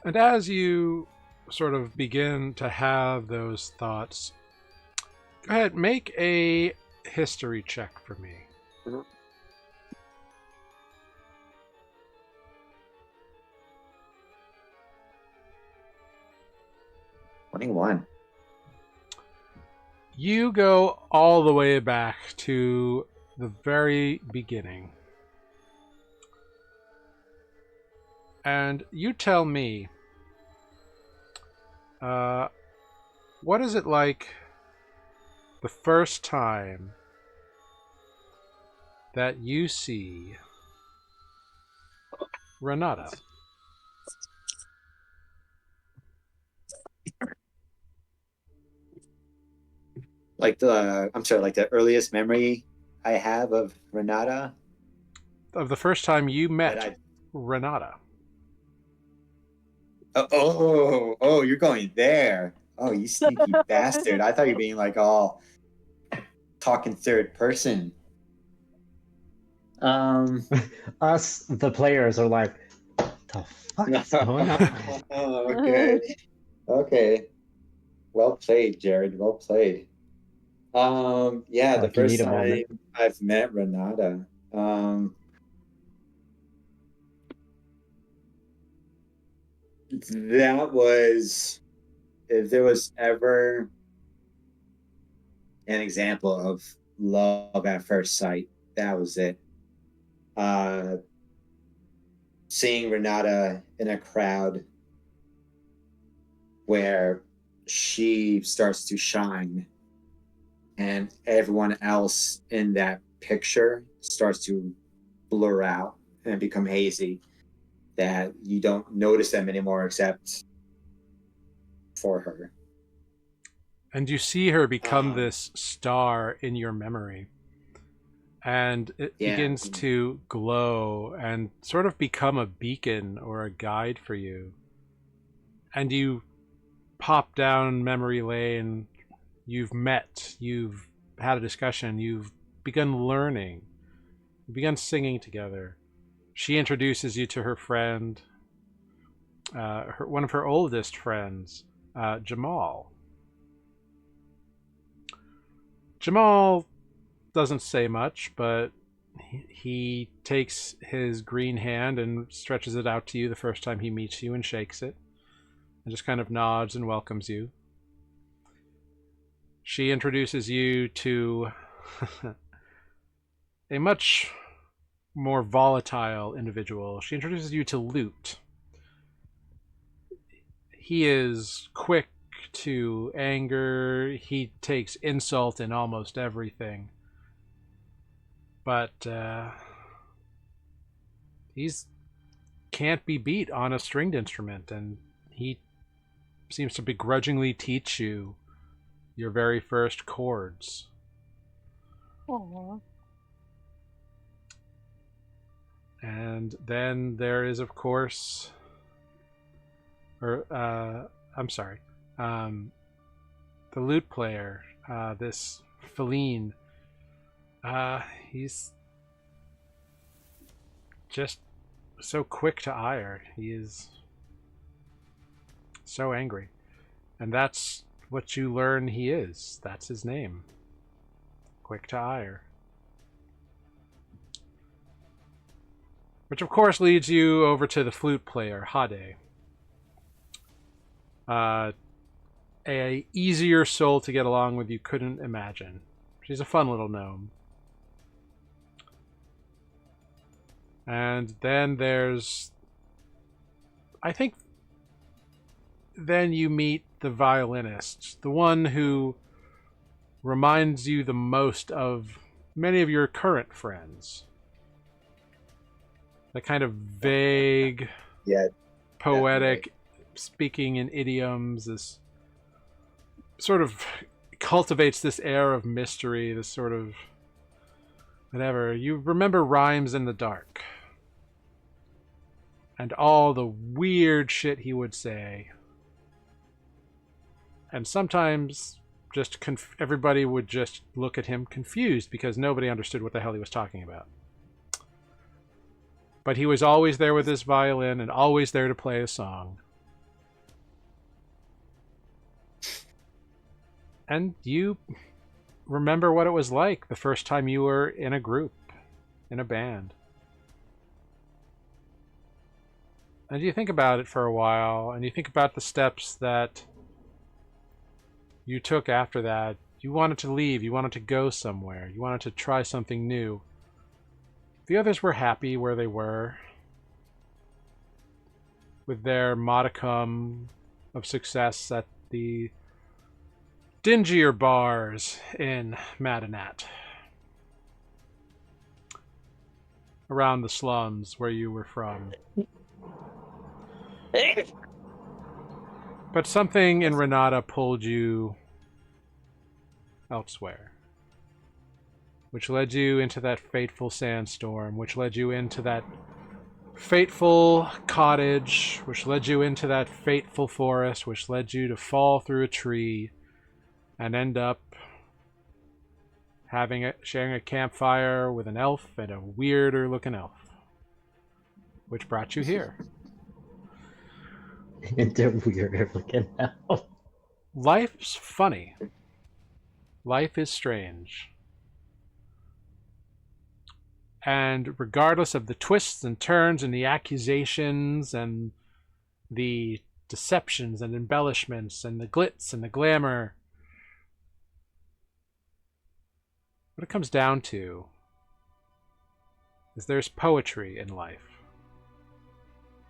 And as you sort of begin to have those thoughts, go ahead, make a history check for me. 21. You go all the way back to the very beginning. And you tell me, what is it like the first time that you see Renata? Like the earliest memory I have of Renata. Of the first time you That met Renata. Oh, you're going there. Oh, you sneaky bastard. I thought you were being like all talking third person. Us, the players, are like, the fuck is going on? Okay. Okay. Well played, Jared. Well played. Yeah, the Like, you need first a moment. time I've met Renata, that was, if there was ever an example of love at first sight, that was it. Uh, Seeing Renata in a crowd where she starts to shine and everyone else in that picture starts to blur out and become hazy, that you don't notice them anymore except for her. And you see her become Um, this star in your memory. And it yeah. begins to glow and sort of become a beacon or a guide for you. And you pop down memory lane. You've met, you've had a discussion, you've begun learning, you've begun singing together. She introduces you to her friend, one of her oldest friends, Jamal. Jamal doesn't say much, but he takes his green hand and stretches it out to you the first time he meets you and shakes it and just kind of nods and welcomes you. She introduces you to a much more volatile individual. She introduces you to Loot. He is quick to anger. He takes insult in almost everything. But he's can't be beat on a stringed instrument, and he seems to begrudgingly teach you your very first chords. Aww. And then there is, of course, I'm sorry, the lute player, this Feline. He's just so quick to ire. He is so angry. And that's what you learn he is. That's his name. Quick to ire. Which of course leads you over to the flute player, Hade. A easier soul to get along with you couldn't imagine. She's a fun little gnome. And then there's, I think, then you meet the violinist, the one who reminds you the most of many of your current friends. The kind of vague, Yeah, poetic, speaking in idioms, this sort of cultivates this air of mystery, this sort of whatever. You remember Rhymes in the Dark and all the weird shit he would say. And sometimes just everybody would just look at him confused because nobody understood what the hell he was talking about. But he was always there with his violin and always there to play a song. And you remember what it was like the first time you were in a group, in a band. And you think about it for a while, and you think about the steps that you took after that. You wanted to leave, you wanted to go somewhere, you wanted to try something new. The others were happy where they were, with their modicum of success at the dingier bars in Madanat, around the slums where you were from. But something in Renata pulled you elsewhere, which led you into that fateful sandstorm, which led you into that fateful cottage, which led you into that fateful forest, which led you to fall through a tree and end up sharing a campfire with an elf and a weirder looking elf, which brought you here. And they're weirder looking now. Life's funny. Life is strange. And regardless of the twists and turns and the accusations and the deceptions and embellishments and the glitz and the glamour, what it comes down to is there's poetry in life.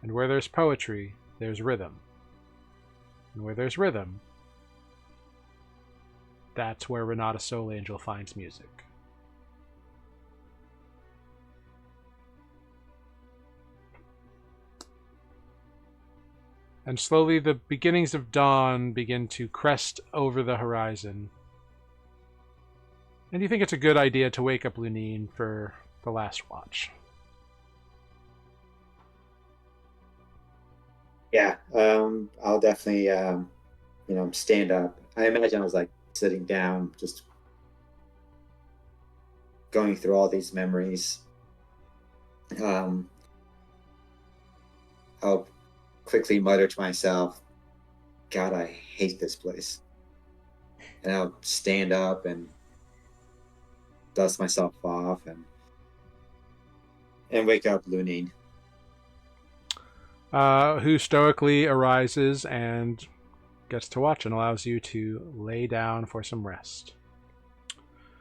And where there's poetry, there's rhythm. And where there's rhythm, that's where Renata Soul Angel finds music. And slowly the beginnings of dawn begin to crest over the horizon. And you think it's a good idea to wake up Lunine for the last watch. Yeah, I'll definitely, stand up. I imagine I was like sitting down, just going through all these memories. I'll quickly mutter to myself, God, I hate this place. And I'll stand up and dust myself off and wake up Lunine. Who stoically arises and gets to watch and allows you to lay down for some rest.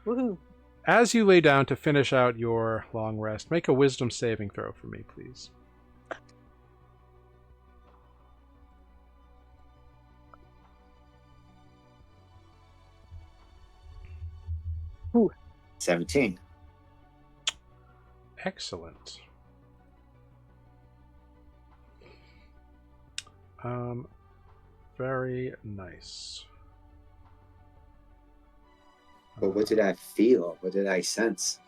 Woohoo! As you lay down to finish out your long rest, make a wisdom saving throw for me, please. Ooh. 17. Excellent. Very nice. But what did I feel? What did I sense?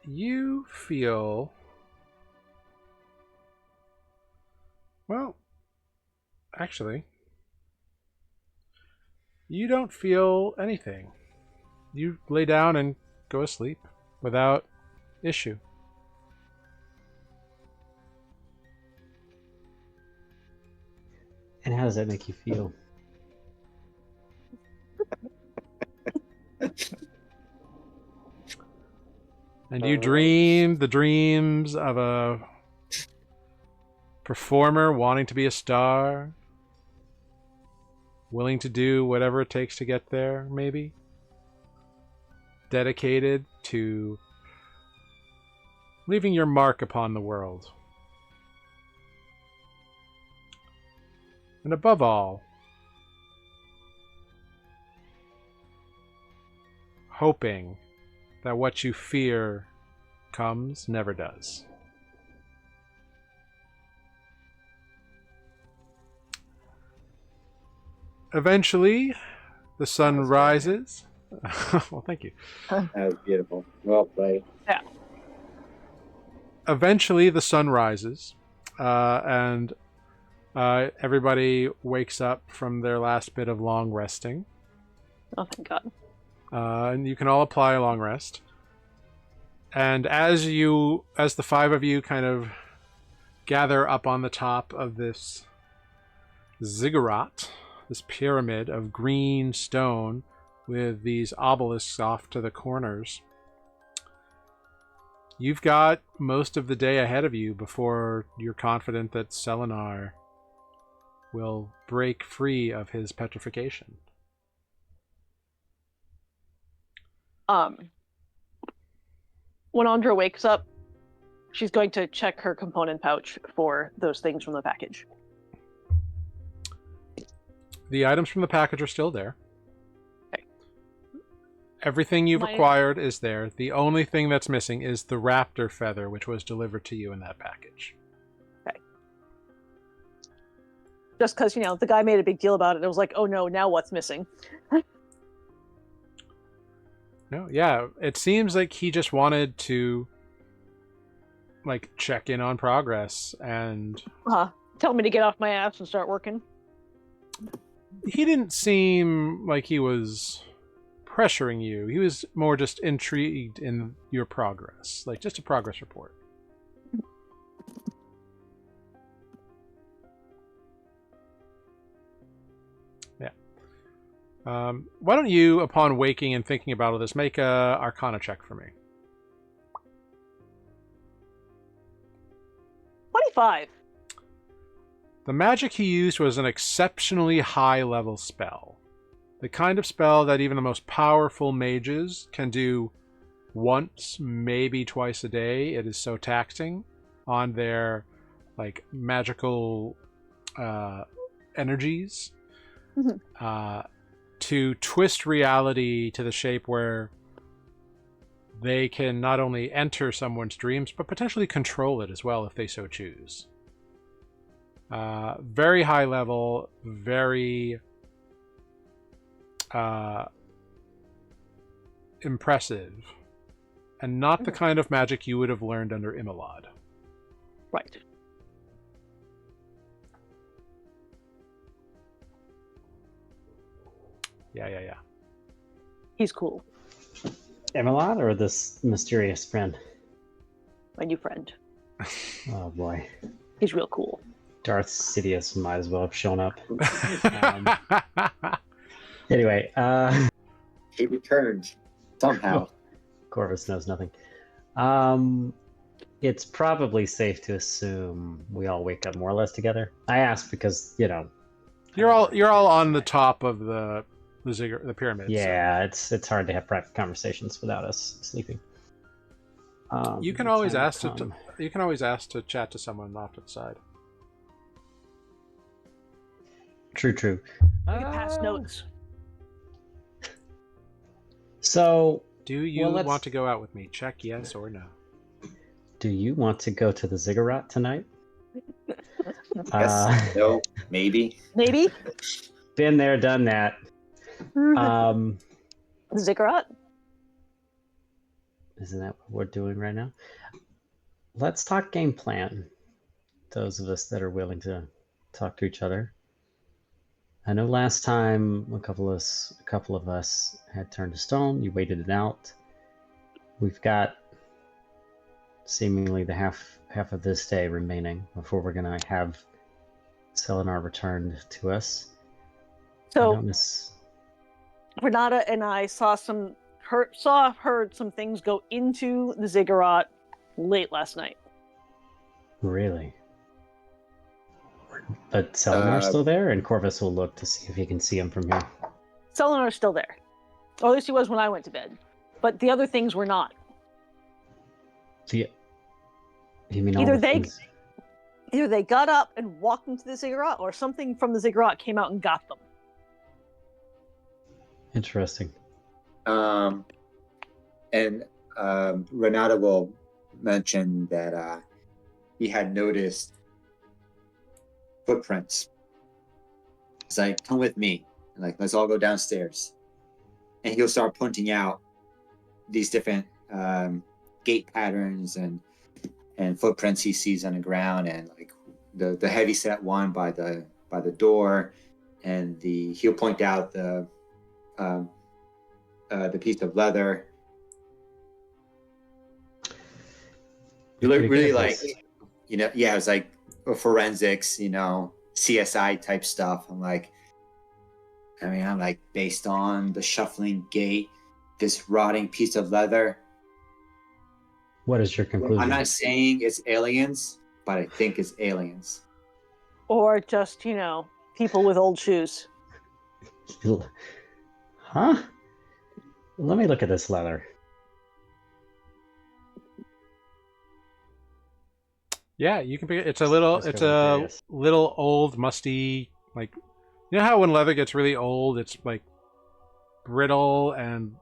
You feel... Well, actually, you don't feel anything. You lay down and go to sleep without issue. And how does that make you feel? And you dream the dreams of a performer wanting to be a star, willing to do whatever it takes to get there, maybe. Dedicated to leaving your mark upon the world. And above all, hoping that what you fear comes never does. Eventually, the sun rises. Well, thank you. That was beautiful. Well played. Yeah. Eventually, the sun rises, and everybody wakes up from their last bit of long resting. Oh, thank God. And you can all apply a long rest. And as the five of you kind of gather up on the top of this ziggurat, this pyramid of green stone with these obelisks off to the corners, you've got most of the day ahead of you before you're confident that Selenar will break free of his petrification. When Andra wakes up, she's going to check her component pouch for those things from the package. The items from the package are still there. Okay. Everything you've acquired is there. The only thing that's missing is the raptor feather, which was delivered to you in that package. Okay. Just because, the guy made a big deal about it. It was like, oh no, now what's missing? No, yeah, it seems like he just wanted to, check in on progress and... Tell me to get off my ass and start working. he didn't seem like he was pressuring you. He was more just intrigued in your progress, like just a progress report. Yeah. Why don't you, upon waking and thinking about all this, make a Arcana check for me? 25. The magic he used was an exceptionally high-level spell. The kind of spell that even the most powerful mages can do once, maybe twice a day. It is so taxing on their like magical energies to twist reality to the shape where they can not only enter someone's dreams but potentially control it as well if they so choose. Very high level, very impressive, and not the kind of magic you would have learned under Imelad. Right. Yeah. He's cool. Emelot or this mysterious friend? My new friend. Oh boy. He's real cool. Darth Sidious might as well have shown up. Anyway, He returned somehow. Corvus knows nothing. It's probably safe to assume we all wake up more or less together. I ask because, you know, You're all on the top of the pyramid. yeah, it's hard to have private conversations without us sleeping. So. You can always ask to chat to someone off to the side. True. We can pass notes. So, Do you want to go out with me? Check yes or no. do you want to go to the ziggurat tonight? Yes, no, maybe. Maybe? Been there, done that. Ziggurat? Isn't that what we're doing right now? Let's talk game plan. Those of us that are willing to talk to each other. I know last time a couple of us had turned to stone. You waited it out. We've got seemingly the half of this day remaining before we're gonna have Selenar returned to us. So Renata and I heard some things go into the ziggurat late last night. Really? But Selenar's still there, and Corvus will look to see if he can see him from here. Selenar's still there. Or at least he was when I went to bed. But the other things were not. You mean all Either the they things? Either they got up and walked into the ziggurat, or something from the ziggurat came out and got them. Interesting. And Renata will mention that he had noticed footprints. It's like, come with me. And like, let's all go downstairs. And he'll start pointing out these different gate patterns and footprints he sees on the ground, and like the heavy set one by the door, and he'll point out the piece of leather. You look really like, you know, yeah, it was like forensics, you know, CSI type stuff. I'm like, based on the shuffling gait, this rotting piece of leather. What is your conclusion? I'm not saying it's aliens, but I think it's aliens. Or just, you know, people with old shoes. Huh? Let me look at this leather. Yeah, you can pick it. It's a little old, musty, like, you know how when leather gets really old, it's like brittle and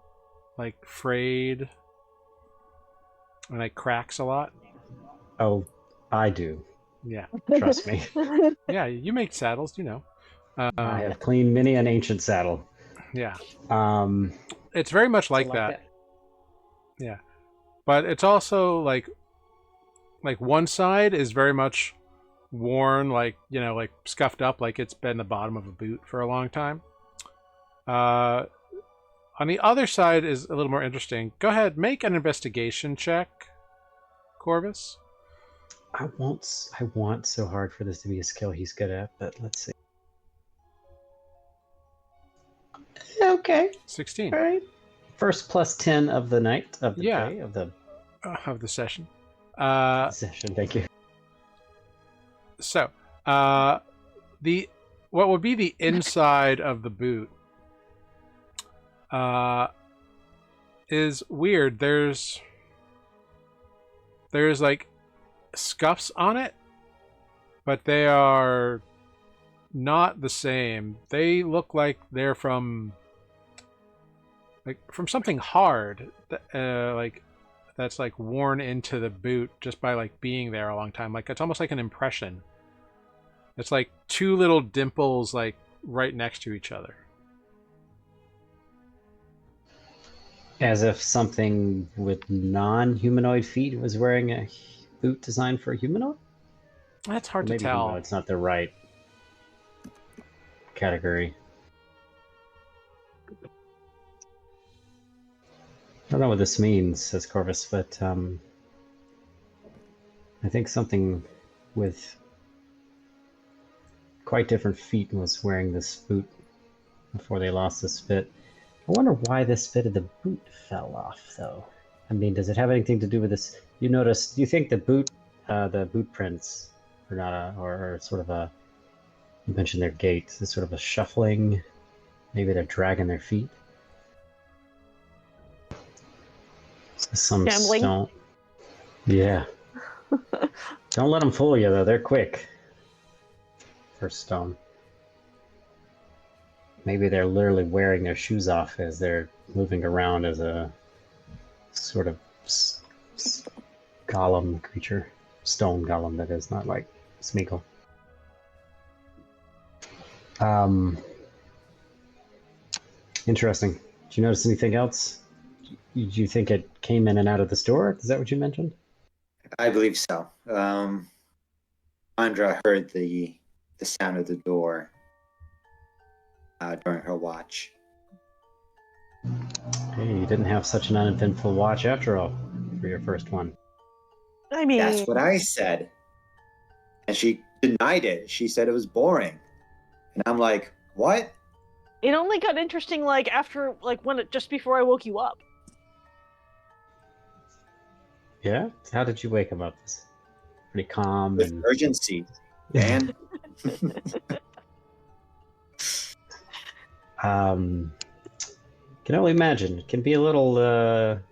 like frayed and like cracks a lot. Oh, I do. Yeah, Trust me. yeah, you make saddles, you know. I have cleaned many an ancient saddle. Yeah, Um, it's very much like that. Yeah, but it's also like one side is very much worn, like, like scuffed up, like it's been the bottom of a boot for a long time. On the other side is a little more interesting. Go ahead, make an investigation check, Corvus. I want so hard for this to be a skill he's good at, but let's see. Okay. 16. All right. First plus 10 of the night, of the day, of the session. Session, thank you. So, what would be the inside of the boot is weird. There's like scuffs on it, but they are not the same. They look like they're from something hard, like that's like worn into the boot just by like being there a long time. Like it's almost like an impression. It's like two little dimples like right next to each other. As if something with non-humanoid feet was wearing a boot designed for a humanoid? That's hard to Maybe tell. Humanoid's not the right category. I don't know what this means, says Corvus, but I think something with quite different feet was wearing this boot before they lost this bit. I wonder why this bit of the boot fell off, though. I mean, does it have anything to do with this? You notice? Do you think the boot prints are not or sort of a? You mentioned their gait. Is sort of a shuffling? Maybe they're dragging their feet. Some Gambling. stone. Yeah. Don't let them fool you, though. They're quick. For stone. Maybe they're literally wearing their shoes off as they're moving around as a sort of golem creature. Stone golem, that is, not like Smeagol. Interesting. Did you notice anything else? Did you think it came in and out of the store? Is that what you mentioned? I believe so. Andra heard the sound of the door during her watch. Hey, you didn't have such an uneventful watch after all for your first one. I mean, That's what I said. And she denied it. She said it was boring. And I'm like, what? it only got interesting like after just before I woke you up. Yeah? How did you wake him up? Pretty calm With and urgency, man. Can only imagine. It can be a little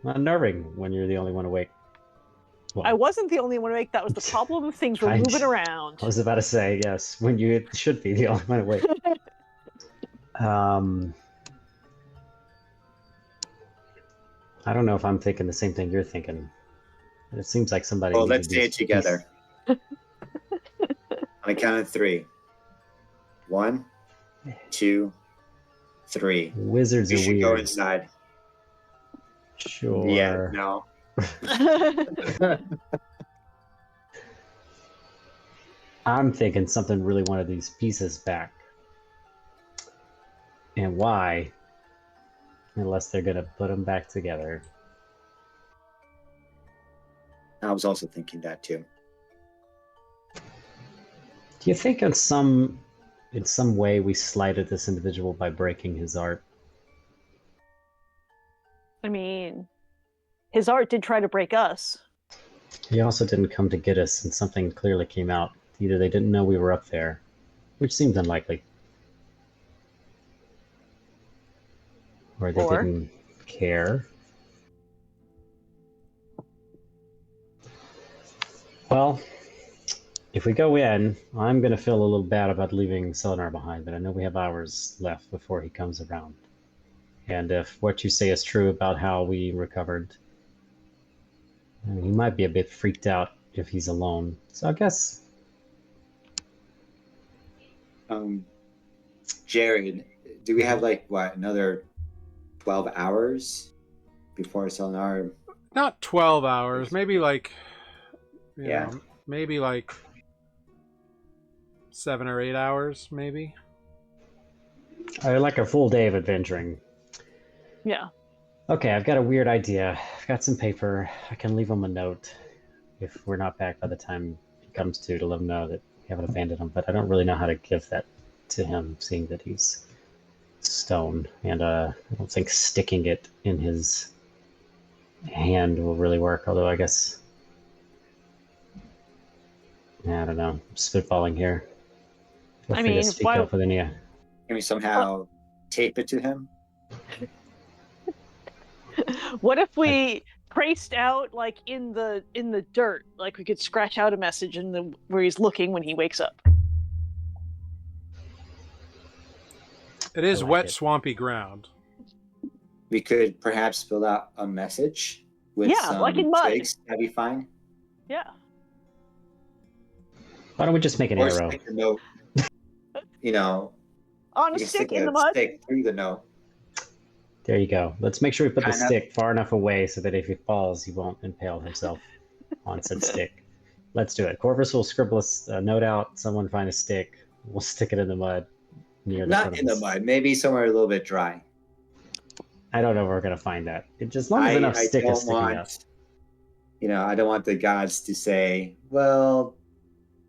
unnerving when you're the only one awake. Well, I wasn't the only one awake. That was the problem. Things were moving around. I was about to say, yes, when you should be the only one awake. I don't know if I'm thinking the same thing you're thinking. It seems like somebody. Well, let's say it together. On a count of 3. 1, 2, 3. Wizards You are should weird. go inside. Sure. Yeah, no. I'm thinking something really wanted these pieces back. And why? Unless they're going to put them back together. I was also thinking that too. Do you think in some way we slighted this individual by breaking his art? I mean, his art did try to break us. He also didn't come to get us, and something clearly came out. Either they didn't know we were up there, which seems unlikely, or they didn't care. Well, if we go in, I'm going to feel a little bad about leaving Selenar behind, but I know we have hours left before he comes around. And if what you say is true about how we recovered, I mean, he might be a bit freaked out if he's alone. So I guess... Jared, do we have another 12 hours before Selenar? Not 12 hours, maybe like... Yeah. Maybe like 7 or 8 hours, maybe. I like a full day of adventuring. Yeah. Okay, I've got a weird idea. I've got some paper. I can leave him a note if we're not back by the time he comes to let him know that we haven't abandoned him. But I don't really know how to give that to him, seeing that he's stone, and I don't think sticking it in his hand will really work. Although I guess, I don't know. I'm spitballing here. Feel I free to mean, speak up with any. Can we somehow tape it to him? what if we traced out like in the dirt, like we could scratch out a message in the where he's looking when he wakes up. It is like wet, it. swampy ground. We could perhaps fill out a message with Yeah, some like in mud. twigs that we find. Yeah. Why don't we just make an Or arrow? stick a note. You know, On you a can stick stick in the a mud. stick through the note. There you go. Let's make sure we put the Kind of. stick far enough away so that if he falls, he won't impale himself on said stick. Let's do it. Corvus will scribble a note out. Someone find a stick. We'll stick it in the mud near the front Not of in the us. mud. Maybe somewhere a little bit dry. I don't know if we're gonna find that. As long as enough stick is sticking up. I don't want the gods to say, well,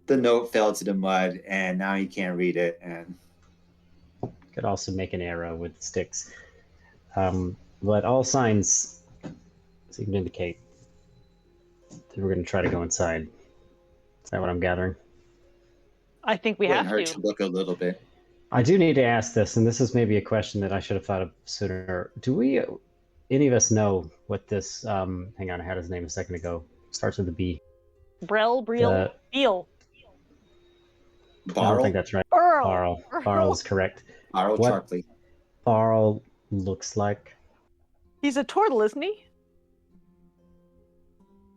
the note fell to the mud and now you can't read it. And Could also make an arrow with sticks. But all signs seem to indicate that we're going to try to go inside. Is that what I'm gathering? I think we wouldn't have hurt to. to look a little bit. I do need to ask this, and this is maybe a question that I should have thought of sooner. Do we, any of us, know what this? Hang on, I had his name a second ago. Starts with a B. Brel, Breel, Eel. I don't think that's right. Earl. Barl is correct. Barl What Sharpley. Barl looks like? He's a turtle, isn't he?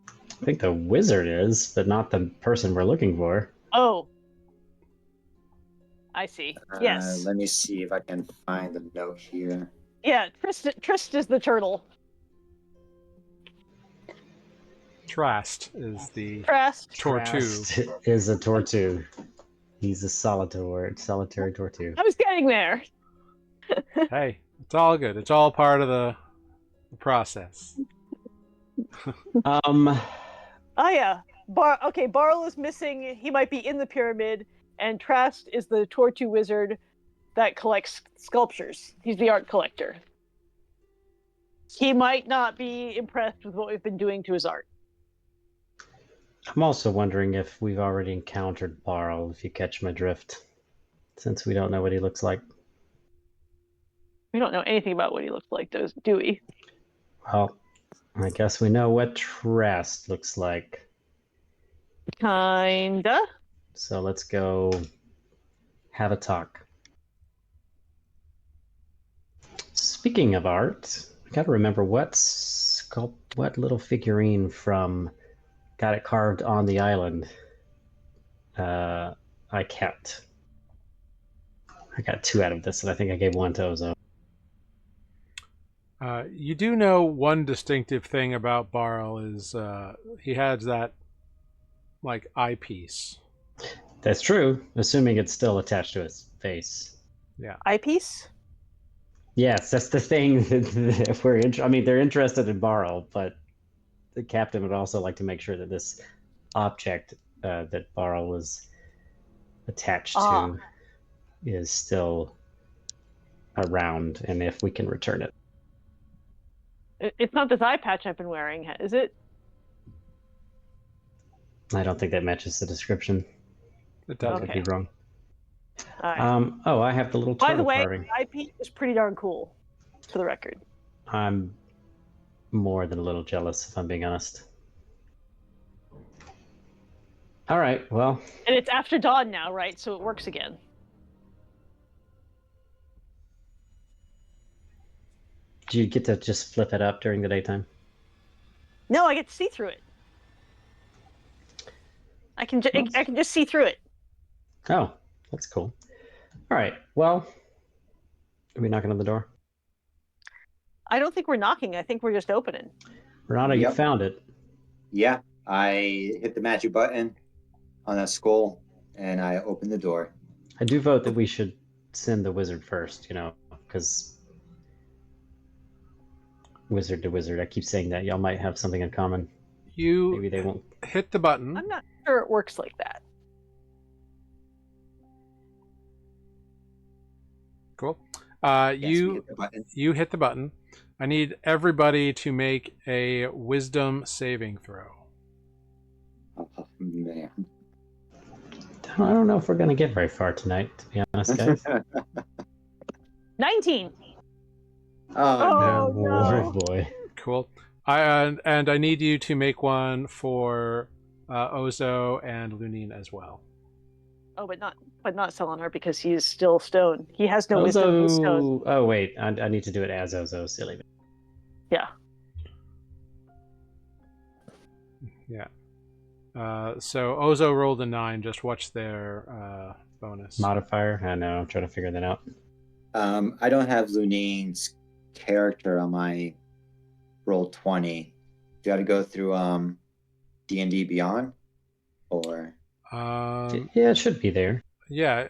I think the wizard is, but not the person we're looking for. Oh. I see. Yes. Let me see if I can find the note here. Yeah, Trist is the turtle. Trast is the Trist. Tortu. Trast is a Tortu. He's a solitary Tortu. I was getting there. Hey, it's all good. It's all part of the process. Oh yeah. Barl is missing. He might be in the pyramid, and Trast is the Tortu wizard that collects sculptures. He's the art collector. He might not be impressed with what we've been doing to his art. I'm also wondering if we've already encountered Barl, if you catch my drift, since we don't know what he looks like. We don't know anything about what he looks like, do we? Well, I guess we know what Trast looks like. Kinda. So let's go have a talk. Speaking of art, I gotta remember what little figurine from got it carved on the island I kept. I got 2 out of this, and I think I gave 1 to Ozo. You do know one distinctive thing about Barl is he has that like eyepiece. That's true, assuming it's still attached to his face. Yeah. Eyepiece? Yes, that's the thing that I mean, they're interested in Barl, but the captain would also like to make sure that this object that Barl was attached to is still around, and if we can return it. It's not this eye patch I've been wearing, is it? I don't think that matches the description. It does. I could be wrong. All right. I have the little turtle By the way, carving. the eyepiece is pretty darn cool, for the record. I'm more than a little jealous, if I'm being honest. All right, well. And it's after dawn now, right? So it works again. Do you get to just flip it up during the daytime? No, I get to see through it. I can just see through it. Oh, that's cool. All right, well, are we knocking on the door? I don't think we're knocking. I think we're just opening. Renata, you found it. Yeah, I hit the magic button on that skull, and I open the door. I do vote that we should send the wizard first, because wizard to wizard. I keep saying that. Y'all might have something in common. You Maybe they won't. hit the button. I'm not sure it works like that. Cool. Yes, we you hit the button. you hit the button. I need everybody to make a wisdom saving throw. Oh, man. I don't know if we're gonna get very far tonight, to be honest, guys. 19. Oh, Oh, no. Oh boy. Cool. I need you to make one for Ozo and Lunine as well. Oh, but not Selenar because he's still stone. He has no wisdom. He's stone. Ozo. Oh wait, I need to do it as Ozo. Silly. Yeah. Yeah. So Ozo rolled a 9. Just watch their bonus. Modifier. I know. I'm trying to figure that out. I don't have Lunine's character on my roll 20. Do I have to go through D&D Beyond, or? Yeah, it should be there. Yeah.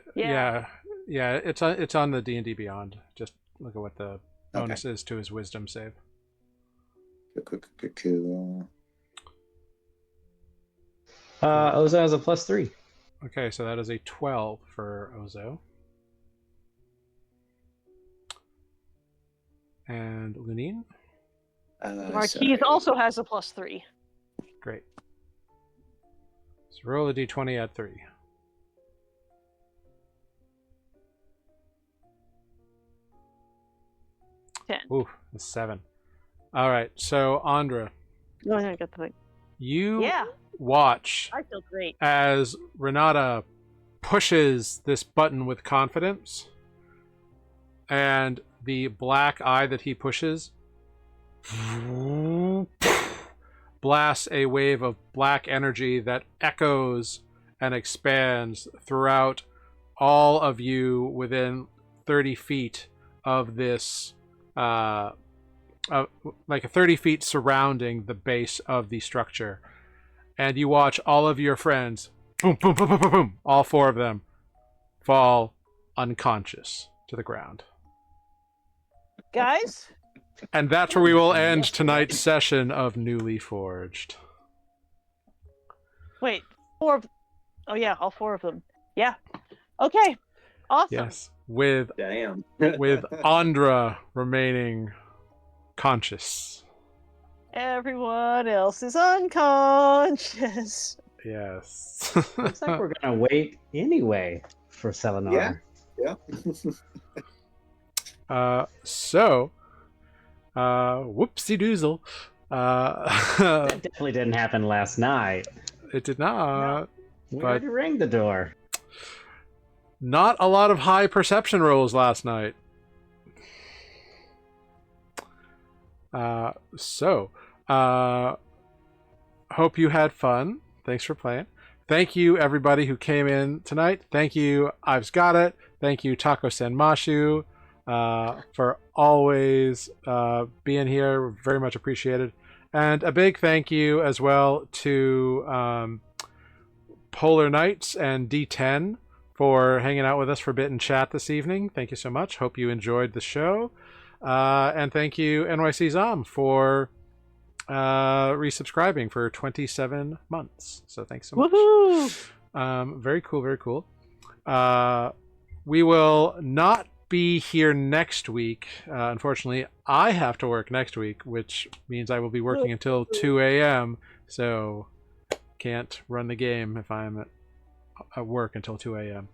It's on the D&D Beyond. Just look at what the bonus is to his wisdom save. Cool. Ozo has a +3. Okay, so that is a 12 for Ozo. And Lunine? Marquise also has a +3. Great. So roll a d20, add 3. Ooh, a 7. All right, so Andra, No, I got the thing. you Yeah, watch I feel great. as Renata pushes this button with confidence, and the black eye that he pushes blasts a wave of black energy that echoes and expands throughout all of you within 30 feet of this like 30 feet surrounding the base of the structure. And you watch all of your friends, boom, boom, boom, boom, boom, boom, all 4 of them fall unconscious to the ground. Guys, And that's where we will end tonight's session of Nuuli Forged. wait, 4 of... Oh yeah, all 4 of them. Yeah. Okay, awesome. Yes, with Damn. Andra remaining conscious. Everyone else is unconscious. Yes. Looks like we're gonna wait anyway for Selenar. Yeah. Whoopsie doozle. That definitely didn't happen last night. It did not. We But- already rang the door. Not a lot of high perception rolls last night. Hope you had fun. Thanks for playing. Thank you, everybody who came in tonight. Thank you, I've Got It. Thank you, Taco Senmashu, for always being here. Very much appreciated. And a big thank you as well to Polar Knights and D10 for hanging out with us for a bit in chat this evening. Thank you so much. Hope you enjoyed the show. And thank you, NYC Zom, for resubscribing for 27 months. So thanks so much. Woohoo! Very cool, very cool. We will not be here next week. Unfortunately, I have to work next week, which means I will be working until 2 a.m. So can't run the game if I'm at work until 2 a.m.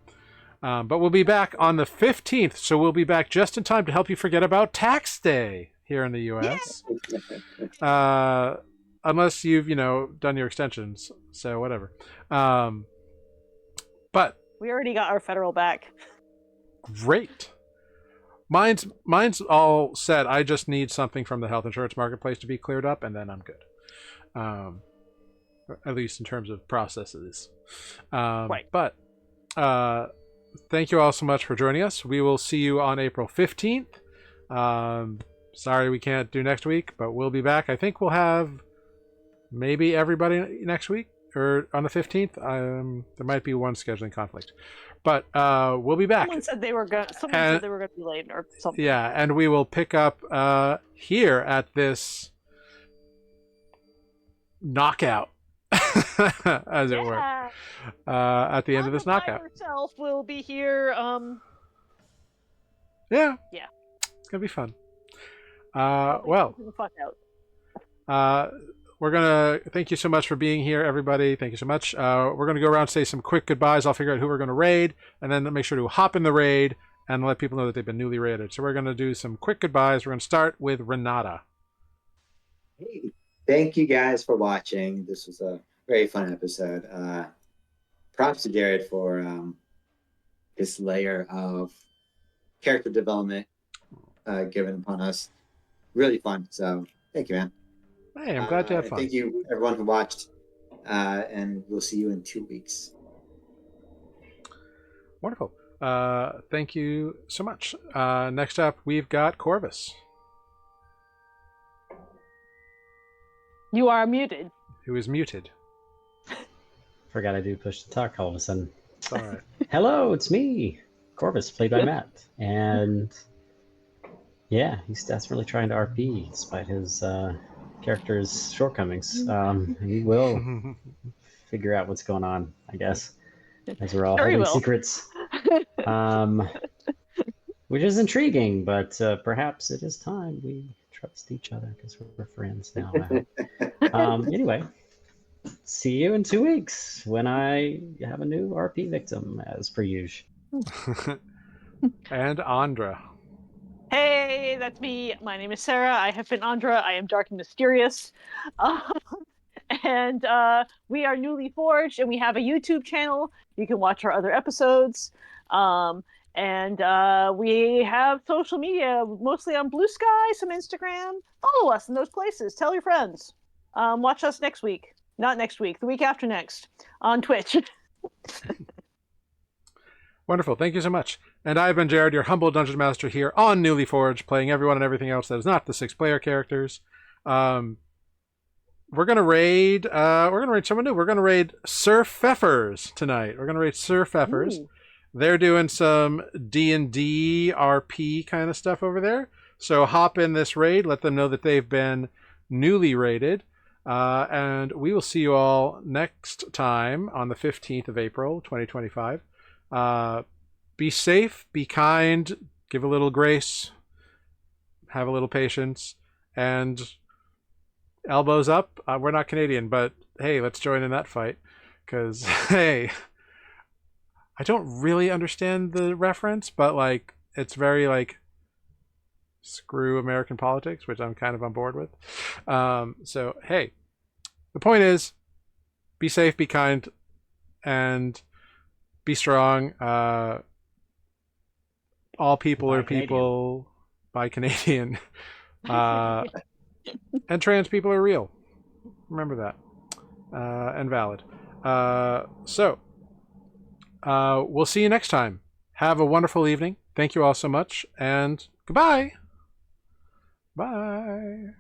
But we'll be back on the 15th, so we'll be back just in time to help you forget about tax day here in the U.S. Unless you've, done your extensions, so whatever. But We already got our federal back. great. Mine's all set. I just need something from the health insurance marketplace to be cleared up, and then I'm good. At least in terms of processes. Right. But thank you all so much for joining us. We will see you on April 15th. Sorry we can't do next week, but we'll be back. I think we'll have maybe everybody next week, or on the 15th. There might be one scheduling conflict, but we'll be back. Someone said they were going. Someone said they were going to be late or something. Yeah, and we will pick up here at this knockout, as it were, at the end of this knockout. Herself will be here. Yeah, Yeah, it's gonna be fun. Well, the fuck out. we're gonna thank you so much for being here, everybody. Thank you so much. We're gonna go around and say some quick goodbyes. I'll figure out who we're gonna raid, and then make sure to hop in the raid and let people know that they've been newly raided. So we're gonna do some quick goodbyes. We're gonna start with Renata. Hey, thank you guys for watching. This was a very fun episode. Props to Jared for this layer of character development given upon us. Really fun. So thank you, man. Hey, I'm glad you had fun. Thank you, everyone who watched, and we'll see you in 2 weeks. Wonderful. Thank you so much. Next up, we've got Corvus. You are muted. Who is muted. Forgot I do push to talk all of a sudden. It's all right. Hello, it's me, Corvus, played by Matt. And yeah, he's desperately trying to RP despite his character's shortcomings. He will figure out what's going on, I guess, as we're all holding secrets. Which is intriguing, but perhaps it is time we trust each other because we're friends now. Anyway, see you in 2 weeks when I have a new RP victim, as per usual. And Andra. Hey, that's me. My name is Sarah. I have been Andra. I am dark and mysterious. And we are Nuuli Forged, and we have a YouTube channel. You can watch our other episodes. And we have social media, mostly on Blue Sky, some Instagram. Follow us in those places. Tell your friends. Watch us next week. Not next week, the week after next on Twitch. Wonderful. Thank you so much. And I've been Jared, your humble dungeon master here on Nuuli Forged, playing everyone and everything else that is not the 6-player characters. We're gonna raid someone new. We're gonna raid Sir Pfeffers tonight. We're gonna raid Sir Pfeffers. Ooh. They're doing some D&D RP kind of stuff over there. So hop in this raid, let them know that they've been newly raided. And we will see you all next time on the 15th of April, 2025. Be safe, be kind, give a little grace, have a little patience, and elbows up. We're not Canadian, but hey, let's join in that fight. Because, hey, I don't really understand the reference, but like it's very like screw American politics, which I'm kind of on board with. So, hey, the point is be safe, be kind, and be strong. All people are people. By Canadian. And trans people are real. Remember that. And valid. So, we'll see you next time. Have a wonderful evening. Thank you all so much. And goodbye. Bye.